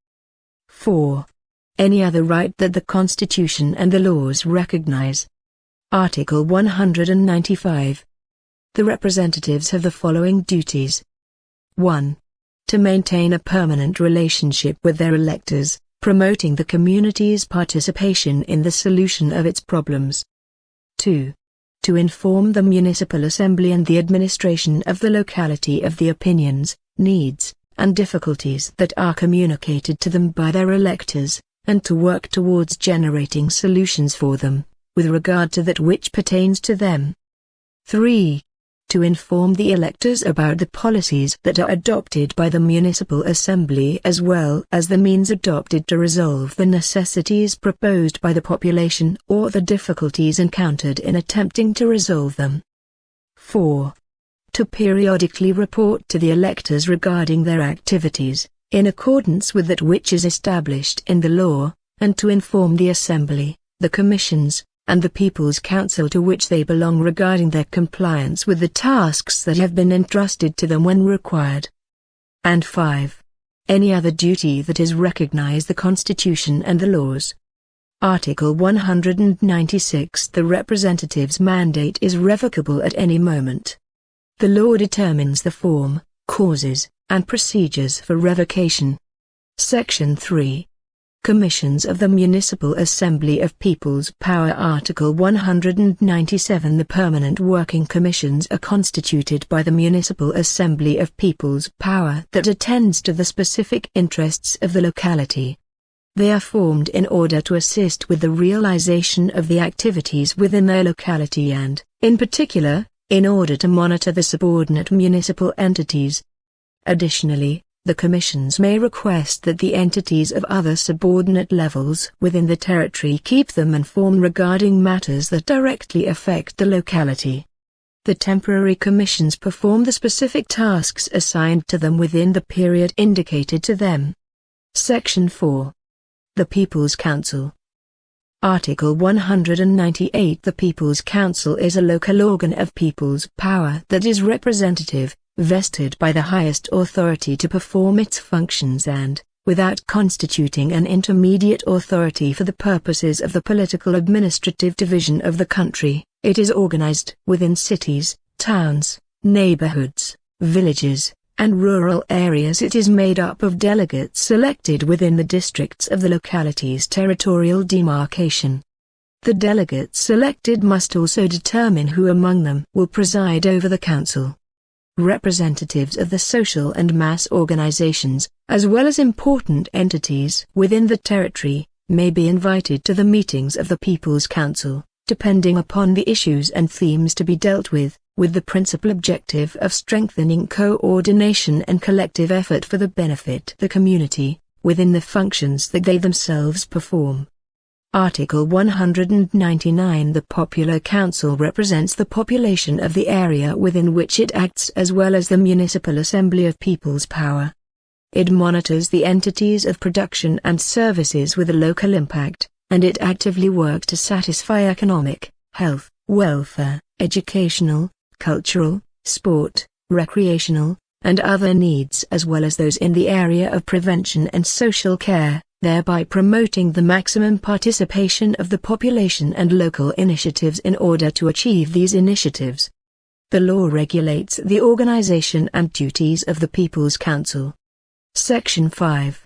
4. Any other right that the Constitution and the laws recognize. Article 195. The representatives have the following duties. 1. To maintain a permanent relationship with their electors, promoting the community's participation in the solution of its problems. 2. To inform the Municipal Assembly and the administration of the locality of the opinions, needs, and difficulties that are communicated to them by their electors, and to work towards generating solutions for them, with regard to that which pertains to them. 3. To inform the electors about the policies that are adopted by the Municipal Assembly as well as the means adopted to resolve the necessities proposed by the population or the difficulties encountered in attempting to resolve them. 4. To periodically report to the electors regarding their activities, in accordance with that which is established in the law, and to inform the Assembly, the commissions, and the People's Council to which they belong regarding their compliance with the tasks that have been entrusted to them when required. And 5. Any other duty that is recognized the Constitution and the laws. Article 196. The representative's mandate is revocable at any moment. The law determines the form, causes, and procedures for revocation. Section 3. Commissions of the Municipal Assembly of People's Power. Article 197. The permanent working commissions are constituted by the Municipal Assembly of People's Power that attends to the specific interests of the locality. They are formed in order to assist with the realization of the activities within their locality and, in particular, in order to monitor the subordinate municipal entities. Additionally, the commissions may request that the entities of other subordinate levels within the territory keep them informed regarding matters that directly affect the locality. The temporary commissions perform the specific tasks assigned to them within the period indicated to them. Section 4. The People's Council. Article 198. The People's Council is a local organ of people's power that is representative, vested by the highest authority to perform its functions and, without constituting an intermediate authority for the purposes of the political administrative division of the country, it is organized within cities, towns, neighborhoods, villages, and rural areas. It is made up of delegates selected within the districts of the locality's territorial demarcation. The delegates selected must also determine who among them will preside over the council. Representatives of the social and mass organizations, as well as important entities within the territory, may be invited to the meetings of the People's Council, depending upon the issues and themes to be dealt with the principal objective of strengthening coordination and collective effort for the benefit of the community, within the functions that they themselves perform. Article 199. The Popular Council represents the population of the area within which it acts as well as the Municipal Assembly of People's Power. It monitors the entities of production and services with a local impact, and it actively works to satisfy economic, health, welfare, educational, cultural, sport, recreational, and other needs as well as those in the area of prevention and social care, thereby promoting the maximum participation of the population and local initiatives in order to achieve these initiatives. The law regulates the organization and duties of the People's Council. Section 5.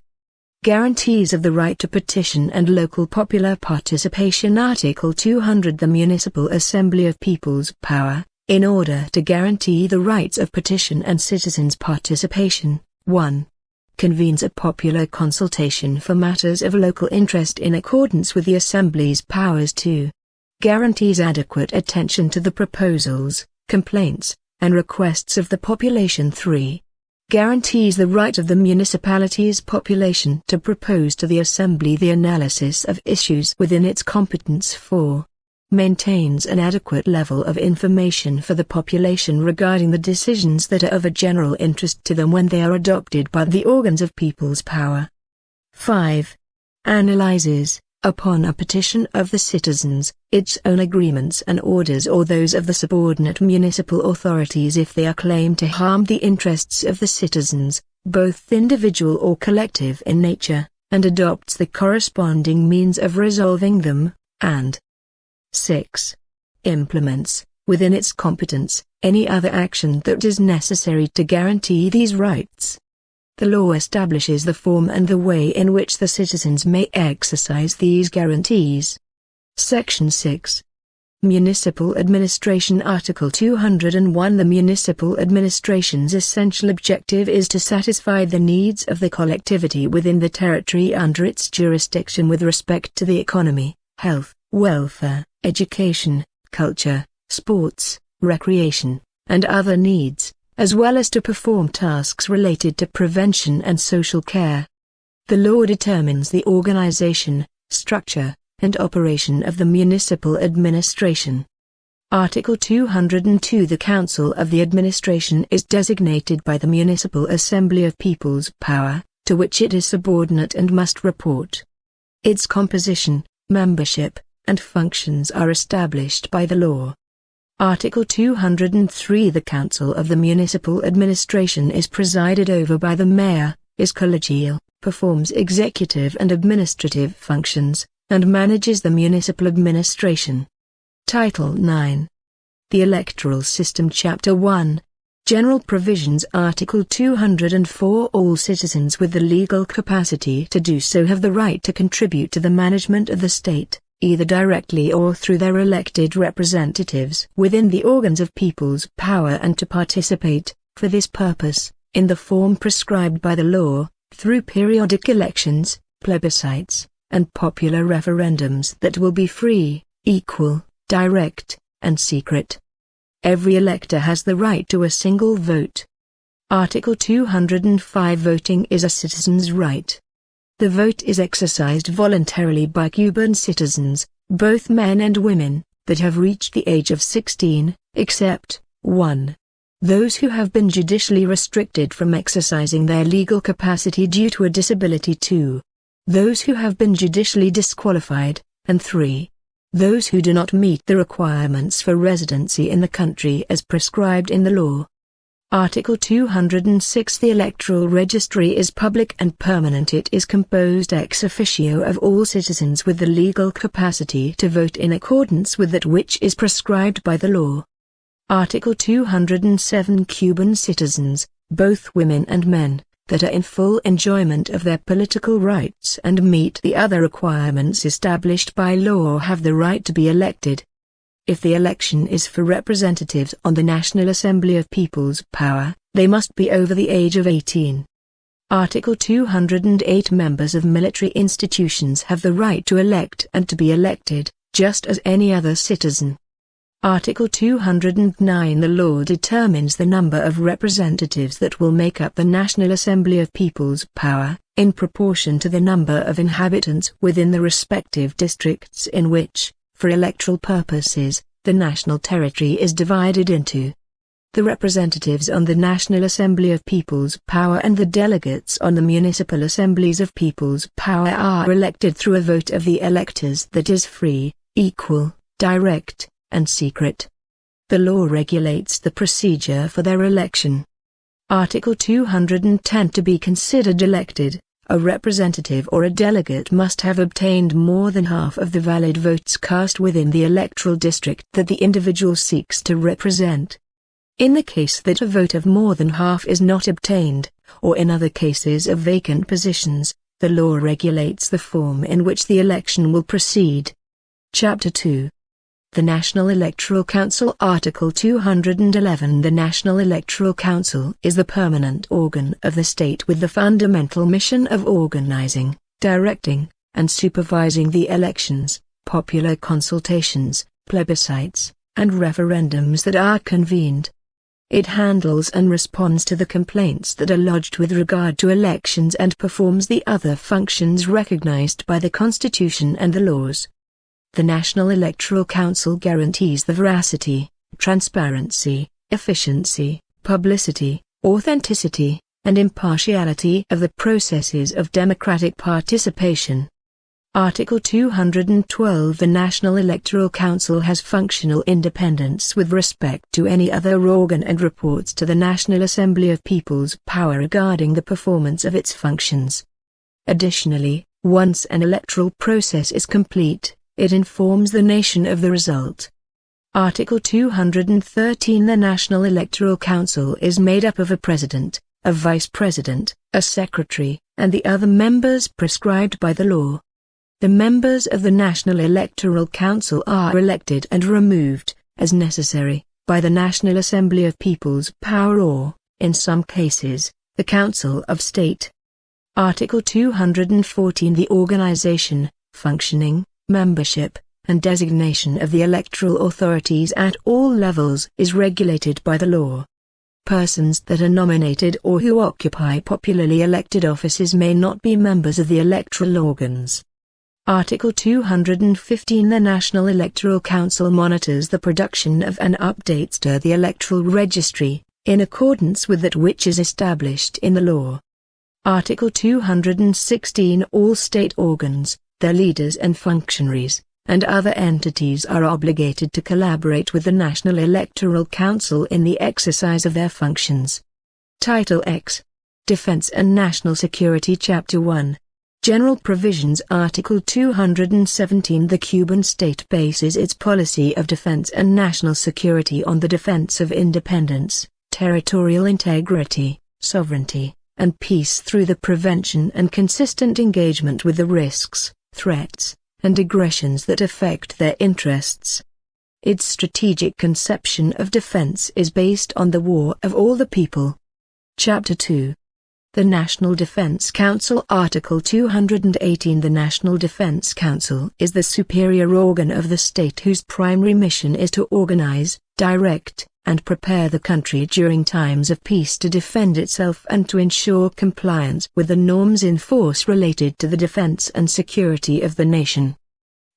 Guarantees of the right to petition and local popular participation. Article 200. The Municipal Assembly of People's Power, in order to guarantee the rights of petition and citizens' participation, 1. Convenes a popular consultation for matters of local interest in accordance with the Assembly's powers. 2. Guarantees adequate attention to the proposals, complaints, and requests of the population. 3. Guarantees the right of the municipality's population to propose to the Assembly the analysis of issues within its competence. 4. Maintains an adequate level of information for the population regarding the decisions that are of a general interest to them when they are adopted by the organs of people's power. 5. Analyzes, upon a petition of the citizens, its own agreements and orders or those of the subordinate municipal authorities if they are claimed to harm the interests of the citizens, both individual or collective in nature, and adopts the corresponding means of resolving them, and 6. Implements, within its competence, any other action that is necessary to guarantee these rights. The law establishes the form and the way in which the citizens may exercise these guarantees. Section 6. Municipal Administration. Article 201. The municipal administration's essential objective is to satisfy the needs of the collectivity within the territory under its jurisdiction with respect to the economy, health, welfare, education, culture, sports, recreation, and other needs, as well as to perform tasks related to prevention and social care. The law determines the organization, structure, and operation of the municipal administration. Article 202. The Council of the Administration is designated by the Municipal Assembly of People's Power, to which it is subordinate and must report. Its composition, membership, and functions are established by the law. Article 203. The Council of the Municipal Administration is presided over by the Mayor, is collegial, performs executive and administrative functions, and manages the municipal administration. Title 9. The Electoral System. Chapter 1. General Provisions. Article 204. All citizens with the legal capacity to do so have the right to contribute to the management of the state, either directly or through their elected representatives within the organs of people's power, and to participate, for this purpose, in the form prescribed by the law, through periodic elections, plebiscites, and popular referendums that will be free, equal, direct, and secret. Every elector has the right to a single vote. Article 205. Voting is a citizen's right. The vote is exercised voluntarily by Cuban citizens, both men and women, that have reached the age of 16, except 1. Those who have been judicially restricted from exercising their legal capacity due to a disability. 2. Those who have been judicially disqualified, and 3. Those who do not meet the requirements for residency in the country as prescribed in the law. Article 206. The electoral registry is public and permanent. It is composed ex officio of all citizens with the legal capacity to vote in accordance with that which is prescribed by the law. Article 207. Cuban citizens, both women and men, that are in full enjoyment of their political rights and meet the other requirements established by law, have the right to be elected. If the election is for representatives on the National Assembly of People's Power, they must be over the age of 18. Article 208. Members of military institutions have the right to elect and to be elected, just as any other citizen. Article 209. The law determines the number of representatives that will make up the National Assembly of People's Power, in proportion to the number of inhabitants within the respective districts in which, for electoral purposes, the national territory is divided into. The representatives on the National Assembly of People's Power and the delegates on the Municipal Assemblies of People's Power are elected through a vote of the electors that is free, equal, direct, and secret. The law regulates the procedure for their election. Article 210. To be considered elected, a representative or a delegate must have obtained more than half of the valid votes cast within the electoral district that the individual seeks to represent. In the case that a vote of more than half is not obtained, or in other cases of vacant positions, the law regulates the form in which the election will proceed. Chapter 2. The National Electoral Council. Article 211. The National Electoral Council is the permanent organ of the state with the fundamental mission of organizing, directing, and supervising the elections, popular consultations, plebiscites, and referendums that are convened. It handles and responds to the complaints that are lodged with regard to elections and performs the other functions recognized by the Constitution and the laws. The National Electoral Council guarantees the veracity, transparency, efficiency, publicity, authenticity, and impartiality of the processes of democratic participation. Article 212. The National Electoral Council has functional independence with respect to any other organ and reports to the National Assembly of People's Power regarding the performance of its functions. Additionally, once an electoral process is complete, it informs the nation of the result. Article 213. The National Electoral Council is made up of a president, a vice president, a secretary, and the other members prescribed by the law. The members of the National Electoral Council are elected and removed, as necessary, by the National Assembly of People's Power or, in some cases, the Council of State. Article 214. The organization, functioning, membership, and designation of the electoral authorities at all levels is regulated by the law. Persons that are nominated or who occupy popularly elected offices may not be members of the electoral organs. Article 215. The National Electoral Council monitors the production of and updates to the electoral registry, in accordance with that which is established in the law. Article 216. All state organs, their leaders and functionaries, and other entities are obligated to collaborate with the National Electoral Council in the exercise of their functions. Title X. Defense and National Security. Chapter 1. General Provisions. Article 217. The Cuban state bases its policy of defense and national security on the defense of independence, territorial integrity, sovereignty, and peace through the prevention and consistent engagement with the risks, threats, and aggressions that affect their interests. Its strategic conception of defense is based on the war of all the people. Chapter 2. The National Defense Council. Article 218. The National Defense Council is the superior organ of the state whose primary mission is to organize, direct, and prepare the country during times of peace to defend itself and to ensure compliance with the norms in force related to the defense and security of the nation.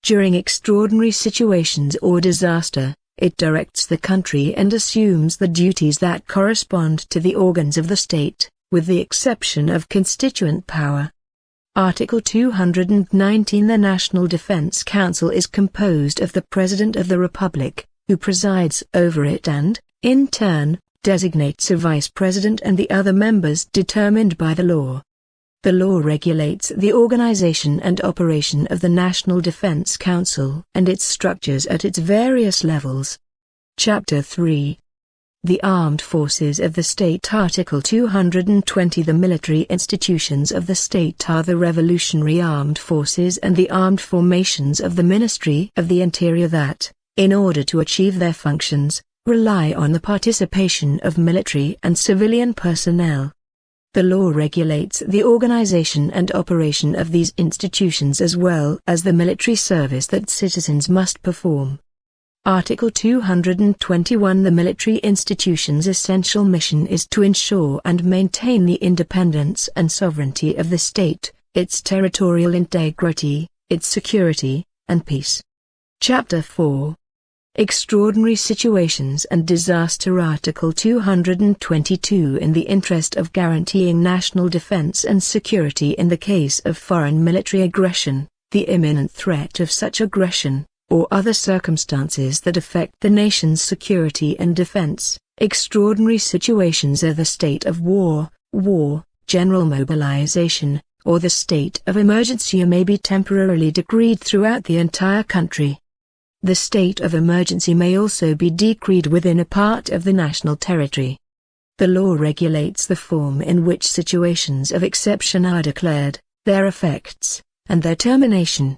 During extraordinary situations or disaster, it directs the country and assumes the duties that correspond to the organs of the state, with the exception of constituent power. Article 219. The National Defense Council is composed of the President of the Republic, who presides over it and, in turn, designates a vice president and the other members determined by the law. The law regulates the organization and operation of the National Defense Council and its structures at its various levels. Chapter 3. The Armed Forces of the State. Article 220. The military institutions of the state are the Revolutionary Armed Forces and the armed formations of the Ministry of the Interior that, in order to achieve their functions, rely on the participation of military and civilian personnel. The law regulates the organization and operation of these institutions as well as the military service that citizens must perform. Article 221. The military institution's essential mission is to ensure and maintain the independence and sovereignty of the state, its territorial integrity, its security, and peace. Chapter 4. Extraordinary Situations and Disaster. Article 222. In the interest of guaranteeing national defense and security in the case of foreign military aggression, the imminent threat of such aggression, or other circumstances that affect the nation's security and defense, Extraordinary situations are the state of war, general mobilization, or the state of emergency may be temporarily decreed throughout the entire country. The state of emergency may also be decreed within a part of the national territory. The law regulates the form in which situations of exception are declared, their effects, and their termination.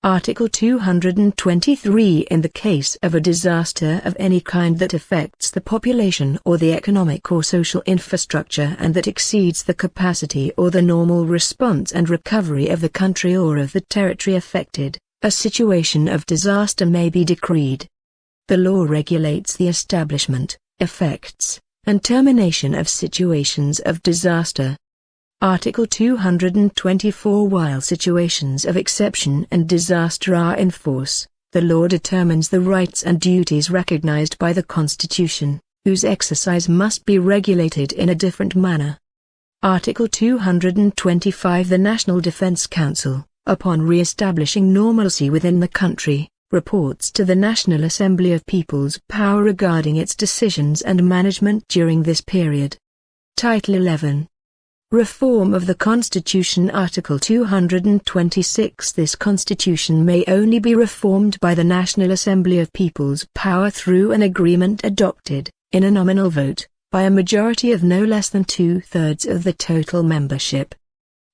Article 223. In the case of a disaster of any kind that affects the population or the economic or social infrastructure and that exceeds the capacity or the normal response and recovery of the country or of the territory affected, a situation of disaster may be decreed. The law regulates the establishment, effects, and termination of situations of disaster. Article 224. While situations of exception and disaster are in force, the law determines the rights and duties recognized by the Constitution, whose exercise must be regulated in a different manner. Article 225. The National Defense Council, upon re-establishing normalcy within the country, reports to the National Assembly of People's Power regarding its decisions and management during this period. Title 11. Reform of the Constitution. Article 226. This Constitution may only be reformed by the National Assembly of People's Power through an agreement adopted, in a nominal vote, by a majority of no less than 2/3 of the total membership.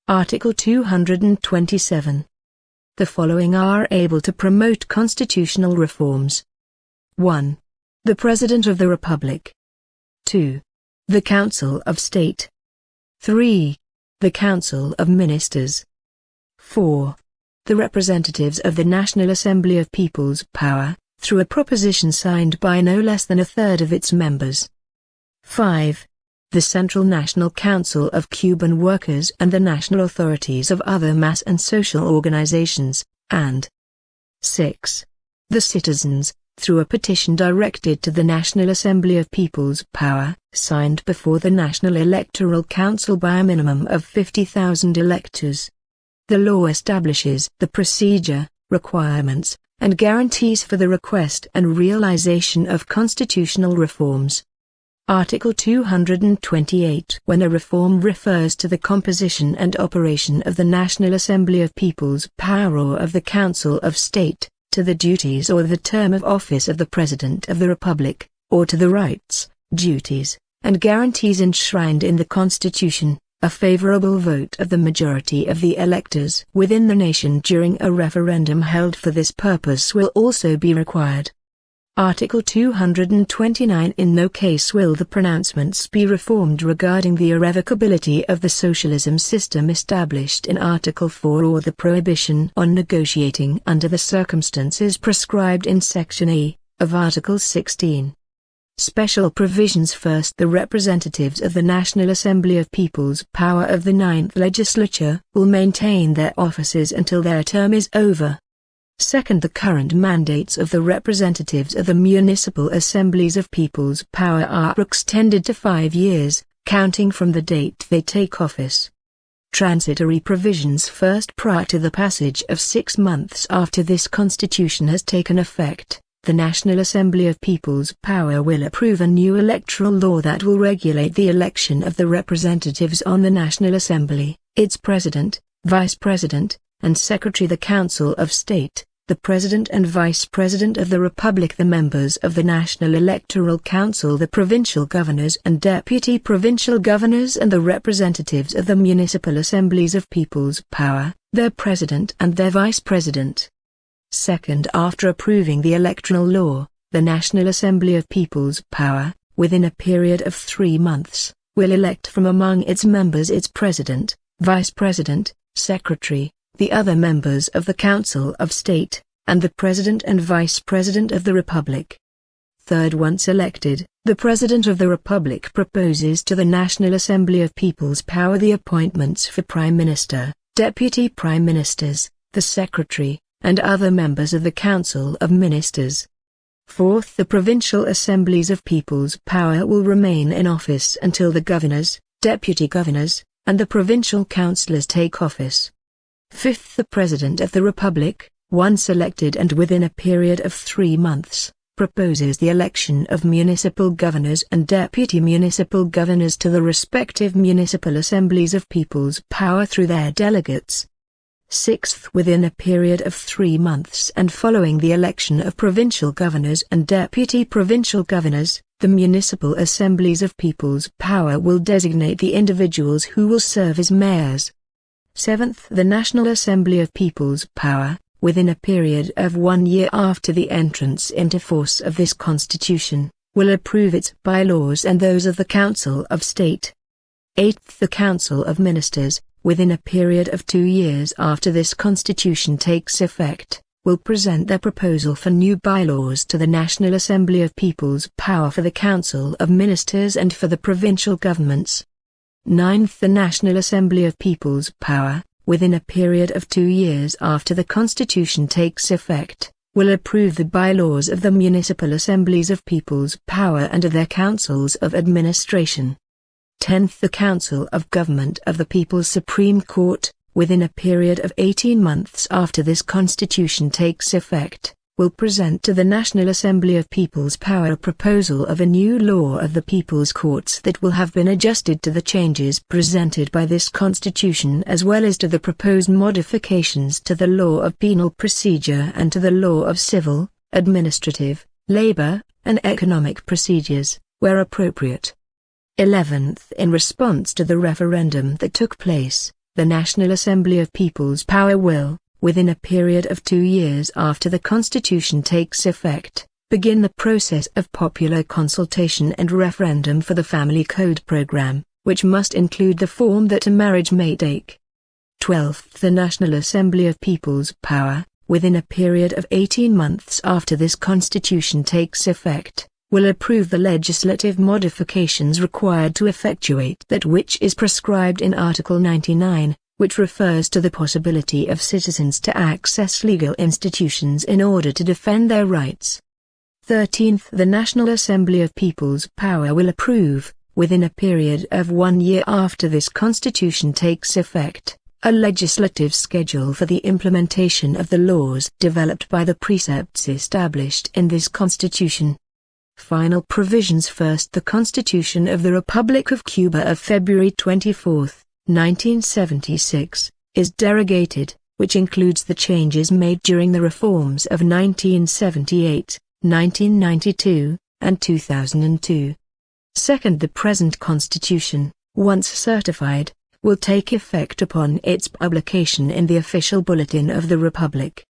Article 227. The following are able to promote constitutional reforms. 1. The President of the Republic. 2. The Council of State. 3. The Council of Ministers. 4. The representatives of the National Assembly of People's Power, through a proposition signed by no less than 1/3 of its members. 5. The Central National Council of Cuban Workers and the national authorities of other mass and social organizations, and 6. The citizens, through a petition directed to the National Assembly of People's Power, signed before the National Electoral Council by a minimum of 50,000 electors. The law establishes the procedure, requirements, and guarantees for the request and realization of constitutional reforms. Article 228. When a reform refers to the composition and operation of the National Assembly of People's Power or of the Council of State, to the duties or the term of office of the President of the Republic, or to the rights, duties, and guarantees enshrined in the Constitution, a favorable vote of the majority of the electors within the nation during a referendum held for this purpose will also be required. Article 229. In no case will the pronouncements be reformed regarding the irrevocability of the socialism system established in Article 4 or the prohibition on negotiating under the circumstances prescribed in Section E of Article 16. Special provisions. First, the representatives of the National Assembly of People's Power of the 9th Legislature will maintain their offices until their term is over. Second, the current mandates of the representatives of the municipal assemblies of People's Power are extended to 5 years, counting from the date they take office. Transitory provisions. First, prior to the passage of 6 months after this Constitution has taken effect, the National Assembly of People's Power will approve a new electoral law that will regulate the election of the representatives on the National Assembly, its President, Vice President, and Secretary, the Council of State, the President and Vice President of the Republic, the members of the National Electoral Council, the provincial governors and deputy provincial governors, and the representatives of the municipal assemblies of People's Power, their President and their Vice President. Second, after approving the electoral law, the National Assembly of People's Power, within a period of 3 months, will elect from among its members its President, Vice President, Secretary, the other members of the Council of State, and the President and Vice President of the Republic. Third, once elected, the President of the Republic proposes to the National Assembly of People's Power the appointments for Prime Minister, Deputy Prime Ministers, the Secretary, and other members of the Council of Ministers. Fourth, the provincial assemblies of People's Power will remain in office until the governors, deputy governors, and the provincial councillors take office. Fifth, the President of the Republic, once elected and within a period of 3 months, proposes the election of municipal governors and deputy municipal governors to the respective municipal assemblies of people's power through their delegates. 6th, within a period of 3 months and following the election of provincial governors and deputy provincial governors, the municipal assemblies of people's power will designate the individuals who will serve as mayors. 7th, the National Assembly of People's Power, within a period of 1 year after the entrance into force of this Constitution, will approve its bylaws and those of the Council of State. 8th, the Council of Ministers, within a period of 2 years after this Constitution takes effect, will present their proposal for new bylaws to the National Assembly of People's Power for the Council of Ministers and for the provincial governments. 9th, the National Assembly of People's Power, within a period of 2 years after the Constitution takes effect, will approve the bylaws of the municipal assemblies of people's power and of their councils of administration. 10th, the Council of Government of the People's Supreme Court, within a period of 18 months after this Constitution takes effect, will present to the National Assembly of People's Power a proposal of a new law of the People's Courts that will have been adjusted to the changes presented by this Constitution as well as to the proposed modifications to the law of penal procedure and to the law of civil, administrative, labor, and economic procedures, where appropriate. 11th, in response to the referendum that took place, the National Assembly of People's Power will, within a period of 2 years after the Constitution takes effect, begin the process of popular consultation and referendum for the Family Code program, which must include the form that a marriage may take. 12th, the National Assembly of People's Power, within a period of 18 months after this Constitution takes effect, will approve the legislative modifications required to effectuate that which is prescribed in Article 99, which refers to the possibility of citizens to access legal institutions in order to defend their rights. 13th, the National Assembly of People's Power will approve, within a period of 1 year after this Constitution takes effect, a legislative schedule for the implementation of the laws developed by the precepts established in this Constitution. Final provisions. First, the Constitution of the Republic of Cuba of February 24, 1976, is derogated, which includes the changes made during the reforms of 1978, 1992, and 2002. Second, the present Constitution, once certified, will take effect upon its publication in the Official Bulletin of the Republic.